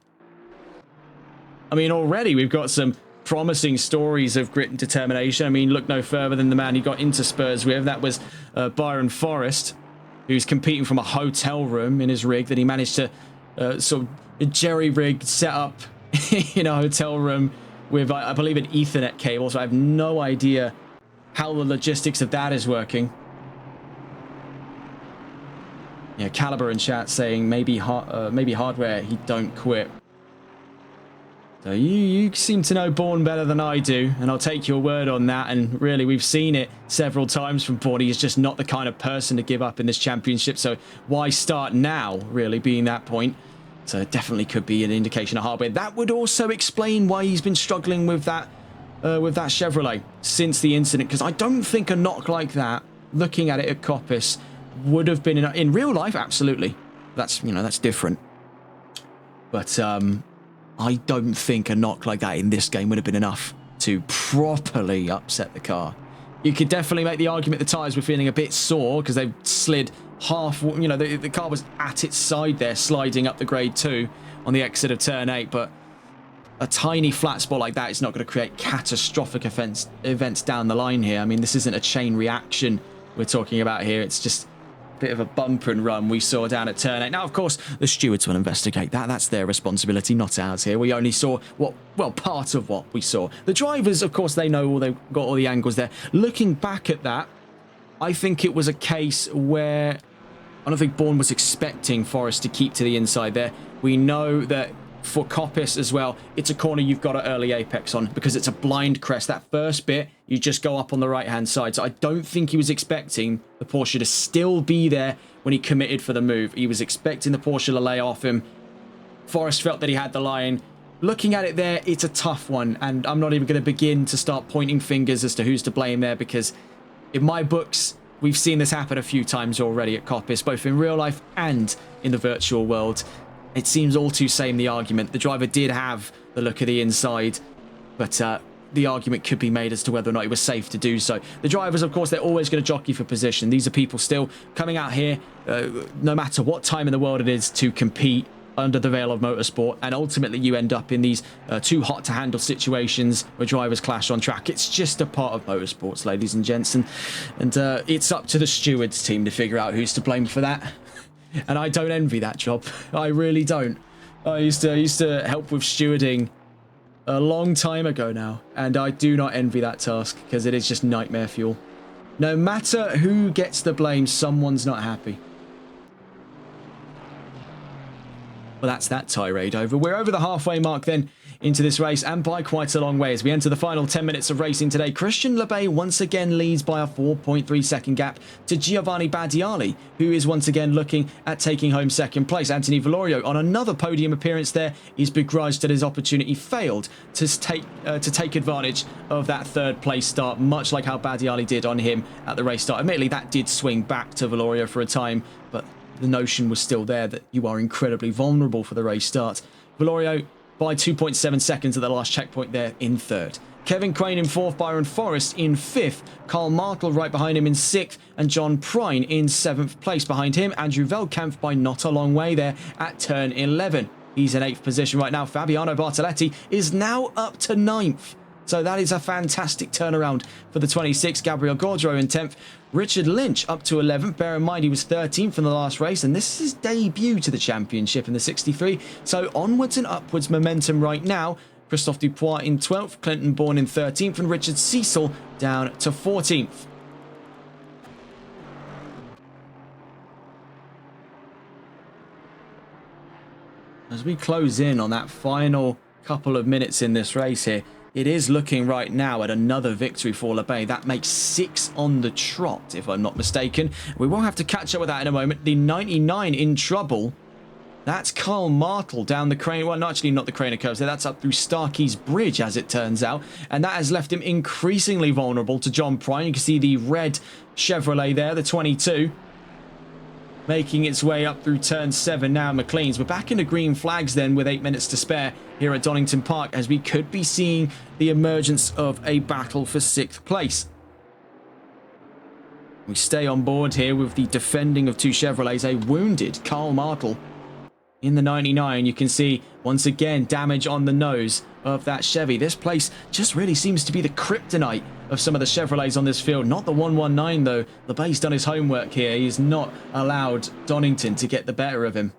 A: I mean, already we've got some promising stories of grit and determination. I mean, look no further than the man he got into Spurs with. That was Byron Forrest, who's competing from a hotel room in his rig that he managed to sort of jerry-rig set up in a hotel room with, I believe, an Ethernet cable. So I have no idea how the logistics of that is working. Yeah, Caliber in chat saying maybe hardware, he don't quit. So you seem to know Bourne better than I do, and I'll take your word on that. And really, we've seen it several times from Bourne. He's just not the kind of person to give up in this championship. So why start now, really, being that point? So it definitely could be an indication of hardware. That would also explain why he's been struggling with that Chevrolet since the incident, because I don't think a knock like that, looking at it at Coppice, would have been in real life, absolutely. That's, you know, that's different. But I don't think a knock like that in this game would have been enough to properly upset the car. You could definitely make the argument the tyres were feeling a bit sore because they slid half, you know, the car was at its side there, sliding up the grade 2 on the exit of turn 8, but a tiny flat spot like that is not going to create catastrophic events down the line here. I mean, this isn't a chain reaction we're talking about here. It's just a bit of a bump and run we saw down at turn 8. Now, of course, the stewards will investigate that. That's their responsibility, not ours here. We only saw part of what we saw. The drivers, of course, they know they've got all the angles there. Looking back at that, I think it was a case where I don't think Bourne was expecting Forest to keep to the inside there. We know that for Coppice as well, it's a corner you've got an early apex on because it's a blind crest. That first bit, you just go up on the right-hand side. So I don't think he was expecting the Porsche to still be there when he committed for the move. He was expecting the Porsche to lay off him. Forest felt that he had the line. Looking at it there, it's a tough one. And I'm not even going to begin to start pointing fingers as to who's to blame there because in my books, we've seen this happen a few times already at Coppice, both in real life and in the virtual world. It seems all too same the argument. The driver did have the look of the inside, but the argument could be made as to whether or not it was safe to do so. The drivers, of course, they're always going to jockey for position. These are people still coming out here, no matter what time in the world it is, to compete under the veil of motorsport, and ultimately you end up in these too hot to handle situations where drivers clash on track. It's just a part of motorsports, ladies and gents, and it's up to the stewards team to figure out who's to blame for that. And I don't envy that job. I really don't. I used to help with stewarding a long time ago now, and I do not envy that task because it is just nightmare fuel. No matter who gets the blame, someone's not happy. Well, that's that tirade over. We're over the halfway mark then into this race, and by quite a long way as we enter the final 10 minutes of racing today. Christian Lebay once again leads by a 4.3 second gap to Giovanni Badiali, who is once again looking at taking home second place. Anthony Valorio on another podium appearance there is begrudged that his opportunity failed to take advantage of that third place start, much like how Badiali did on him at the race start. Admittedly, that did swing back to Valorio for a time, but the notion was still there that you are incredibly vulnerable for the race start. Valorio by 2.7 seconds at the last checkpoint there in third. Kevin Crane in fourth, Byron Forrest in fifth, Carl Martel right behind him in sixth, and John Prine in seventh place. Behind him, Andrew Veldkamp by not a long way there at turn 11. He's in eighth position right now. Fabiano Bartoletti is now up to ninth. So that is a fantastic turnaround for the 26. Gabriel Gaudreau in 10th. Richard Lynch up to 11th. Bear in mind he was 13th in the last race, and this is his debut to the championship in the 63. So onwards and upwards momentum right now. Christophe Dupois in 12th. Clinton Bourne in 13th. And Richard Cecil down to 14th. As we close in on that final couple of minutes in this race here, it is looking right now at another victory for Lebay. That makes 6 on the trot, if I'm not mistaken. We will have to catch up with that in a moment. The 99 in trouble. That's Carl Martel down the crane. Well, no, actually not the crane of curves there. That's up through Starkey's Bridge, as it turns out. And that has left him increasingly vulnerable to John Prine. You can see the red Chevrolet there, the 22. Making its way up through turn 7 now, McLean's. We're back into green flags then with 8 minutes to spare here at Donington Park, as we could be seeing the emergence of a battle for 6th place. We stay on board here with the defending of two Chevrolets, a wounded Carl Martel in the 99. You can see once again damage on the nose of that Chevy. This place just really seems to be the kryptonite of some of the Chevrolets on this field. Not the 119 though. Lebay's done his homework here. He's not allowed Donington to get the better of him.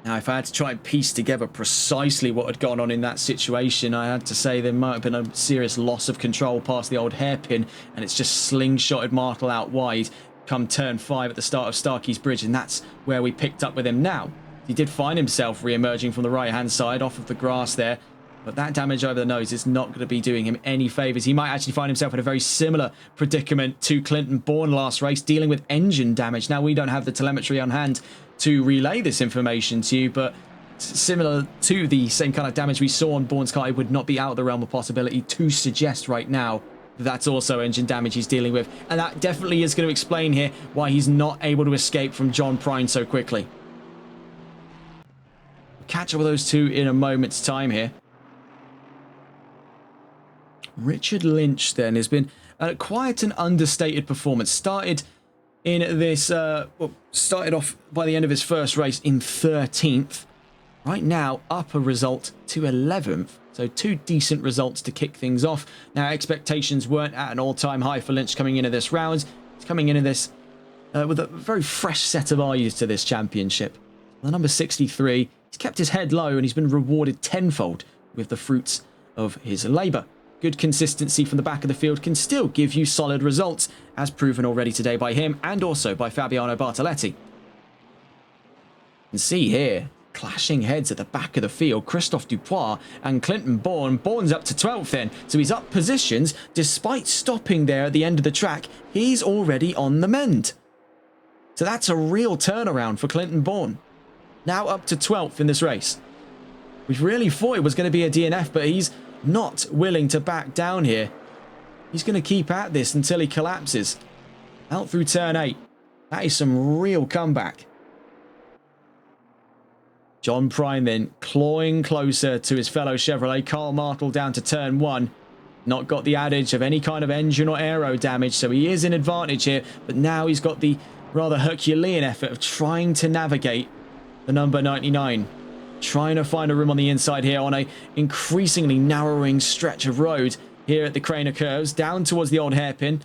A: Now, if I had to try and piece together precisely what had gone on in that situation, I had to say there might have been a serious loss of control past the old hairpin, and it's just slingshotted Martel out wide come turn 5 at the start of Starkey's Bridge, and that's where we picked up with him now. He did find himself re-emerging from the right-hand side off of the grass there, but that damage over the nose is not going to be doing him any favours. He might actually find himself in a very similar predicament to Clinton Bourne last race, dealing with engine damage. Now, we don't have the telemetry on hand to relay this information to you, but similar to the same kind of damage we saw on Bourne's car, it would not be out of the realm of possibility to suggest right now that's also engine damage he's dealing with. And that definitely is going to explain here why he's not able to escape from John Prine so quickly. Catch up with those two in a moment's time here. Richard Lynch then has been quite an understated performance. Started off by the end of his first race in 13th. Right now, up a result to 11th. So 2 decent results to kick things off. Now, expectations weren't at an all-time high for Lynch coming into this round. He's coming into this with a very fresh set of eyes to this championship. The number 63, he's kept his head low and he's been rewarded tenfold with the fruits of his labour. Good consistency from the back of the field can still give you solid results, as proven already today by him and also by Fabiano Bartoletti. You can see here, clashing heads at the back of the field, Christophe Dupois and Clinton Bourne. Bourne's up to 12th then, so he's up positions. Despite stopping there at the end of the track, he's already on the mend. So that's a real turnaround for Clinton Bourne. Now up to 12th in this race. We really thought it was going to be a DNF, but he's not willing to back down here. He's going to keep at this until he collapses. Out through turn 8. That is some real comeback. John Prine then clawing closer to his fellow Chevrolet. Carl Martel down to turn 1. Not got the adage of any kind of engine or aero damage, so he is in advantage here. But now he's got the rather Herculean effort of trying to navigate the number 99. Trying to find a room on the inside here on a increasingly narrowing stretch of road here at the Craner Curves, down towards the old hairpin.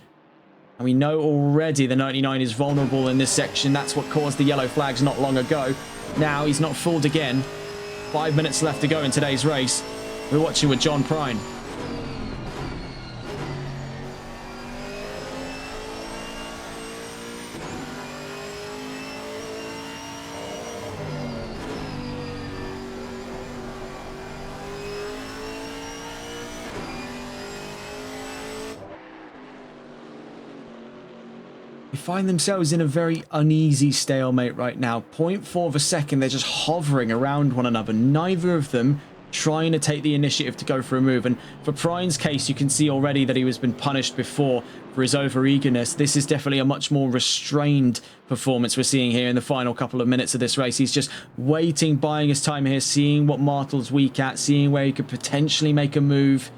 A: And we know already the 99 is vulnerable in this section. That's what caused the yellow flags not long ago. Now he's not fooled again. 5 minutes left to go in today's race. We're watching with John Prine. They find themselves in a very uneasy stalemate right now. 0.4 of a second, they're just hovering around one another. Neither of them trying to take the initiative to go for a move. And for Prine's case, you can see already that he has been punished before for his over-eagerness. This is definitely a much more restrained performance we're seeing here in the final couple of minutes of this race. He's just waiting, buying his time here, seeing what Martel's weak at, seeing where he could potentially make a move.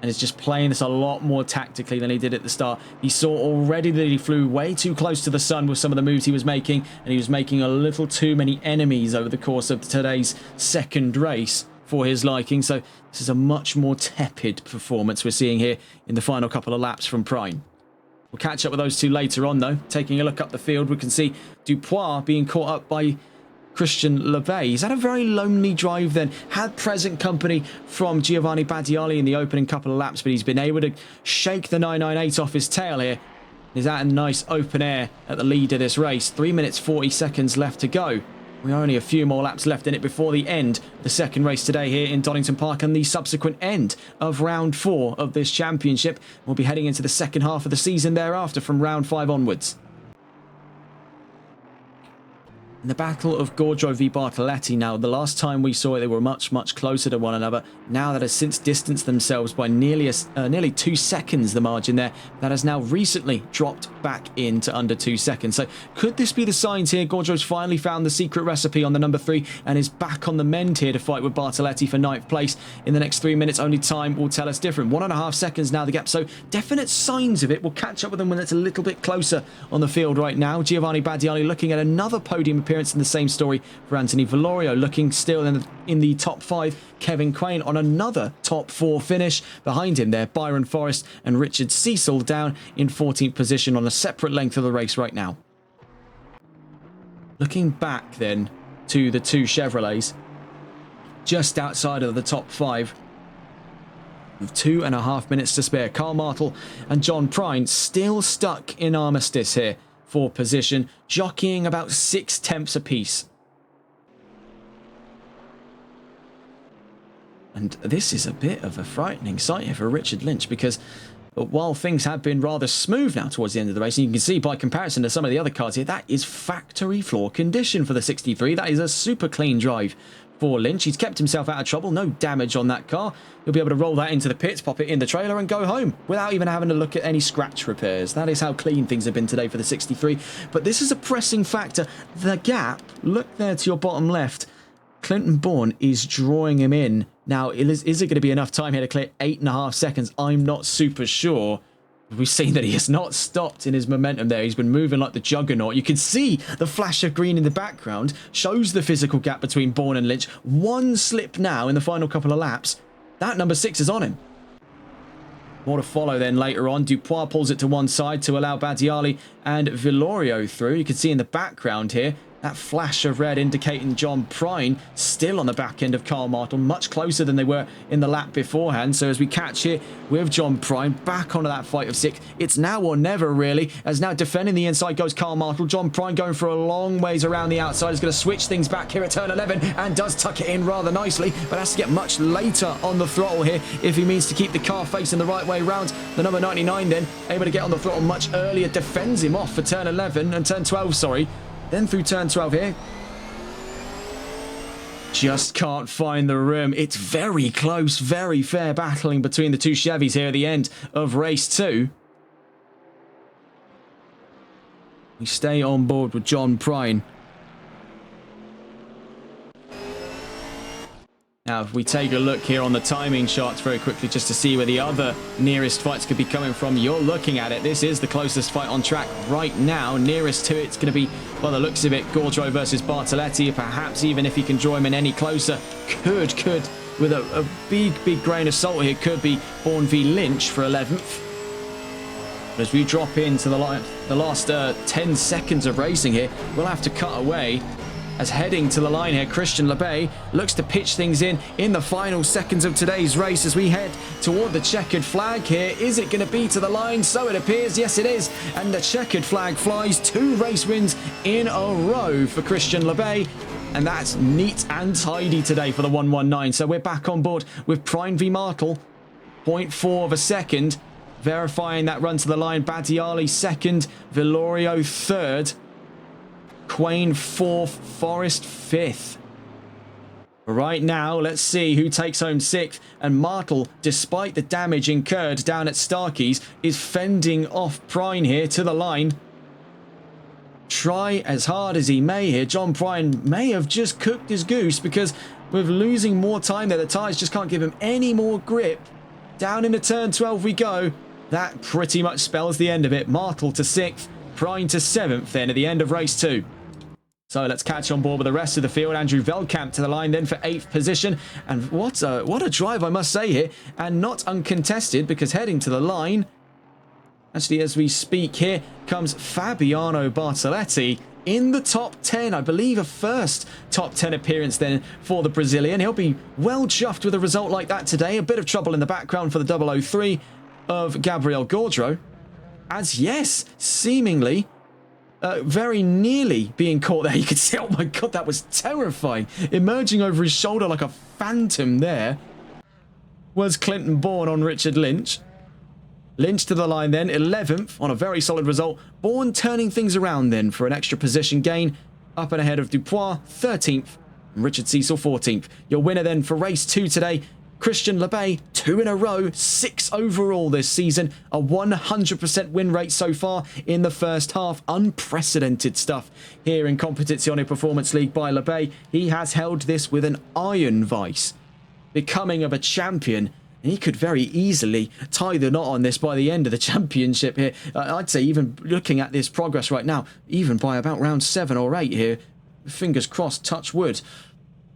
A: And is just playing this a lot more tactically than he did at the start. He saw already that he flew way too close to the sun with some of the moves he was making, and he was making a little too many enemies over the course of today's second race for his liking. So this is a much more tepid performance we're seeing here in the final couple of laps from Prine. We'll catch up with those two later on though. Taking a look up the field, we can see Dupois being caught up by Christian Levay. He's had a very lonely drive then. Had present company from Giovanni Badiali in the opening couple of laps, but he's been able to shake the 998 off his tail here. He's out in nice open air at the lead of this race. 3 minutes 40 seconds left to go. We are only a few more laps left in it before the end of the second race today here in Donington Park and the subsequent end of round 4 of this championship. We'll be heading into the second half of the season thereafter from round 5 onwards. In the battle of Gaudreau v Bartoletti now, the last time we saw it, they were much closer to one another. Now that has since distanced themselves by nearly 2 seconds, the margin there. That has now recently dropped back into under 2 seconds. So could this be the signs here? Gaudreau's finally found the secret recipe on the number 3 and is back on the mend here to fight with Bartoletti for 9th place in the next 3 minutes. Only time will tell us different. 1.5 seconds now the gap, so definite signs of it. We'll catch up with them when it's a little bit closer on the field right now. Giovanni Badiali looking at another podium appearance in the same story for Anthony Valorio, looking still in the top 5. Kevin Quain on another top 4 finish. Behind him there, Byron Forrest and Richard Cecil down in 14th position on a separate length of the race right now. Looking back then to the two Chevrolets, just outside of the top 5, with 2.5 minutes to spare. Carl Martel and John Prine still stuck in armistice here for position, jockeying about 0.6 apiece. And this is a bit of a frightening sight here for Richard Lynch, because while things have been rather smooth now towards the end of the race, and you can see by comparison to some of the other cars here, that is factory floor condition for the 63. That is a super clean drive for Lynch. He's kept himself out of trouble. No damage on that car. He'll be able to roll that into the pits, pop it in the trailer and go home without even having to look at any scratch repairs. That is how clean things have been today for the 63. But this is a pressing factor. The gap, look there to your bottom left. Clinton Bourne is drawing him in. Now, is it going to be enough time here to clear 8.5 seconds? I'm not super sure. We've seen that he has not stopped in his momentum there. He's been moving like the juggernaut. You can see the flash of green in the background. Shows the physical gap between Bourne and Lynch. One slip now in the final couple of laps. That number 6 is on him. More to follow then later on. Dupois pulls it to one side to allow Badiali and Villorio through. You can see in the background here, that flash of red indicating John Prine still on the back end of Carl Martel, much closer than they were in the lap beforehand. So as we catch here with John Prine back onto that fight of 6, it's now or never really, as now defending the inside goes Carl Martel. John Prine going for a long ways around the outside, is going to switch things back here at turn 11 and does tuck it in rather nicely, but has to get much later on the throttle here if he means to keep the car facing the right way round. The number 99 then able to get on the throttle much earlier, defends him off for turn 11 and turn 12, sorry. Then through turn 12 here. Just can't find the rim. It's very close, very fair battling between the two Chevys here at the end of race 2. We stay on board with John Prine. Now, if we take a look here on the timing charts very quickly just to see where the other nearest fights could be coming from, you're looking at it. This is the closest fight on track right now. Nearest to it's going to be, by the looks of it, Gaudreau versus Bartoletti. Perhaps even if he can draw him in any closer, could, with a big grain of salt here, could be Bourne v Lynch for 11th. But as we drop into the last 10 seconds of racing here, we'll have to cut away. As heading to the line here, Christian Lebay looks to pitch things in the final seconds of today's race as we head toward the checkered flag here. Is it going to be to the line? So it appears. Yes, it is. And the checkered flag flies. 2 race wins in a row for Christian Lebay. And that's neat and tidy today for the 119. So we're back on board with Prine v Martel. 0.4 of a second. Verifying that run to the line. Badiali second. Villorio third. Quain 4th, Forrest 5th. Right now, let's see who takes home 6th. And Martel, despite the damage incurred down at Starkey's, is fending off Prine here to the line. Try as hard as he may here. John Prine may have just cooked his goose because with losing more time there, the tyres just can't give him any more grip. Down into turn 12 we go. That pretty much spells the end of it. Martel to 6th, Prine to 7th then at the end of race 2. So let's catch on board with the rest of the field. Andrew Veldkamp to the line then for 8th position. And what a drive, I must say here. And not uncontested because heading to the line, actually as we speak here, comes Fabiano Bartoletti in the top 10. I believe a first top 10 appearance then for the Brazilian. He'll be well chuffed with a result like that today. A bit of trouble in the background for the 003 of Gabriel Gaudreau. As yes, seemingly very nearly being caught there. You could see, oh my god, that was terrifying. Emerging over his shoulder like a phantom there was Clinton Bourne on Richard Lynch. Lynch to the line then, 11th on a very solid result. Bourne turning things around then for an extra position gain. Up and ahead of Dupois, 13th. And Richard Cecil, 14th. Your winner then for race 2 today, Christian Lebay, 2 in a row, 6 overall this season. A 100% win rate so far in the first half. Unprecedented stuff here in Competizione Performance League by Lebay. He has held this with an iron vice, becoming of a champion. And he could very easily tie the knot on this by the end of the championship here. I'd say even looking at this progress right now, even by about round 7 or 8 here. Fingers crossed, touch wood.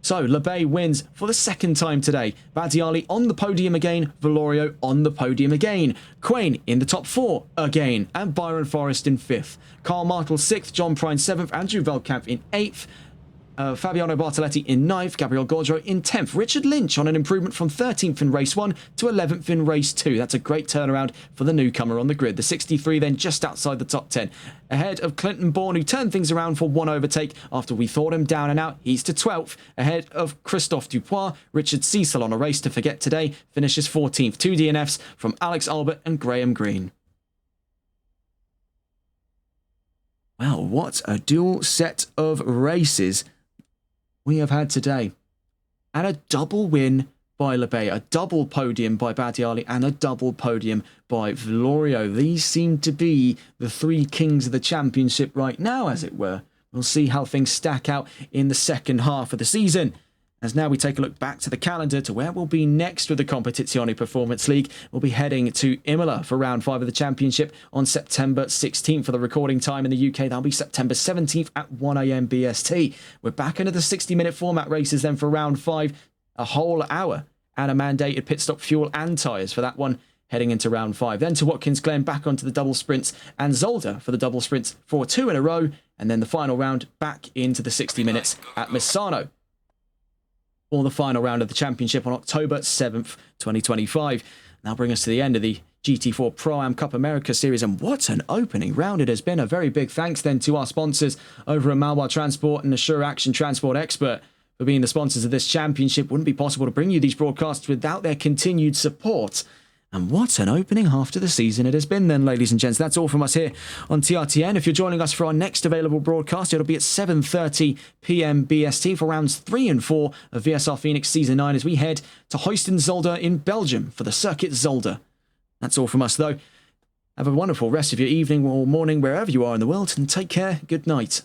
A: So, Lebay wins for the 2nd time today. Badiali on the podium again. Villorio on the podium again. Quain in the top 4 again. And Byron Forrest in 5th. Carl Martel 6th. John Prine 7th. Andrew Veldkamp in 8th. Fabiano Bartoletti in 9th. Gabriel Gaudreau in 10th. Richard Lynch on an improvement from 13th in race 1 to 11th in race 2. That's a great turnaround for the newcomer on the grid. The 63 then just outside the top 10. Ahead of Clinton Bourne, who turned things around for one overtake after we thought him down and out. He's to 12th. Ahead of Christophe Dupois. Richard Cecil on a race to forget today finishes 14th. 2 DNFs from Alex Albert and Graham Green. Well, what a dual set of races we have had today. and a double win by Lebay, a double podium by Badiali, and a double podium by Valorio. These seem to be the three kings of the championship right now, as it were. We'll see how things stack out in the second half of the season. As now we take a look back to the calendar to where we'll be next with the Competizione Performance League. We'll be heading to Imola for round 5 of the championship on September 16th for the recording time in the UK. That'll be September 17th at 1 AM BST. We're back into the 60-minute format races then for round 5, a whole hour and a mandated pit stop fuel and tyres for that one heading into round 5. Then to Watkins Glen, back onto the double sprints, and Zolder for the double sprints for 2 in a row, and then the final round back into the 60 minutes at Misano for the final round of the championship on October 7th, 2025. Now bring us to the end of the GT4 Pro-Am Cup America Series, and what an opening round it has been. A very big thanks then to our sponsors over at Malois Transport and AssurAction Transport Expert for being the sponsors of this championship. Wouldn't be possible to bring you these broadcasts without their continued support. And what an opening half to the season it has been then, ladies and gents. That's all from us here on TRTN. If you're joining us for our next available broadcast, it'll be at 7:30 p.m. BST for rounds 3 and 4 of VSR Phoenix Season 9 as we head to Heusden Zolder in Belgium for the Circuit Zolder. That's all from us, though. Have a wonderful rest of your evening or morning, wherever you are in the world, and take care. Good night.